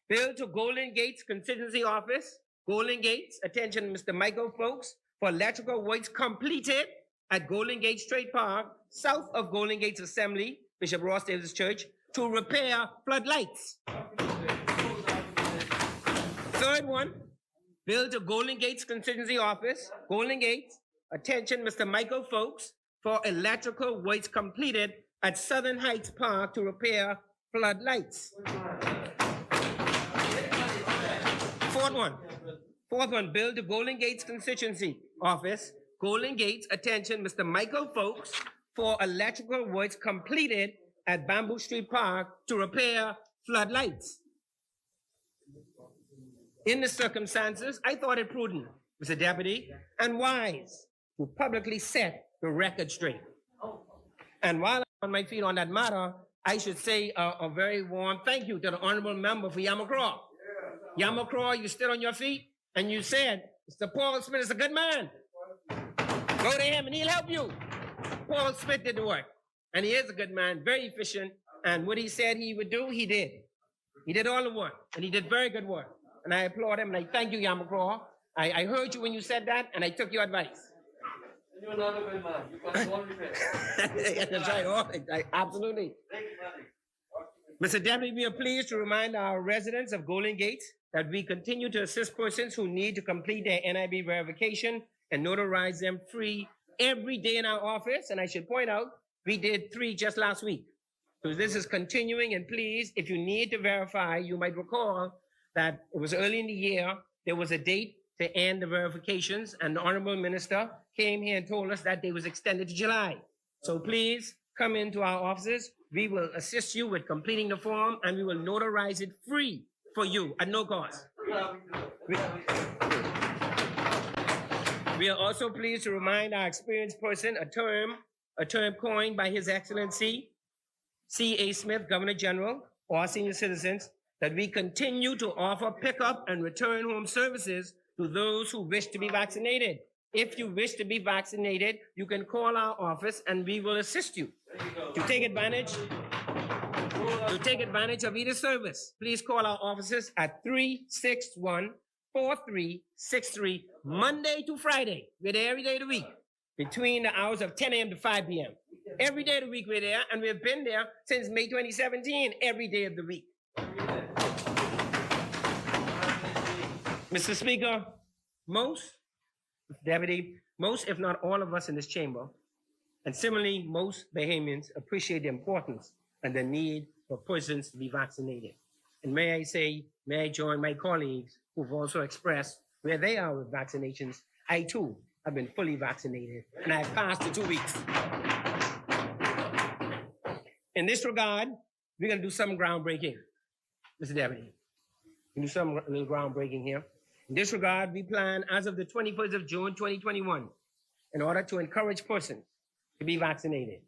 bill to Golden Gates Constituency Office, Golden Gates, attention, Mr. Michael Folks, for electrical works completed at Golden Gates Trade Park, south of Golden Gates Assembly, Bishop Ross Davis Church, to repair floodlights. Third one, bill to Golden Gates Constituency Office, Golden Gates, attention, Mr. Michael Folks, for electrical works completed at Southern Heights Park to repair floodlights. Fourth one, bill to Golden Gates Constituency Office, Golden Gates, attention, Mr. Michael Folks, for electrical works completed at Bamboo Street Park to repair floodlights. In the circumstances, I thought it prudent, Mr. Deputy, and wise to publicly set the record straight. And while I'm on my feet on that matter, I should say a very warm thank you to the honorable member for Yamacraw. Yamacraw, you stood on your feet and you said, Mr. Paul Smith is a good man. Go to him and he'll help you. Paul Smith did the work. And he is a good man, very efficient. And what he said he would do, he did. He did all the work, and he did very good work. And I applaud him, and I thank you, Yamacraw. I heard you when you said that, and I took your advice. You're not a good man. You can go on repair. That's right. Oh, absolutely. Mr. Deputy, we are pleased to remind our residents of Golden Gate that we continue to assist persons who need to complete their NIB verification and notarize them free every day in our office. And I should point out, we did 3 just last week. So this is continuing, and please, if you need to verify, you might recall that it was early in the year, there was a date to end the verifications, and the Honorable Minister came here and told us that day was extended to July. So please come into our offices. We will assist you with completing the form, and we will notarize it free for you at no cost. We are also pleased to remind our experienced person a term coined by His Excellency C.A. Smith, Governor General, or our senior citizens, that we continue to offer pickup and return home services to those who wish to be vaccinated. If you wish to be vaccinated, you can call our office and we will assist you. To take advantage of either service, please call our offices at 361-4363, Monday to Friday. We're there every day of the week, between the hours of 10 a.m. to 5 p.m. Every day of the week we're there, and we've been there since May 2017, every day of the week. Mr. Speaker, most, if not all of us in this chamber, and similarly, most Bahamians appreciate the importance and the need for persons to be vaccinated. And may I join my colleagues who've also expressed where they are with vaccinations. I too have been fully vaccinated, and I've passed the 2 weeks. In this regard, we're going to do some groundbreaking, Mr. Deputy. We'll do some little groundbreaking here. In this regard, we plan as of the 21st of June, 2021, in order to encourage persons to be vaccinated.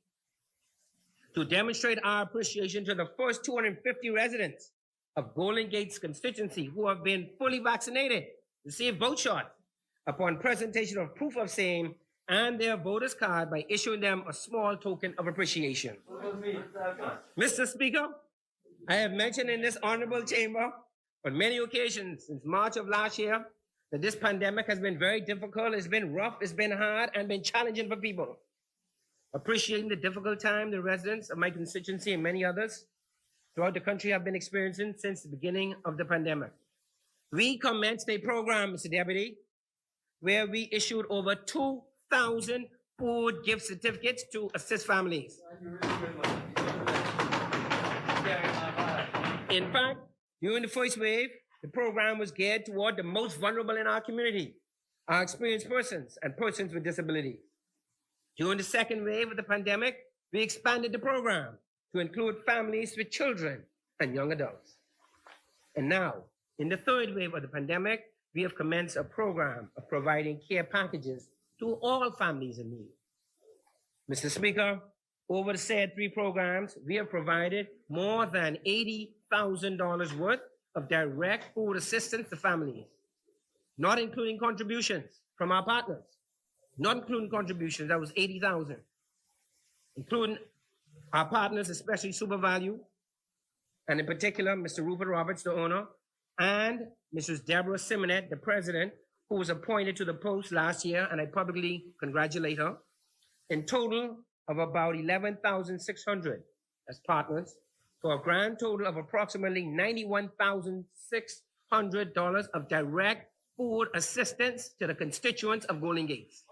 To demonstrate our appreciation to the first 250 residents of Golden Gate's constituency who have been fully vaccinated, receive vote shot upon presentation of proof of same and their voter's card by issuing them a small token of appreciation. Mr. Speaker, I have mentioned in this honorable chamber on many occasions since March of last year that this pandemic has been very difficult, it's been rough, it's been hard, and been challenging for people. Appreciating the difficult time the residents of my constituency and many others throughout the country have been experiencing since the beginning of the pandemic. We commenced a program, Mr. Deputy, where we issued over 2,000 food gift certificates to assist families. In fact, during the first wave, the program was geared toward the most vulnerable in our community, our experienced persons and persons with disabilities. During the second wave of the pandemic, we expanded the program to include families with children and young adults. And now, in the third wave of the pandemic, we have commenced a program of providing care packages to all families in need. Mr. Speaker, over the said 3 programs, we have provided more than $80,000 worth of direct food assistance to families, not including contributions from our partners. Not including contributions, that was $80,000. Including our partners, especially SuperValue, and in particular, Mr. Rupert Roberts, the owner, and Mrs. Deborah Simonet, the president, who was appointed to the post last year, and I publicly congratulate her. In total of about 11,600 as partners, for a grand total of approximately $91,600 of direct food assistance to the constituents of Golden Gates.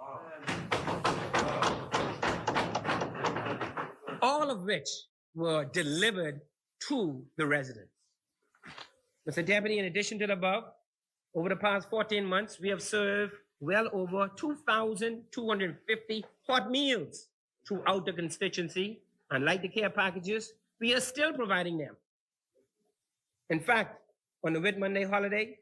All of which were delivered to the residents. Mr. Deputy, in addition to the above, over the past 14 months, we have served well over 2,250 hot meals throughout the constituency, and like the care packages, we are still providing them. In fact, on the Whit Monday holiday,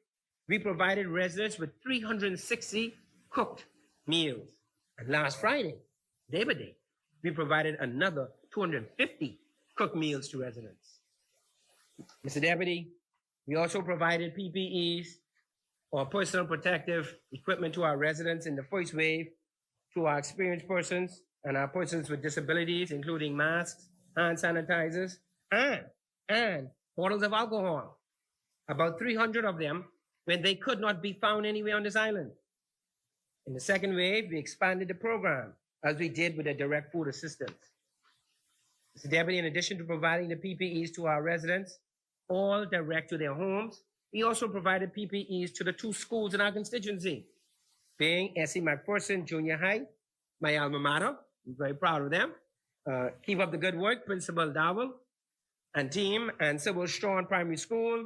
we provided residents with 360 cooked meals. And last Friday, Labor Day, we provided another 250 cooked meals to residents. Mr. Deputy, we also provided PPEs, or personal protective equipment, to our residents in the first wave through our experienced persons and our persons with disabilities, including masks, hand sanitizers, and bottles of alcohol. About 300 of them when they could not be found anywhere on this island. In the second wave, we expanded the program as we did with the direct food assistance. Mr. Deputy, in addition to providing the PPEs to our residents, all direct to their homes, we also provided PPEs to the 2 schools in our constituency, being S.C. McPherson Junior High, my alma mater. I'm very proud of them. Keep up the good work, Principal Dowell and team, and Sybil Strawn Primary School.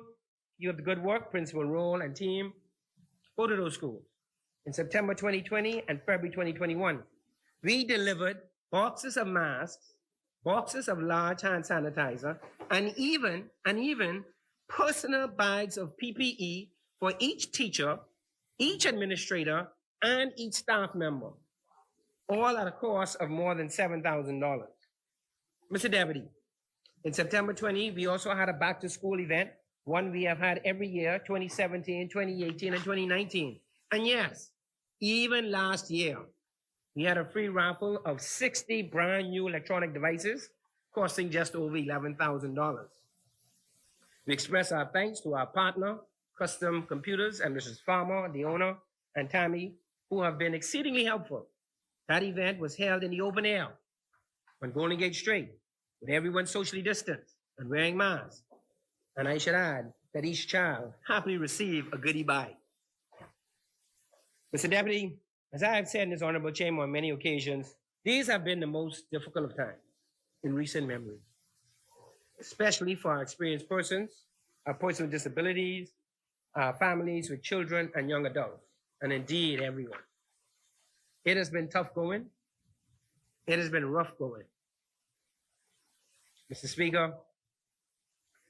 Keep up the good work, Principal Roll and team. Both of those schools. In September 2020 and February 2021, we delivered boxes of masks, boxes of large hand sanitizer, and even personal bags of PPE for each teacher, each administrator, and each staff member, all at a cost of more than $7,000. Mr. Deputy, in September 20, we also had a back to school event, one we have had every year, 2017, 2018, and 2019. And yes, even last year, we had a free raffle of 60 brand new electronic devices costing just over $11,000. We express our thanks to our partner, Custom Computers, and Mrs. Farmer, the owner, and Tammy, who have been exceedingly helpful. That event was held in the open air on Golden Gate Street, with everyone socially distanced and wearing masks. And I should add that each child happily received a goodie bag. Mr. Deputy, as I have said in this honorable chamber on many occasions, these have been the most difficult of times in recent memory, especially for our experienced persons, our persons with disabilities, our families with children and young adults, and indeed everyone. It has been tough going. It has been rough going. Mr. Speaker,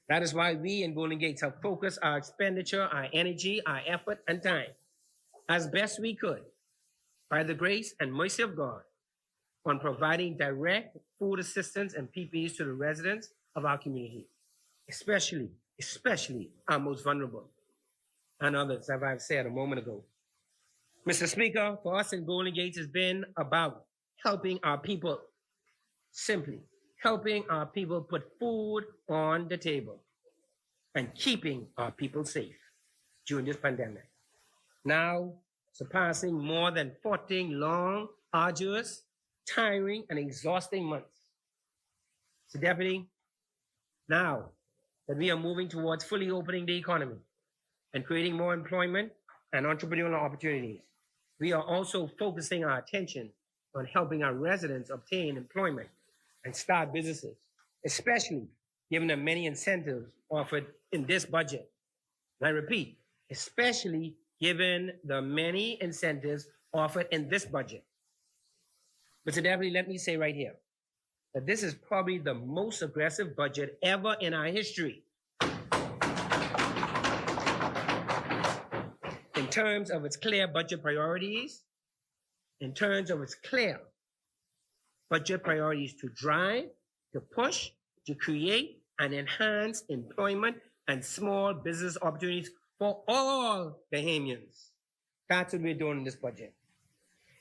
that is why we in Golden Gates have focused our expenditure, our energy, our effort, and time as best we could, by the grace and mercy of God, on providing direct food assistance and PPEs to the residents of our community, especially our most vulnerable, and others, as I've said a moment ago. Mr. Speaker, for us in Golden Gates, has been about helping our people, simply helping our people put food on the table and keeping our people safe during this pandemic. Now, surpassing more than 14 long, arduous, tiring, and exhausting months. So, Deputy, now that we are moving towards fully opening the economy and creating more employment and entrepreneurial opportunities, we are also focusing our attention on helping our residents obtain employment and start businesses, especially given the many incentives offered in this budget. And I repeat, especially given the many incentives offered in this budget. Mr. Deputy, let me say right here that this is probably the most aggressive budget ever in our history in terms of its clear budget priorities, to drive, to push, to create and enhance employment and small business opportunities for all Bahamians. That's what we're doing in this budget.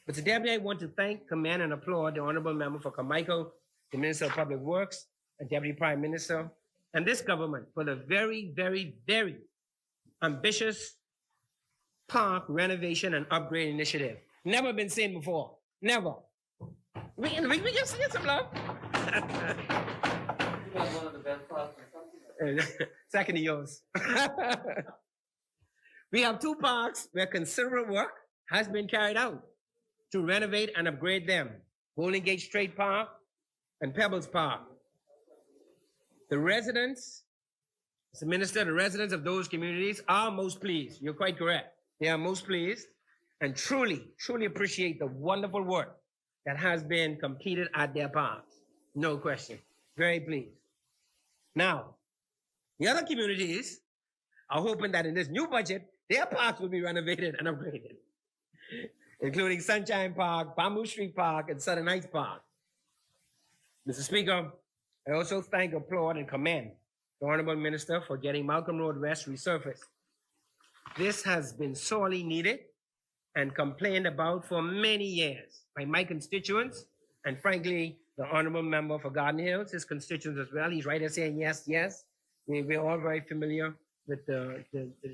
But today I want to thank, commend, and applaud the Honorable Member for Carmichael, the Minister of Public Works, and Deputy Prime Minister, and this government for the very, very, very ambitious park renovation and upgrade initiative. Never been seen before. Never. We can get some love. One of the best parks in the country. Second to yours. We have 2 parks where considerable work has been carried out to renovate and upgrade them: Golden Gate Straight Park and Pebbles Park. The residents, Mr. Minister, the residents of those communities are most pleased. You're quite correct. They are most pleased and truly, truly appreciate the wonderful work that has been completed at their parks. No question. Very pleased. Now, the other communities are hoping that in this new budget, their parks will be renovated and upgraded, including Sunshine Park, Bamboo Street Park, and Southern Heights Park. Mr. Speaker, I also thank, applaud, and commend the Honorable Minister for getting Malcolm Road West resurfaced. This has been sorely needed and complained about for many years by my constituents, and frankly, the Honorable Member for Garden Hills, his constituents as well. He's right there saying yes, yes. We're all very familiar with the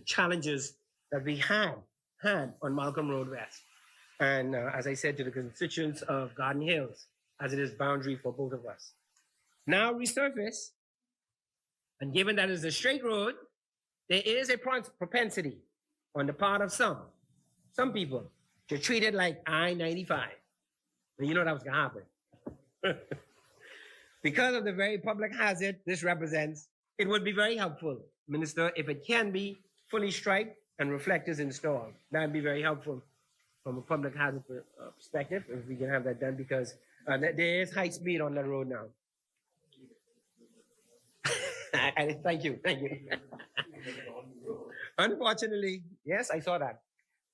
challenges that we had on Malcolm Road West. and as I said, to the constituents of Garden Hills, as it is boundary for both of us. Now resurface, and given that it's a straight road, there is a propensity on the part of some people, to treat it like I-95. And you know that was gonna happen. Because of the very public hazard this represents, it would be very helpful, Minister, if it can be fully striped and reflectors installed. That would be very helpful from a public hazard perspective, if we can have that done, because there is high speed on that road now. Thank you. Unfortunately, yes, I saw that.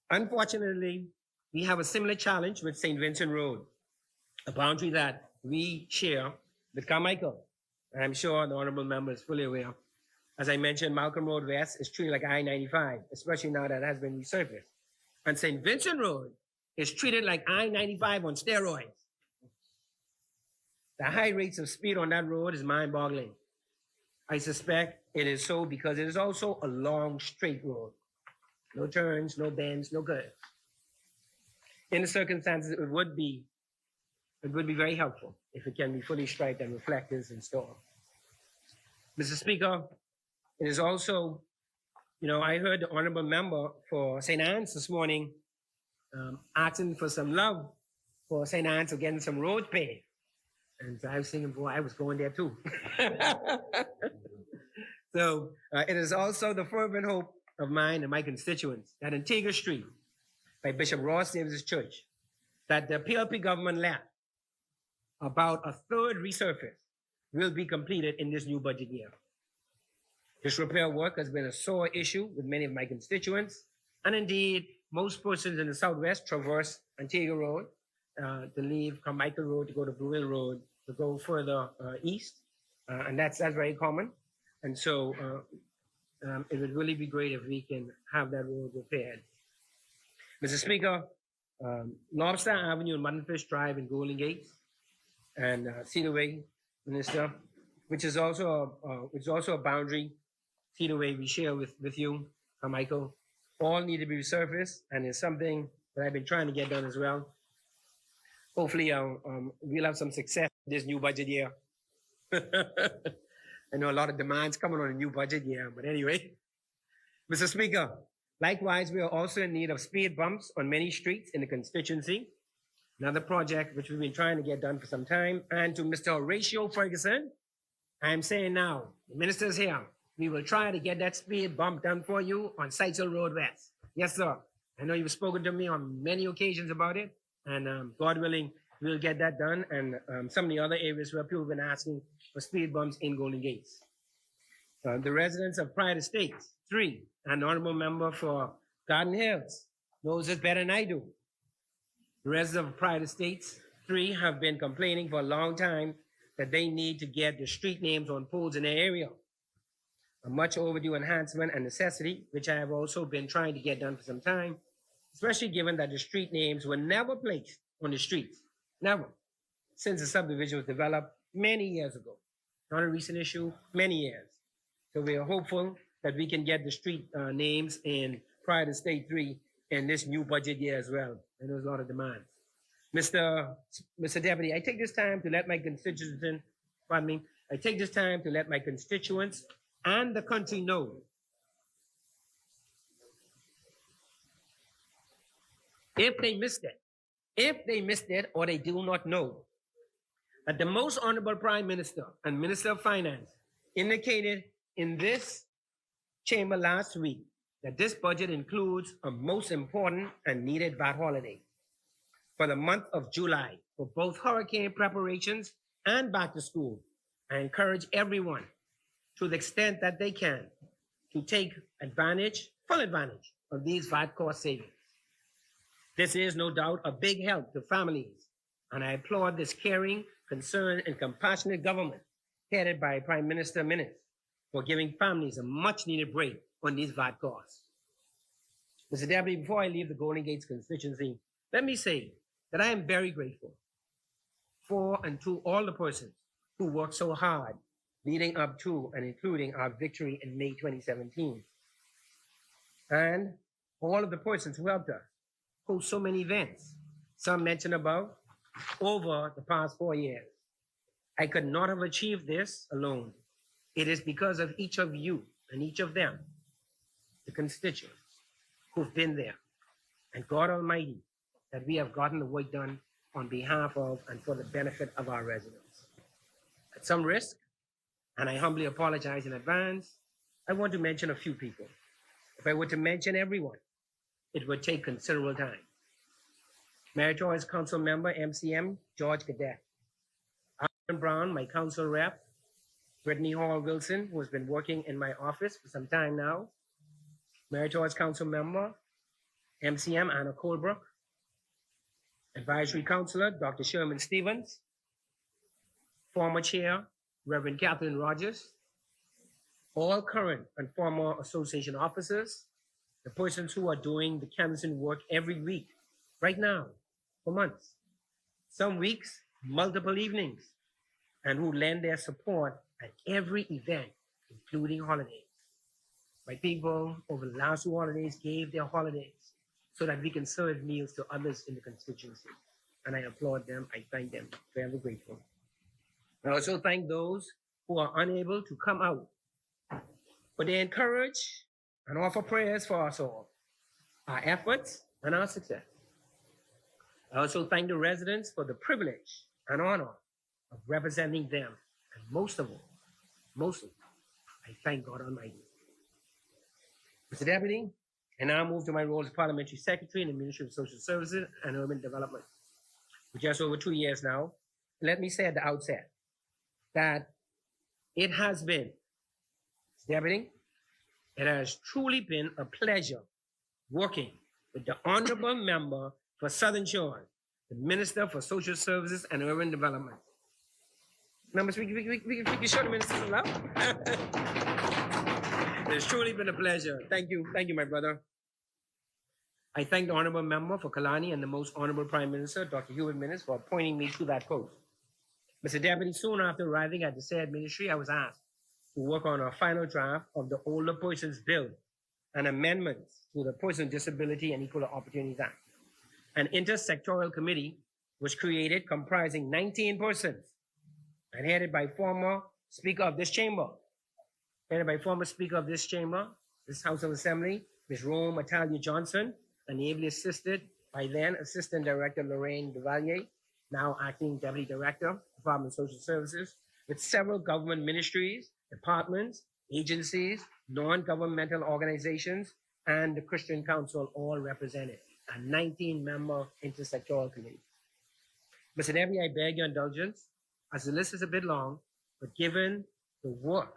Unfortunately, we have a similar challenge with St. Vincent Road, a boundary that we share with Carmichael. And I'm sure the honorable member is fully aware. As I mentioned, Malcolm Road West is treated like I-95, especially now that it has been resurfaced. And St. Vincent Road is treated like I-95 on steroids. The high rates of speed on that road is mind-boggling. I suspect it is so because it is also a long, straight road. No turns, no bends, no curves. In the circumstances, it would be very helpful if it can be fully striped and reflectors installed. Mr. Speaker, it is also, I heard the honorable member for St. Anne's this morning asking for some love for St. Anne's for getting some roads paved. And so I was thinking, boy, I was going there too. So it is also the fervent hope of mine and my constituents that Antigua Street, by Bishop Ross Davis' church, that the PLP government left about a third resurface will be completed in this new budget year. This repair work has been a sore issue with many of my constituents, and indeed, most persons in the Southwest traverse Antigua Road to leave Carmichael Road to go to Blue Hill Road to go further east, and that's very common. And so it would really be great if we can have that road repaired. Mr. Speaker, Lobster Avenue and Muttonfish Drive in Golden Gates and Cedar Way, Minister, which is also a boundary, Cedar Way we share with you, Carmichael, all need to be resurfaced, and it's something that I've been trying to get done as well. Hopefully, we'll have some success this new budget year. I know a lot of demands coming on a new budget year, but anyway. Mr. Speaker, likewise, we are also in need of speed bumps on many streets in the constituency. Another project which we've been trying to get done for some time. And to Mr. Horatio Ferguson, I'm saying now, the minister's here. We will try to get that speed bump done for you on Sightsville Road West. Yes, sir. I know you've spoken to me on many occasions about it, and God willing, we'll get that done. And some of the other areas where people have been asking for speed bumps in Golden Gates. The residents of Pride Estates, 3, an honorable member for Garden Hills, knows this better than I do. The residents of Pride Estates, 3, have been complaining for a long time that they need to get the street names on poles in their area. A much overdue enhancement and necessity, which I have also been trying to get done for some time, especially given that the street names were never placed on the streets. Never. Since the subdivision was developed many years ago. Not a recent issue, many years. So we are hopeful that we can get the street names in Pride Estate 3 in this new budget year as well. And there's a lot of demands. Mr. Deputy, I take this time to let my constituents, and the country know if they missed it or they do not know, that the most honorable Prime Minister and Minister of Finance indicated in this chamber last week that this budget includes a most important and needed VAT holiday for the month of July for both hurricane preparations and back to school. I encourage everyone, to the extent that they can, to take full advantage of these VAT cost savings. This is no doubt a big help to families, and I applaud this caring, concerned, and compassionate government headed by Prime Minister Minnis for giving families a much-needed break on these VAT costs. Mr. Deputy, before I leave the Golden Gates constituency, let me say that I am very grateful for and to all the persons who worked so hard leading up to and including our victory in May 2017. And all of the persons who helped us host so many events some mentioned above, over the past 4 years. I could not have achieved this alone. It is because of each of you and each of them, the constituents who've been there, and God Almighty, that we have gotten the work done on behalf of and for the benefit of our residents. At some risk, and I humbly apologize in advance, I want to mention a few people. If I were to mention everyone, it would take considerable time. Meritorious Council Member, MCM, George Cadet. Aaron Brown, my council rep. Brittany Hall Wilson, who has been working in my office for some time now. Meritorious Council Member, MCM, Anna Colebrook. Advisory Councilor, Dr. Sherman Stevens. Former Chair, Reverend Catherine Rogers. All current and former association officers, the persons who are doing the canvassing work every week, right now, for months, some weeks, multiple evenings, and who lend their support at every event, including holidays. My people over the last 2 holidays gave their holidays so that we can serve meals to others in the constituency. And I applaud them, I thank them, very grateful. I also thank those who are unable to come out, but they encourage and offer prayers for us all, our efforts and our success. I also thank the residents for the privilege and honor of representing them. And most of all, I thank God Almighty. Mr. Deputy, I now move to my role as Parliamentary Secretary in the Ministry of Social Services and Urban Development for just over 2 years now. Let me say at the outset that it has been, Mr. Deputy, it has truly been a pleasure working with the Honorable Member for Southern Shores, the Minister for Social Services and Urban Development. Members, we can show the Minister some love. It's truly been a pleasure. Thank you, my brother. I thank the Honorable Member for Kalani and the Most Honorable Prime Minister, Dr. Hubert Minnis, for appointing me to that post. Mr. Deputy, soon after arriving at the said ministry, I was asked to work on a final draft of the Older Persons Bill and amendments to the Person with Disability and Equal Opportunities Act. An intersectoral committee was created comprising 19 persons and headed by former Speaker of this chamber, this House of Assembly, Ms. Rome Atalia Johnson, and ably assisted by then Assistant Director Lorraine Duvalier, now Acting Deputy Director, Department of Social Services, with several government ministries, departments, agencies, non-governmental organizations, and the Christian Council all represented, a 19-member intersectoral committee. Mr. Deputy, I beg your indulgence, as the list is a bit long, but given the work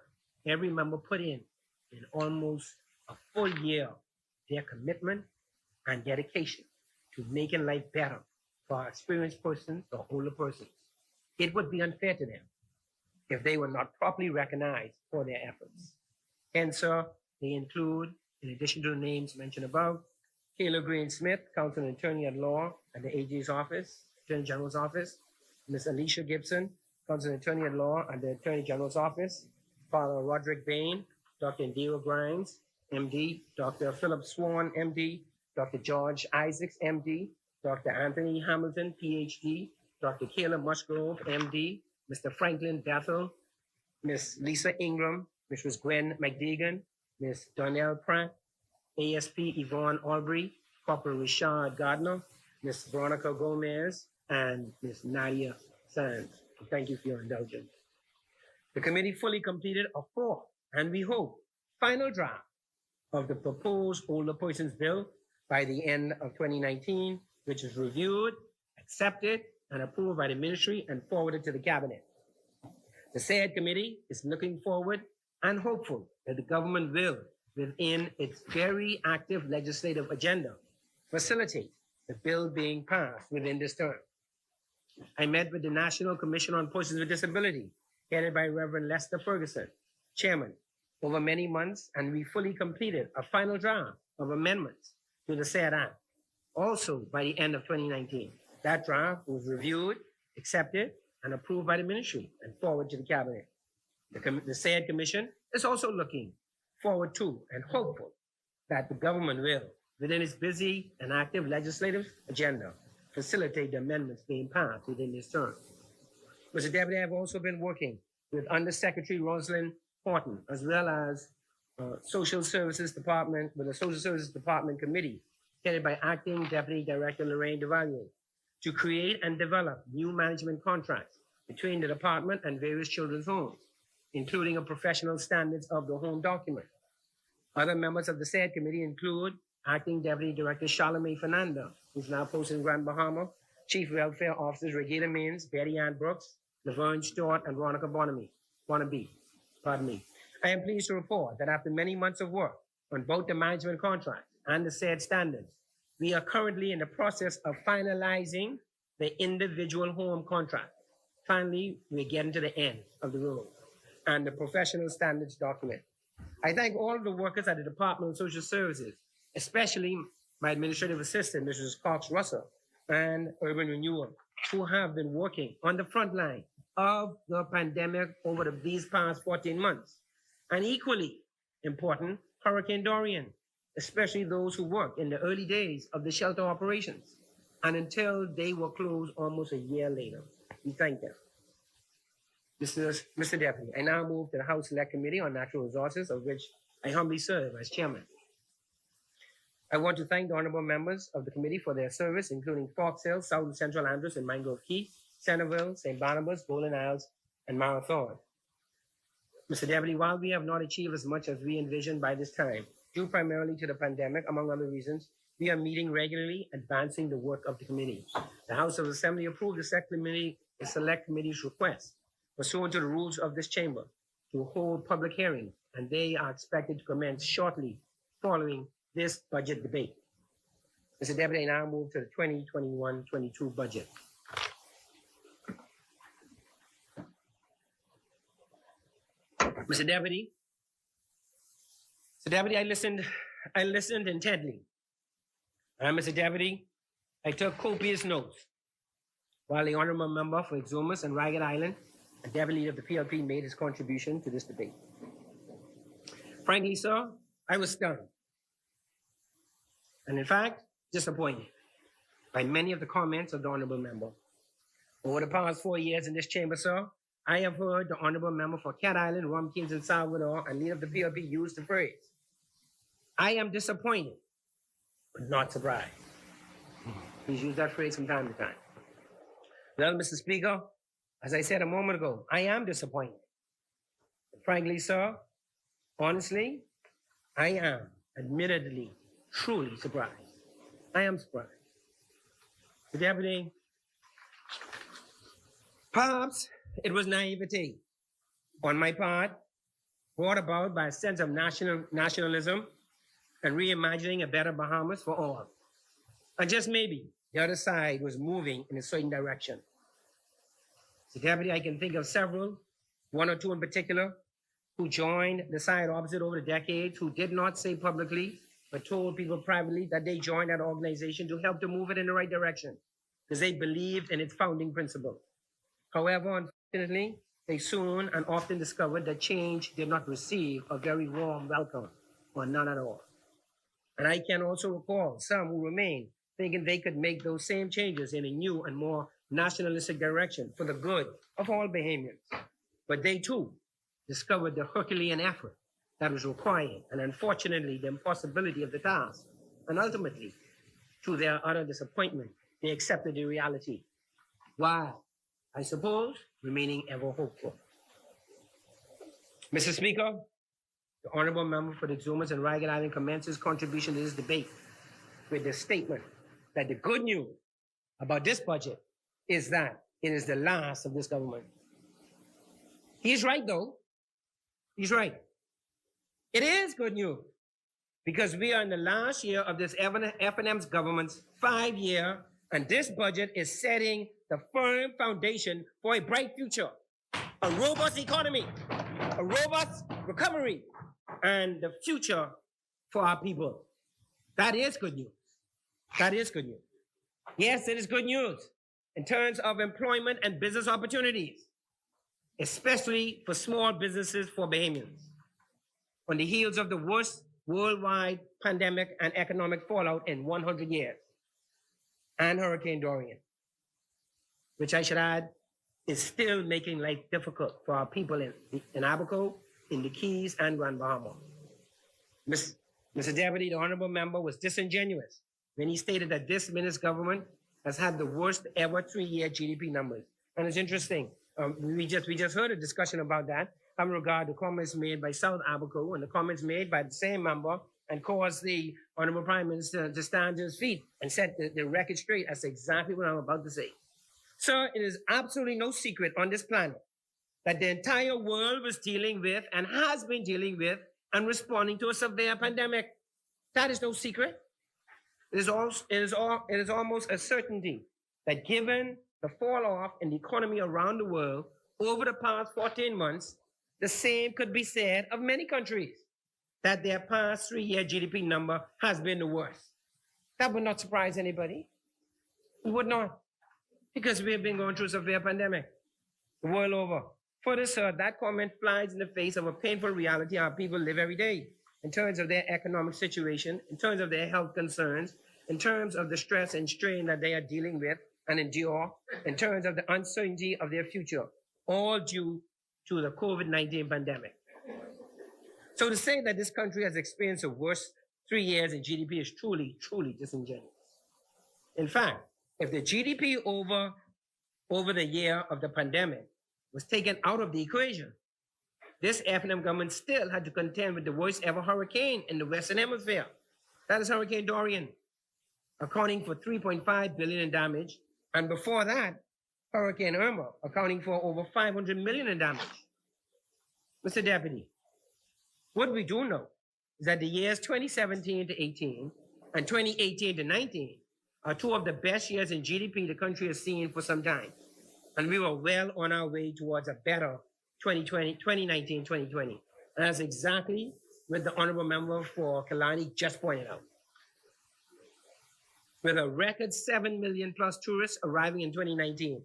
every member put in almost a full year, their commitment and dedication to making life better for our experienced persons or older persons, it would be unfair to them if they were not properly recognized for their efforts. And so they include, in addition to the names mentioned above, Kayla Green Smith, Counsel and Attorney at Law at the AG's office, Attorney General's office, Ms. Alicia Gibson, Counsel and Attorney at Law at the Attorney General's office, Father Roderick Bain, Dr. Indira Grimes, MD, Dr. Philip Swan, MD, Dr. George Isaacs, MD, Dr. Anthony Hamilton, PhD, Dr. Kayla Musgrove, MD, Mr. Franklin Bethel, Ms. Lisa Ingram, Mrs. Gwen McDeegan, Ms. Donnell Pratt, ASP Yvonne Albury, Corporal Richard Gardner, Ms. Veronica Gomez, and Ms. Nadia Sands. Thank you for your indulgence. The committee fully completed a fourth, and we hope, final draft of the proposed Older Persons Bill by the end of 2019, which is reviewed, accepted, and approved by the ministry and forwarded to the cabinet. The said committee is looking forward and hopeful that the government will, within its very active legislative agenda, facilitate the bill being passed within this term. I met with the National Commission on Persons with Disability, headed by Reverend Lester Ferguson, Chairman, over many months, and we fully completed a final draft of amendments to the said act, also by the end of 2019. That draft was reviewed, accepted, and approved by the ministry and forwarded to the cabinet. The said commission is also looking forward to and hopeful that the government will, within its busy and active legislative agenda, facilitate the amendments being passed within this term. Mr. Deputy, I have also been working with Undersecretary Rosalind Horton, as well as Social Services Department, with the Social Services Department Committee, headed by Acting Deputy Director Lorraine DeValier, to create and develop new management contracts between the department and various children's homes, including a professional standards of the home document. Other members of the said committee include Acting Deputy Director Charlamagne Fernanda, who's now posted in Grand Bahama, Chief Welfare Officers Regina Means, Betty Ann Brooks, Laverne Stewart, and Veronica Bonnaby. Pardon me. I am pleased to report that after many months of work on both the management contract and the said standards, we are currently in the process of finalizing the individual home contract. Finally, we're getting to the end of the road and the professional standards document. I thank all of the workers at the Department of Social Services, especially my administrative assistant, Mrs. Cox Russell, and Urban Renewal, who have been working on the front line of the pandemic over these past 14 months. And equally important, Hurricane Dorian, especially those who worked in the early days of the shelter operations and until they were closed almost a year later. We thank them. Mr. Deputy, I now move to the House Select Committee on Natural Resources, of which I humbly serve as chairman. I want to thank the honorable members of the committee for their service, including Fox Hill, South and Central Andrews, and Mangrove Key, Centerville, St. Barnabas, Golden Isles, and Marathon. Mr. Deputy, while we have not achieved as much as we envisioned by this time, due primarily to the pandemic, among other reasons, we are meeting regularly, advancing the work of the committee. The House of Assembly approved the Select Committee's request, pursuant to the rules of this chamber, to hold public hearings, and they are expected to commence shortly following this budget debate. Mr. Deputy, I now move to the 2021-22 budget. Mr. Deputy, I listened intently. Mr. Deputy, I took copious notes while the honorable member for Exumas and Ragged Island and deputy leader of the PLP made his contribution to this debate. Frankly, sir, I was stunned. And in fact, disappointed by many of the comments of the honorable member. Over the past 4 years in this chamber, sir, I have heard the honorable member for Cat Island, Rum Kings, and Salvador, and leader of the PLP use the phrase, I am disappointed, but not surprised. Please use that phrase from time to time. Well, Mr. Speaker, as I said a moment ago, I am disappointed. But frankly, sir, honestly, I am admittedly, truly surprised. I am surprised. The Deputy, perhaps it was naivete on my part, brought about by a sense of nationalism and reimagining a better Bahamas for all. And just maybe the other side was moving in a certain direction. The Deputy, I can think of several, one or two in particular, who joined the side opposite over the decades, who did not say publicly, but told people privately that they joined that organization to help to move it in the right direction, because they believed in its founding principle. However, unfortunately, they soon and often discovered that change did not receive a very warm welcome, or none at all. And I can also recall some who remain thinking they could make those same changes in a new and more nationalistic direction for the good of all Bahamians. But they too discovered the Herculean effort that was required, and unfortunately the impossibility of the task. And ultimately, to their utter disappointment, they accepted the reality, while, I suppose, remaining ever hopeful. Mr. Speaker, the honorable member for the Exumas and Ragged Island commences contribution to this debate with the statement that the good news about this budget is that it is the last of this government. He's right, though. He's right. It is good news because we are in the last year of this F&M's government's 5-year, and this budget is setting the firm foundation for a bright future, a robust economy, a robust recovery, and the future for our people. That is good news. That is good news. Yes, it is good news in terms of employment and business opportunities, especially for small businesses for Bahamians. On the heels of the worst worldwide pandemic and economic fallout in 100 years. and Hurricane Dorian, which I should add is still making life difficult for our people in Abaco, in the Keys, and Grand Bahama. Mr. Deputy, the honorable member was disingenuous when he stated that this minute's government has had the worst ever 3-year GDP numbers. And it's interesting. We just heard a discussion about that in regard to comments made by South Abaco and the comments made by the same member, and caused the honorable prime minister to stand to his feet and set the record straight. That's exactly what I'm about to say. Sir, it is absolutely no secret on this planet that the entire world was dealing with and has been dealing with and responding to a severe pandemic. That is no secret. It is almost a certainty that given the fall off in the economy around the world over the past 14 months, the same could be said of many countries, that their past 3-year GDP number has been the worst. That would not surprise anybody. It would not, because we have been going through a severe pandemic the world over. Further, sir, that comment flies in the face of a painful reality our people live every day in terms of their economic situation, in terms of their health concerns, in terms of the stress and strain that they are dealing with and endure, in terms of the uncertainty of their future, all due to the COVID-19 pandemic. So to say that this country has experienced the worst 3 years in GDP is truly, truly disingenuous. In fact, if the GDP over the year of the pandemic was taken out of the equation, this F&M government still had to contend with the worst ever hurricane in the Western Hemisphere. That is Hurricane Dorian, accounting for $3.5 billion in damage. And before that, Hurricane Irma, accounting for over $500 million in damage. Mr. Deputy, what we do know is that the years 2017 to 18 and 2018 to 19 are two of the best years in GDP the country has seen for some time. And we were well on our way towards a better 2019, 2020. And that's exactly what the honorable member for Kalani just pointed out. With a record 7 million plus tourists arriving in 2019,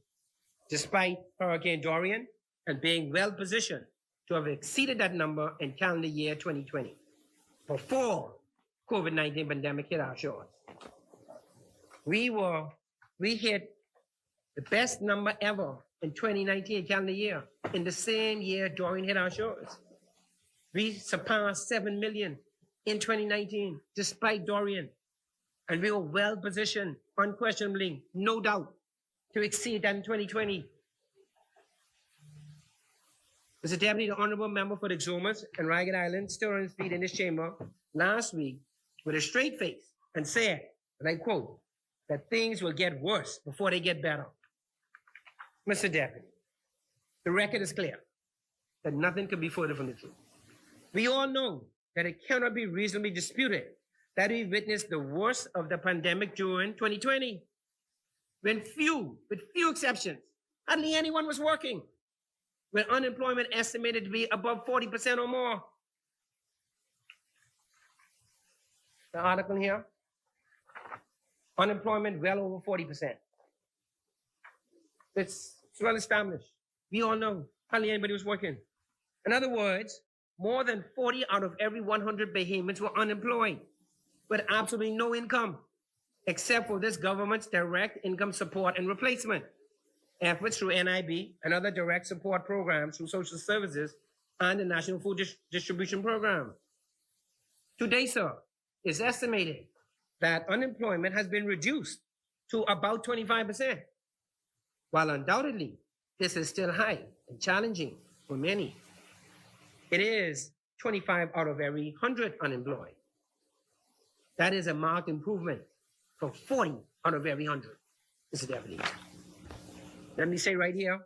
despite Hurricane Dorian, and being well positioned to have exceeded that number in calendar year 2020, before COVID-19 pandemic hit our shores. We hit the best number ever in 2019 calendar year, in the same year Dorian hit our shores. We surpassed 7 million in 2019, despite Dorian. And we were well positioned, unquestionably, no doubt, to exceed that in 2020. Mr. Deputy, the honorable member for the Exumas and Ragged Island stood on his feet in this chamber last week with a straight face and said, and I quote, that things will get worse before they get better. Mr. Deputy, the record is clear that nothing could be further from the truth. We all know that it cannot be reasonably disputed that we witnessed the worst of the pandemic during 2020, when with few exceptions, hardly anyone was working, when unemployment estimated to be above 40% or more. The article here, unemployment well over 40%. It's well established. We all know hardly anybody was working. In other words, more than 40 out of every 100 Bahamians were unemployed, with absolutely no income, except for this government's direct income support and replacement efforts through NIB and other direct support programs through social services and the National Food Distribution Program. Today, sir, it's estimated that unemployment has been reduced to about 25%. While undoubtedly, this is still high and challenging for many. It is 25 out of every 100 unemployed. That is a marked improvement from 40 out of every 100, Mr. Deputy. Let me say right here,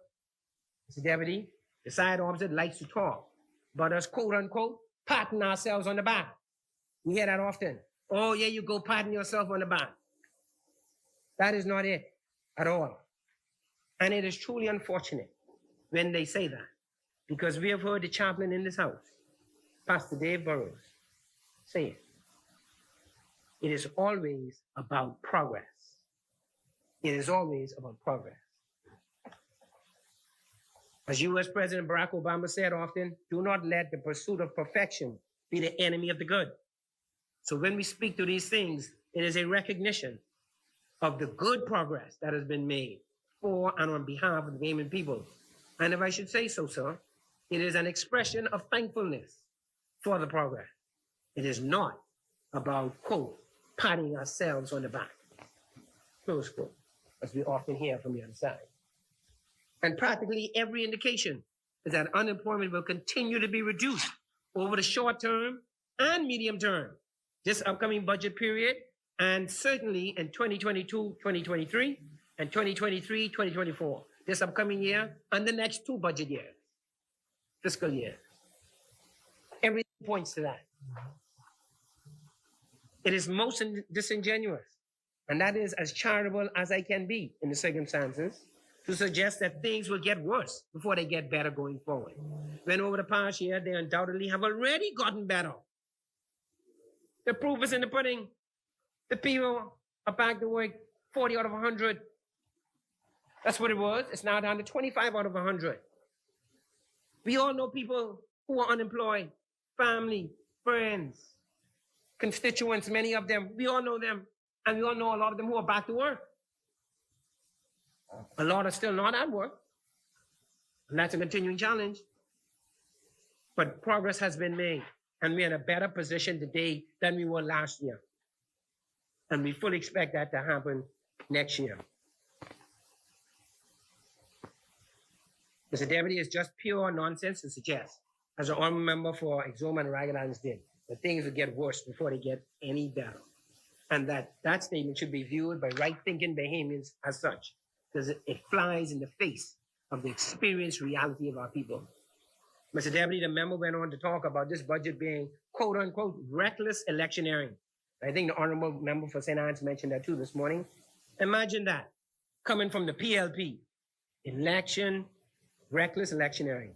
Mr. Deputy, the side opposite likes to talk about us, quote unquote, patting ourselves on the back. We hear that often. Oh, yeah, you go patting yourself on the back. That is not it at all. And it is truly unfortunate when they say that, because we have heard the chaplain in this house, Pastor Dave Burrows, say it. It is always about progress. It is always about progress. As U.S. President Barack Obama said often, do not let the pursuit of perfection be the enemy of the good. So when we speak to these things, it is a recognition of the good progress that has been made for and on behalf of the Bahamian people. And if I should say so, sir, it is an expression of thankfulness for the progress. It is not about, quote, patting ourselves on the back, close quote, as we often hear from the other side. And practically every indication is that unemployment will continue to be reduced over the short term and medium term, this upcoming budget period, and certainly in 2022, 2023, and 2023, 2024, this upcoming year, and the next two budget years, fiscal years. Everything points to that. It is most disingenuous, and that is as charitable as I can be in the circumstances, to suggest that things will get worse before they get better going forward. When over the past year, they undoubtedly have already gotten better. The proof is in the pudding. The people are back to work 40 out of 100. That's what it was. It's now down to 25 out of 100. We all know people who are unemployed, family, friends, constituents, many of them. We all know them, and we all know a lot of them who are back to work. A lot are still not at work, and that's a continuing challenge. But progress has been made, and we're in a better position today than we were last year. And we fully expect that to happen next year. Mr. Deputy, it's just pure nonsense to suggest, as an honorable member for Exuma and Ragged Islands did, that things will get worse before they get any better. And that statement should be viewed by right-thinking Bahamians as such, because it flies in the face of the experienced reality of our people. Mr. Deputy, the member went on to talk about this budget being, quote unquote, reckless electioneering. I think the honorable member for St. Anne's mentioned that too this morning. Imagine that, coming from the PLP. Reckless electioneering.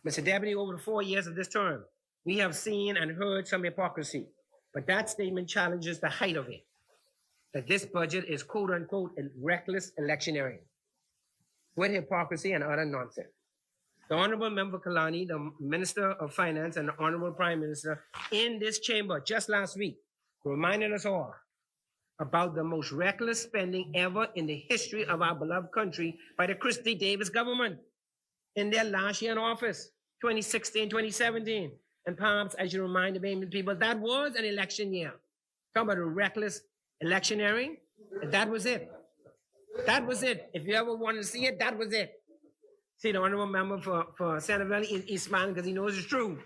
Mr. Deputy, over the 4 years of this term, we have seen and heard some hypocrisy, but that statement challenges the height of it, that this budget is quote unquote reckless electioneering with hypocrisy and other nonsense. The Honorable Member Kalani, the Minister of Finance and the Honorable Prime Minister in this chamber just last week reminded us all about the most reckless spending ever in the history of our beloved country by the Christie Davis government in their last year in office, 2016, 2017. And perhaps I should remind the Bahamian people, that was an election year. Talking about a reckless electioneering, that was it. That was it. If you ever wanted to see it, that was it. See the honorable member for Santa Valley is smiling because he knows it's true.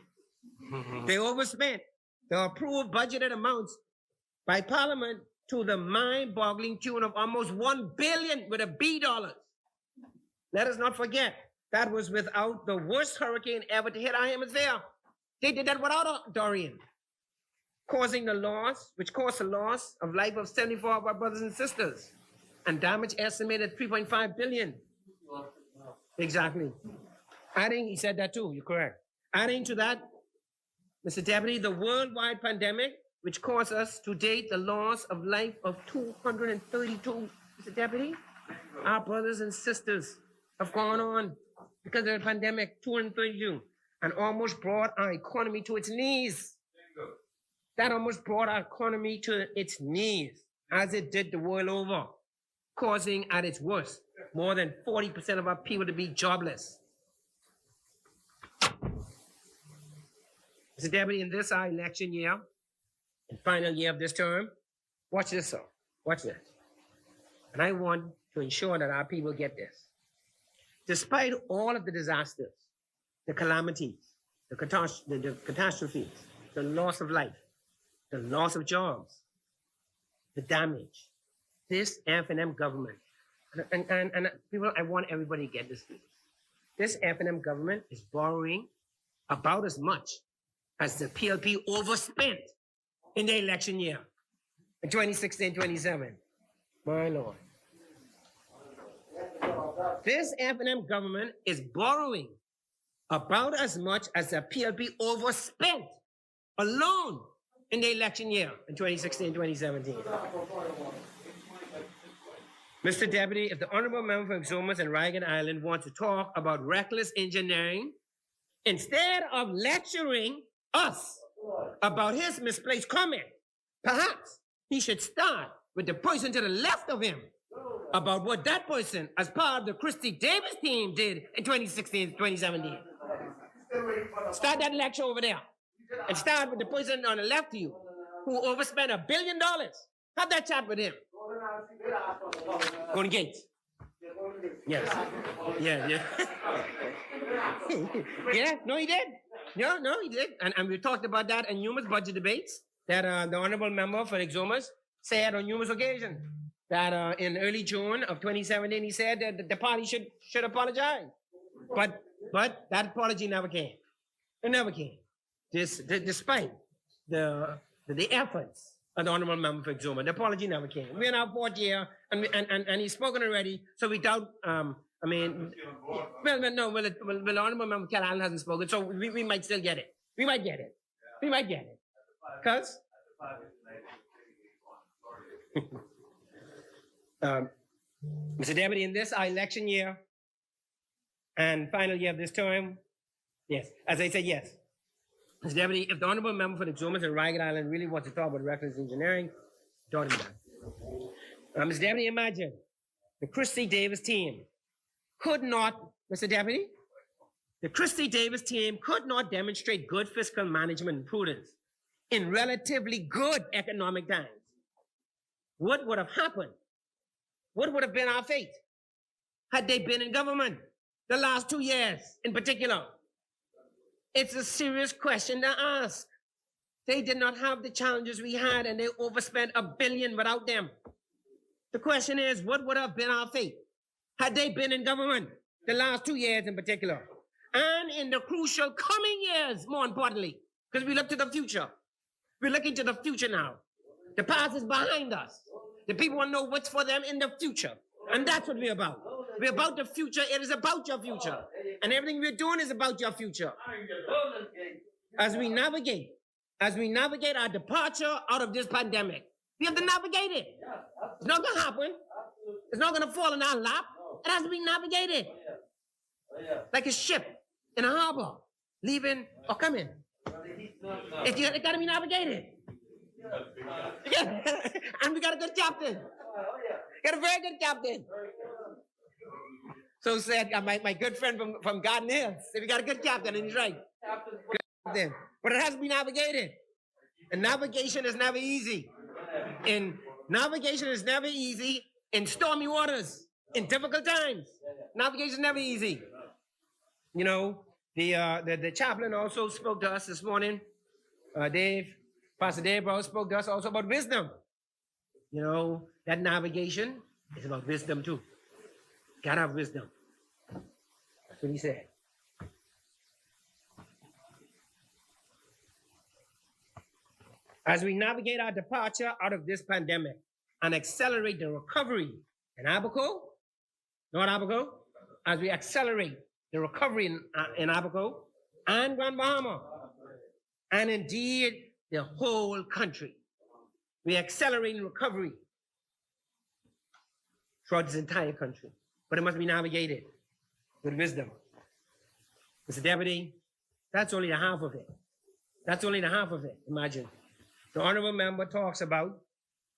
They overspent the approved budgeted amounts by Parliament to the mind-boggling tune of almost $1 billion with a B dollars. Let us not forget, that was without the worst hurricane ever to hit our hemisphere. They did that without Dorian, causing the loss, which caused the loss of life of 74 of our brothers and sisters, and damage estimated $3.5 billion. Exactly. Adding, he said that too, you're correct. Adding to that, Mr. Deputy, the worldwide pandemic, which caused us to date the loss of life of 232, Mr. Deputy, our brothers and sisters have gone on because of the pandemic, 232, and almost brought our economy to its knees. That almost brought our economy to its knees, as it did the world over, causing at its worst more than 40% of our people to be jobless. Mr. Deputy, in this our election year, the final year of this term, watch this, sir. Watch this. And I want to ensure that our people get this. Despite all of the disasters, the calamities, the catastrophes, the loss of life, the loss of jobs, the damage, this F&M government, and people, I want everybody to get this. This F&M government is borrowing about as much as the PLP overspent in the election year, in 2016, 27. My Lord. This F&M government is borrowing about as much as the PLP overspent alone in the election year in 2016, 2017. Mr. Deputy, if the honorable member for Exuma and Ragged Island wants to talk about reckless engineering, instead of lecturing us about his misplaced comment, perhaps he should start with the person to the left of him about what that person, as part of the Christy Davis team, did in 2016, 2017. Start that lecture over there. And start with the person on the left of you who overspent $1 billion. Have that chat with him. Golden Gates. Yes. Yeah. Yeah, no, he did. No, he did. And we talked about that in numerous budget debates that the honorable member for Exumas said on numerous occasions that in early June of 2017, he said that the party should apologize. But that apology never came. It never came. Despite the efforts of the honorable member for Exuma, the apology never came. We're in our 4th year, and he's spoken already, so we doubt, the honorable member Cal Allen hasn't spoken, so we might still get it. We might get it. Because Mr. Deputy, in this our election year and final year of this term, yes, as I said, yes. Mr. Deputy, if the honorable member for the Exumas and Ragged Island really wants to talk about reckless engineering, talk to me. Mr. Deputy, imagine the Christy Davis team could not, Mr. Deputy, the Christy Davis team could not demonstrate good fiscal management and prudence in relatively good economic times. What would have happened? What would have been our fate had they been in government the last 2 years in particular? It's a serious question to ask. They did not have the challenges we had, and they overspent $1 billion without them. The question is, what would have been our fate had they been in government the last 2 years in particular? And in the crucial coming years, more importantly, because we look to the future. We're looking to the future now. The past is behind us. The people want to know what's for them in the future. And that's what we're about. We're about the future. It is about your future. And everything we're doing is about your future. As we navigate our departure out of this pandemic, we have to navigate it. It's not going to happen. It's not going to fall in our lap. It has to be navigated. Like a ship in a harbor, leaving or coming. It got to be navigated. And we got a good captain. Got a very good captain. So said my good friend from Garden Hills. Said we got a good captain, and he's right. Good captain. But it has to be navigated. And navigation is never easy. Navigation is never easy in stormy waters, in difficult times. Navigation is never easy. You know, the chaplain also spoke to us this morning. Pastor Dave Brown spoke to us also about wisdom. You know, that navigation is about wisdom too. Gotta have wisdom. That's what he said. As we navigate our departure out of this pandemic and accelerate the recovery in Abaco, as we accelerate the recovery in Abaco and Grand Bahama, and indeed the whole country, we accelerate recovery throughout this entire country. But it must be navigated with wisdom. Mr. Deputy, that's only the half of it. That's only the half of it. Imagine. The honorable member talks about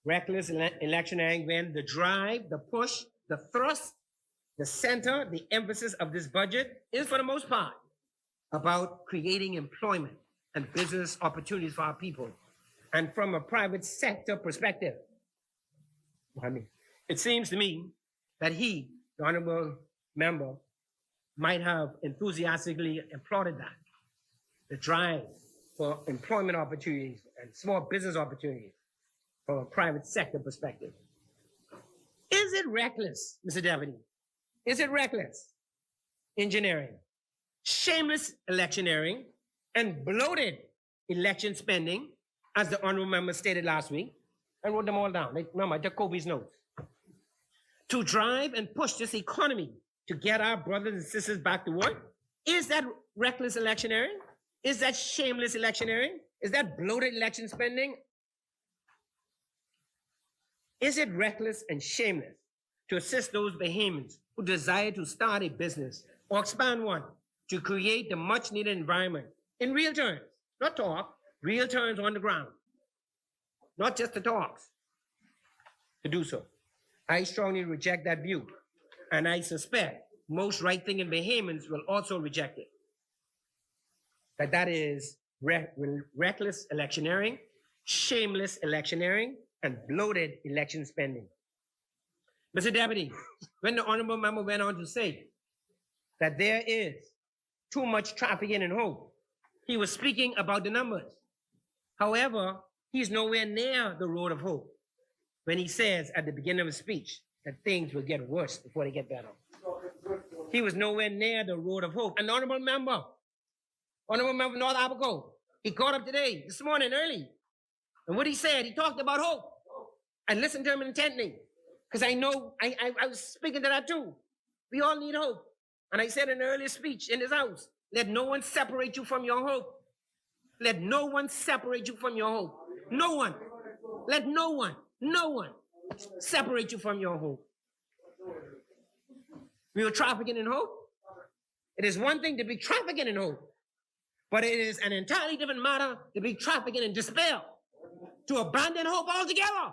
reckless electioneering when the drive, the push, the thrust, the center, the emphasis of this budget is, for the most part, about creating employment and business opportunities for our people. And from a private sector perspective, it seems to me that he, the honorable member, might have enthusiastically applauded that. The drive for employment opportunities and small business opportunities from a private sector perspective. Is it reckless, Mr. Deputy? Is it reckless engineering, shameless electioneering, and bloated election spending, as the honorable member stated last week? I wrote them all down. Remember, I took Kobe's notes. To drive and push this economy to get our brothers and sisters back to work? Is that reckless electioneering? Is that shameless electioneering? Is that bloated election spending? Is it reckless and shameless to assist those Bahamians who desire to start a business or expand one to create the much needed environment in real terms, not talk, real terms on the ground, not just the talks? to do so. I strongly reject that view, and I suspect most right-thinking Bahamians will also reject it. That is reckless electioneering, shameless electioneering, and bloated election spending. Mr. Deputy, when the honorable member went on to say that there is too much trafficking in hope, he was speaking about the numbers. However, he's nowhere near the road of hope when he says at the beginning of his speech that things will get worse before they get better. He was nowhere near the road of hope. An honorable member from North Abaco, he called up today, this morning early. And what he said, he talked about hope. I listened to him intently because I know I was speaking to that too. We all need hope. And I said in an earlier speech in this house, let no one separate you from your hope. Let no one separate you from your hope. No one. Let no one separate you from your hope. We were trafficking in hope. It is one thing to be trafficking in hope, but it is an entirely different matter to be trafficking in despair, to abandon hope altogether.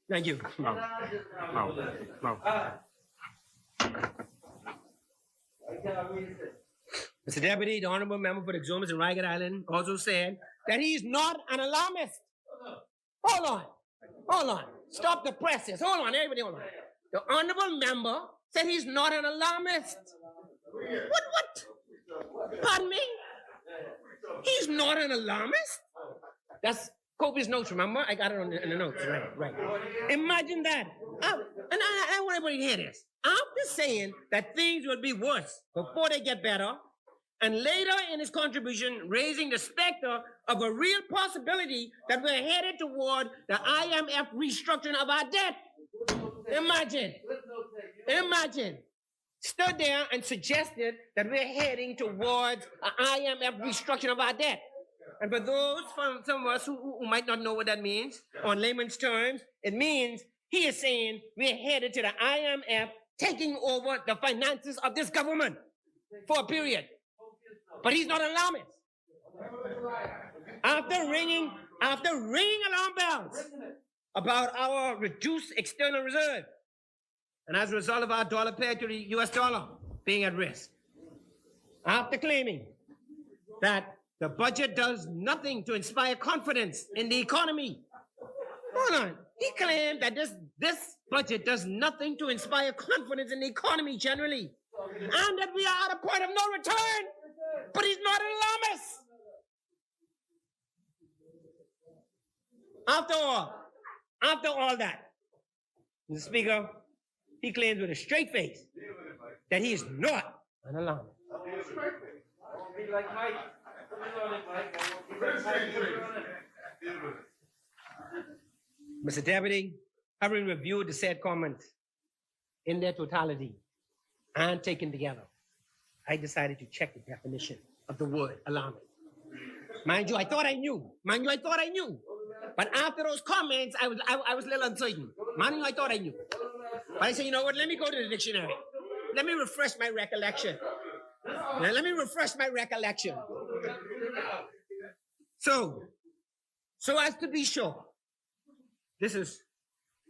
Thank you. No. Mr. Deputy, the honorable member for the Exumas and Ragged Island also said that he's not an alarmist. Hold on. Stop the presses. Hold on, everybody, hold on. The honorable member said he's not an alarmist. What? Pardon me? He's not an alarmist? That's Kobe's notes, remember? I got it in the notes, right. Imagine that. And I want everybody to hear this. After saying that things will be worse before they get better, and later in his contribution, raising the specter of a real possibility that we're headed toward the IMF restructuring of our debt. Imagine. Stood there and suggested that we're heading towards an IMF restructuring of our debt. And for those from some of us who might not know what that means, on layman's terms, it means he is saying we're headed to the IMF taking over the finances of this government for a period. But he's not an alarmist. After ringing alarm bells about our reduced external reserve, and as a result of our dollar pair to the US dollar being at risk, after claiming that the budget does nothing to inspire confidence in the economy. Hold on. He claimed that this budget does nothing to inspire confidence in the economy generally, and that we are at a point of no return. But he's not an alarmist. After all that, Mr. Speaker, he claims with a straight face that he is not an alarmist. Mr. Deputy, having reviewed the said comments in their totality and taken together, I decided to check the definition of the word alarmist. Mind you, I thought I knew. But after those comments, I was a little uncertain. Mind you, I thought I knew. But I said, you know what, let me go to the dictionary. Let me refresh my recollection. So as to be sure,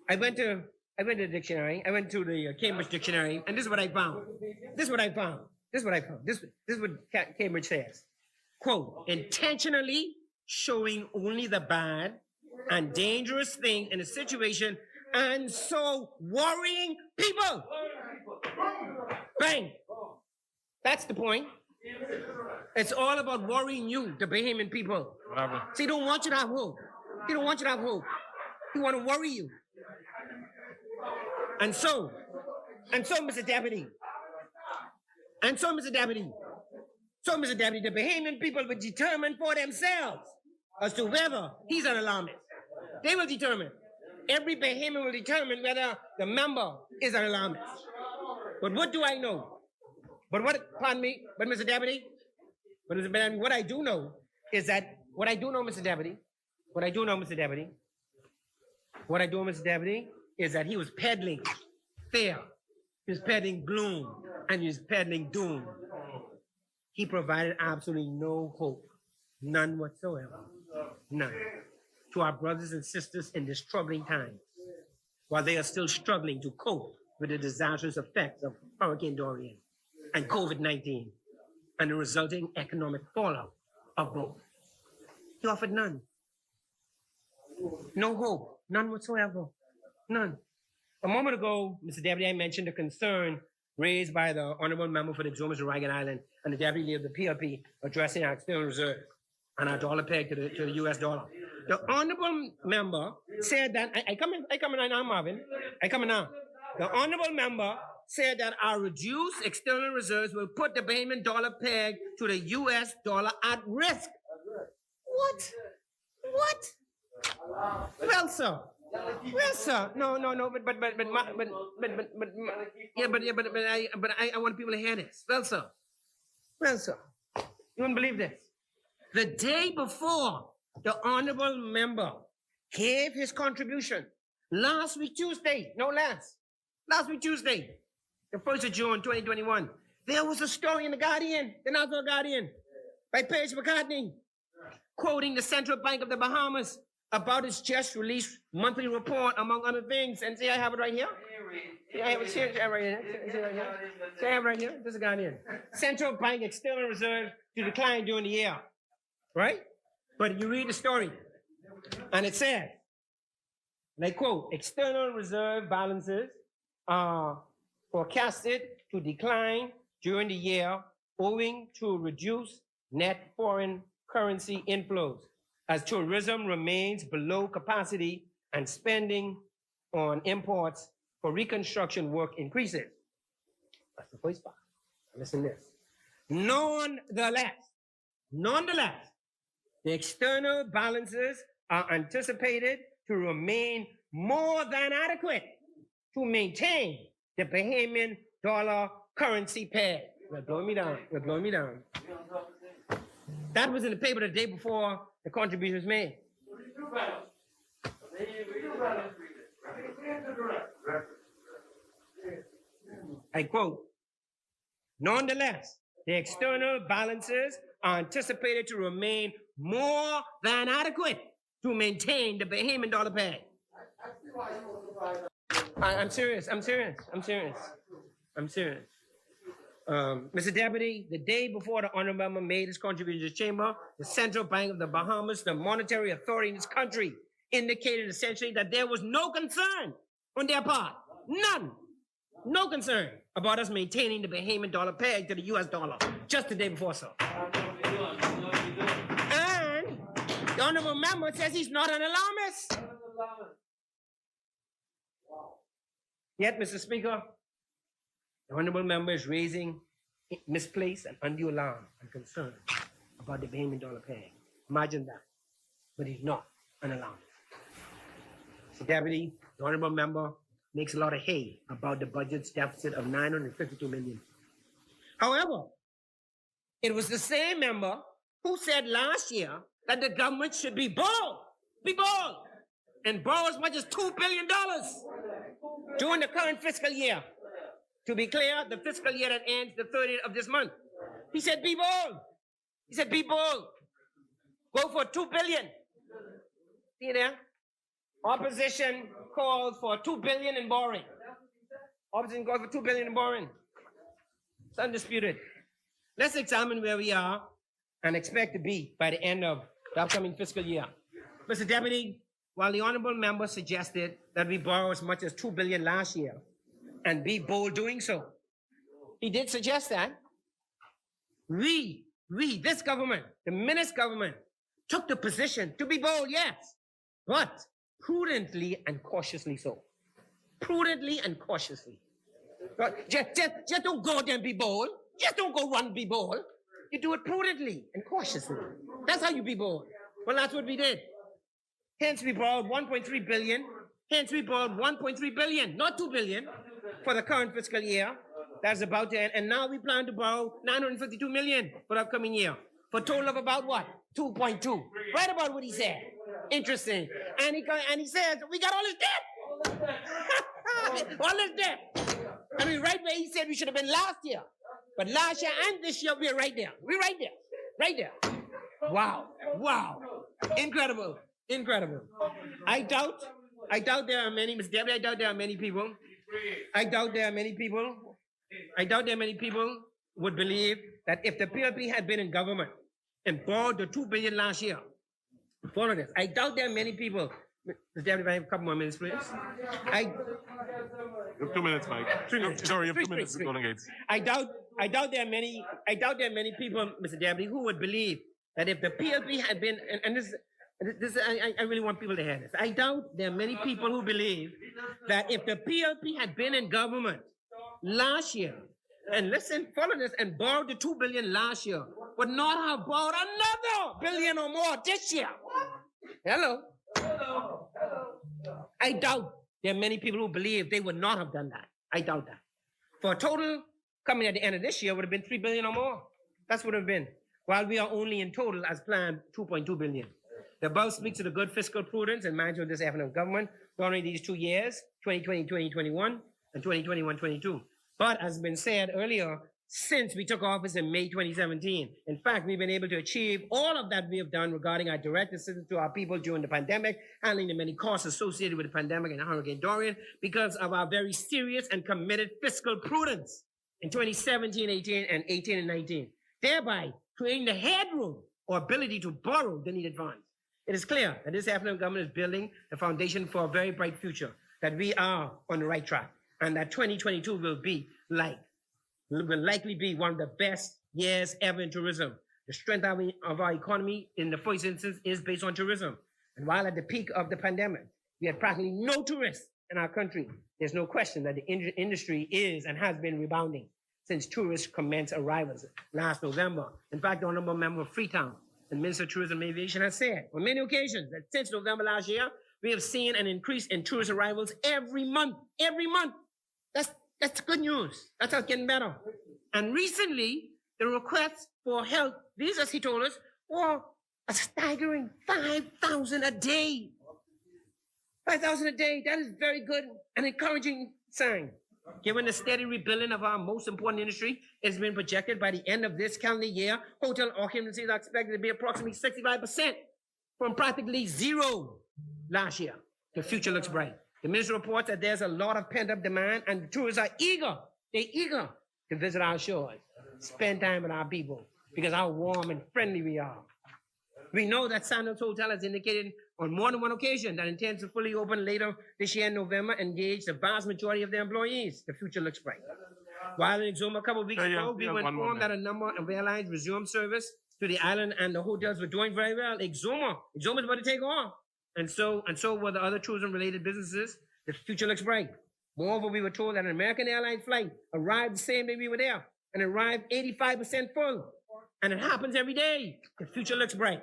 I went to the dictionary, I went to the Cambridge dictionary, and this is what I found. This is what Cambridge says. Quote, intentionally showing only the bad and dangerous thing in a situation and so worrying people. Bang. That's the point. It's all about worrying you, the Bahamian people. See, he don't want you to have hope. He want to worry you. And so, Mr. Deputy, the Bahamian people will determine for themselves as to whether he's an alarmist. They will determine. Every Bahamian will determine whether the member is an alarmist. But what do I know? Mr. Deputy, what I do know, Mr. Deputy, is that he was peddling fear, he was peddling gloom, and he was peddling doom. he provided absolutely no hope, none whatsoever, none, to our brothers and sisters in this troubling time, while they are still struggling to cope with the disastrous effects of Hurricane Dorian and COVID-19 and the resulting economic fallout of both. He offered none. No hope, none whatsoever, none. A moment ago, Mr. Deputy, I mentioned the concern raised by the Honorable Member for the Exumas of Ragged Island and the Deputy Leader of the PLP addressing our external reserve and our dollar peg to the US dollar. The Honorable Member said that, I come in right now, Marvin. I come in now. The Honorable Member said that our reduced external reserves will put the Bahamian dollar peg to the US dollar at risk. What? What? Well, sir. Well, sir. No. But I want people to hear this. Well, sir. You wouldn't believe this. The day before the Honorable Member gave his contribution, last week Tuesday, no less, last week Tuesday, the 1st of June, 2021, there was a story in the Guardian, the National Guardian, by Paige McCartney, quoting the Central Bank of the Bahamas about its just released monthly report, among other things. And see, I have it right here. See, I have it here. See, I have it right here. This is Guardian. Central Bank external reserve to decline during the year. Right? But you read the story, and it says, and I quote, external reserve balances are forecasted to decline during the year owing to reduced net foreign currency inflows as tourism remains below capacity and spending on imports for reconstruction work increases. That's the first part. Listen to this. Nonetheless, the external balances are anticipated to remain more than adequate to maintain the Bahamian dollar currency pair. You're blowing me down. That was in the paper the day before the contribution was made. I quote, nonetheless, the external balances are anticipated to remain more than adequate to maintain the Bahamian dollar peg. I'm serious. Mr. Deputy, the day before the Honorable Member made his contribution to the Chamber, the Central Bank of the Bahamas, the monetary authority in this country, indicated essentially that there was no concern on their part. None. No concern about us maintaining the Bahamian dollar peg to the US dollar just the day before, sir. And the Honorable Member says he's not an alarmist. Yet, Mr. Speaker, the Honorable Member is raising misplaced and undue alarm and concern about the Bahamian dollar peg. Imagine that. But he's not an alarmist. Mr. Deputy, the Honorable Member makes a lot of hay about the budget's deficit of $952 million. However, it was the same member who said last year that the government should be bold, and borrow as much as $2 billion during the current fiscal year. To be clear, the fiscal year that ends the 30th of this month. He said, be bold. Go for $2 billion. See there? Opposition called for $2 billion in borrowing. It's undisputed. Let's examine where we are and expect to be by the end of the upcoming fiscal year. Mr. Deputy, while the Honorable Member suggested that we borrow as much as $2 billion last year and be bold doing so, he did suggest that this government, the Minister government, took the position to be bold, yes, but prudently and cautiously so. But just don't go there and be bold. Just don't go run and be bold. You do it prudently and cautiously. That's how you be bold. Well, that's what we did. Hence, we borrowed $1.3 billion. Not $2 billion, for the current fiscal year. That's about to end. And now we plan to borrow $952 million for the upcoming year, for a total of about what? 2.2. Right about what he said. Interesting. And he says, we got all his debt. All his debt. I mean, right where he said we should have been last year. But last year and this year, we're right there. We're right there. Right there. Wow. Wow. Incredible. Incredible. I doubt there are many, Ms. Debbie, I doubt there are many people. I doubt there are many people would believe that if the PLP had been in government and borrowed the $2 billion last year, follow this. I doubt there are many people. Ms. Debbie, if I have a couple more minutes, please. You have 2 minutes, Mike. 3 minutes. Sorry, you have 2 Three, minutes, three. Golden Gates. I doubt there are many people, Mr. Deputy, who would believe that if the PLP had been, and this I really want people to hear this. I doubt there are many people who believe that if the PLP had been in government last year, and listen, follow this, and borrowed the $2 billion last year, would not have borrowed another billion or more this year. Hello. I doubt there are many people who believe they would not have done that. I doubt that. For a total coming at the end of this year would have been $3 billion or more. That's what it would have been. While we are only in total, as planned, $2.2 billion. The above speaks to the good fiscal prudence and management of this FNM government during these 2 years, 2020, 2021, and 2021, 22. But as has been said earlier, since we took office in May 2017, in fact, we've been able to achieve all of that we have done regarding our direct assistance to our people during the pandemic, handling the many costs associated with the pandemic and Hurricane Dorian, because of our very serious and committed fiscal prudence in 2017, 18, and 18 and 19, thereby creating the headroom or ability to borrow the needed funds. It is clear that this African government is building the foundation for a very bright future, that we are on the right track, and that 2022 will likely be one of the best years ever in tourism. The strength of our economy in the first instance is based on tourism. And while at the peak of the pandemic, we had practically no tourists in our country, there's no question that the industry is and has been rebounding since tourists commenced arrivals last November. In fact, the Honorable Member of Freetown and Minister of Tourism and Aviation has said on many occasions that since November last year, we have seen an increase in tourist arrivals every month. Every month. That's good news. That's us getting better. And recently, the requests for health visas, he told us, were a staggering 5,000 a day. 5,000 a day. That is very good and encouraging sign. Given the steady rebuilding of our most important industry, it's been projected by the end of this calendar year, hotel occupancies are expected to be approximately 65% from practically zero last year. The future looks bright. The minister reports that there's a lot of pent-up demand and the tourists are eager. They're eager to visit our shores, spend time with our people, because how warm and friendly we are. We know that Sandals Hotel has indicated on more than one occasion that it intends to fully open later this year in November and engage the vast majority of their employees. The future looks bright. While in Exuma a couple of weeks ago, we were informed that a number of airlines resumed service to the island and the hotels were doing very well. Exuma is about to take off. And so were the other tourism-related businesses. The future looks bright. Moreover, we were told that an American Airlines flight arrived the same day we were there and arrived 85% full. And it happens every day. The future looks bright.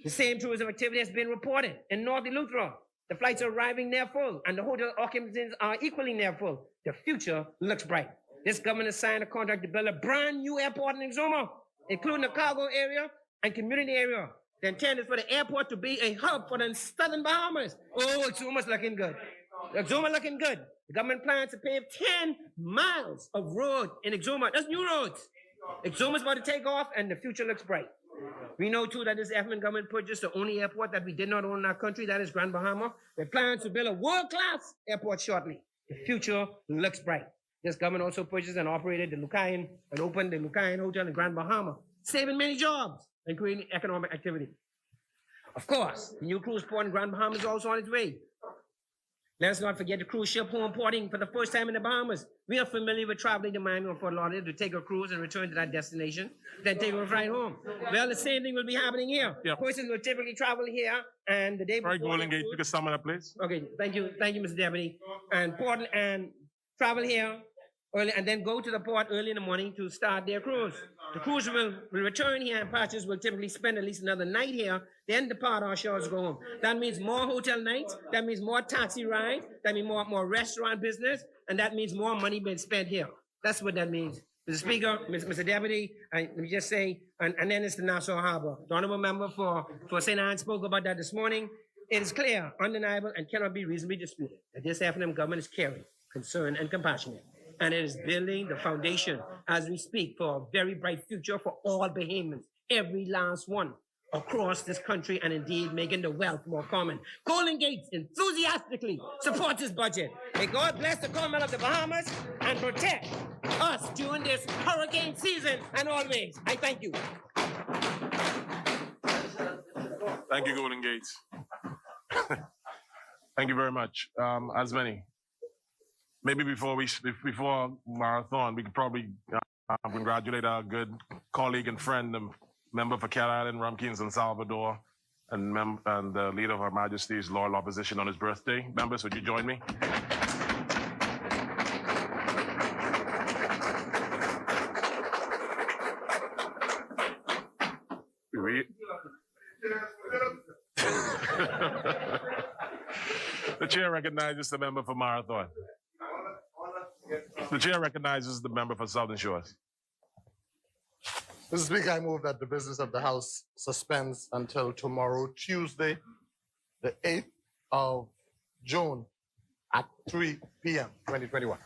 The same tourism activity has been reported in North Eleuthera. The flights are arriving near full and the hotel occupancies are equally near full. The future looks bright. This government has signed a contract to build a brand new airport in Exuma, including the cargo area and community area. The intent is for the airport to be a hub for the southern Bahamas. Oh, Exuma's looking good. Exuma looking good. The government plans to pave 10 miles of road in Exuma. That's new roads. Exuma's about to take off and the future looks bright. We know too that this African government purchased the only airport that we did not own in our country, that is Grand Bahama. They plan to build a world-class airport shortly. The future looks bright. This government also purchased and operated the Lucayan and opened the Lucayan Hotel in Grand Bahama, saving many jobs and creating economic activity. Of course, the new cruise port in Grand Bahama is also on its way. Let us not forget the cruise ship home porting for the first time in the Bahamas. We are familiar with traveling to Miami or Fort Lauderdale to take a cruise and return to that destination, then take a flight home. Well, the same thing will be happening here. Yeah. Persons will typically travel here and the day before. All right, Golden Gate, you can sum it up, please. Okay, thank you, Mr. Deputy. And port and travel here early and then go to the port early in the morning to start their cruise. The cruise will return here and passengers will typically spend at least another night here, then depart our shores to go home. That means more hotel nights, that means more taxi rides, that means more restaurant business, and that means more money being spent here. That's what that means. Mr. Speaker, Mr. Deputy, let me just say, and then it's the Nassau Harbor. The Honorable Member for St. Anne spoke about that this morning. It is clear, undeniable, and cannot be reasonably disputed that this African government is caring, concerned, and compassionate. and it is building the foundation as we speak for a very bright future for all Bahamians, every last one across this country, and indeed making the wealth more common. Golden Gates enthusiastically supports this budget. May God bless the Commonwealth of the Bahamas and protect us during this hurricane season and always. I thank you. Thank you, Golden Gates. Thank you very much. As many. Maybe before marathon, we could probably congratulate our good colleague and friend, the member for Cat Island, Rumpkins, and Salvador, and the leader of Her Majesty's Loyal Opposition on his birthday. Members, would you join me? The chair recognizes the member for Marathon. The chair recognizes the member for Southern Shores. Mr. Speaker, I move that the business of the House suspends until tomorrow, Tuesday, the 8th of June at 3 p.m. 2021.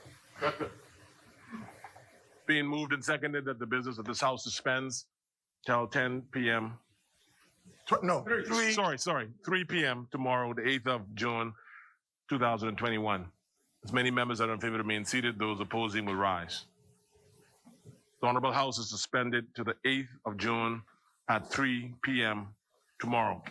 Being moved and seconded that the business of this House suspends till 10 p.m. 3 p.m. tomorrow, the 8th of June, 2021. As many members that are in favor remain seated, those opposing will rise. The Honorable House is suspended to the 8th of June at 3 p.m. tomorrow.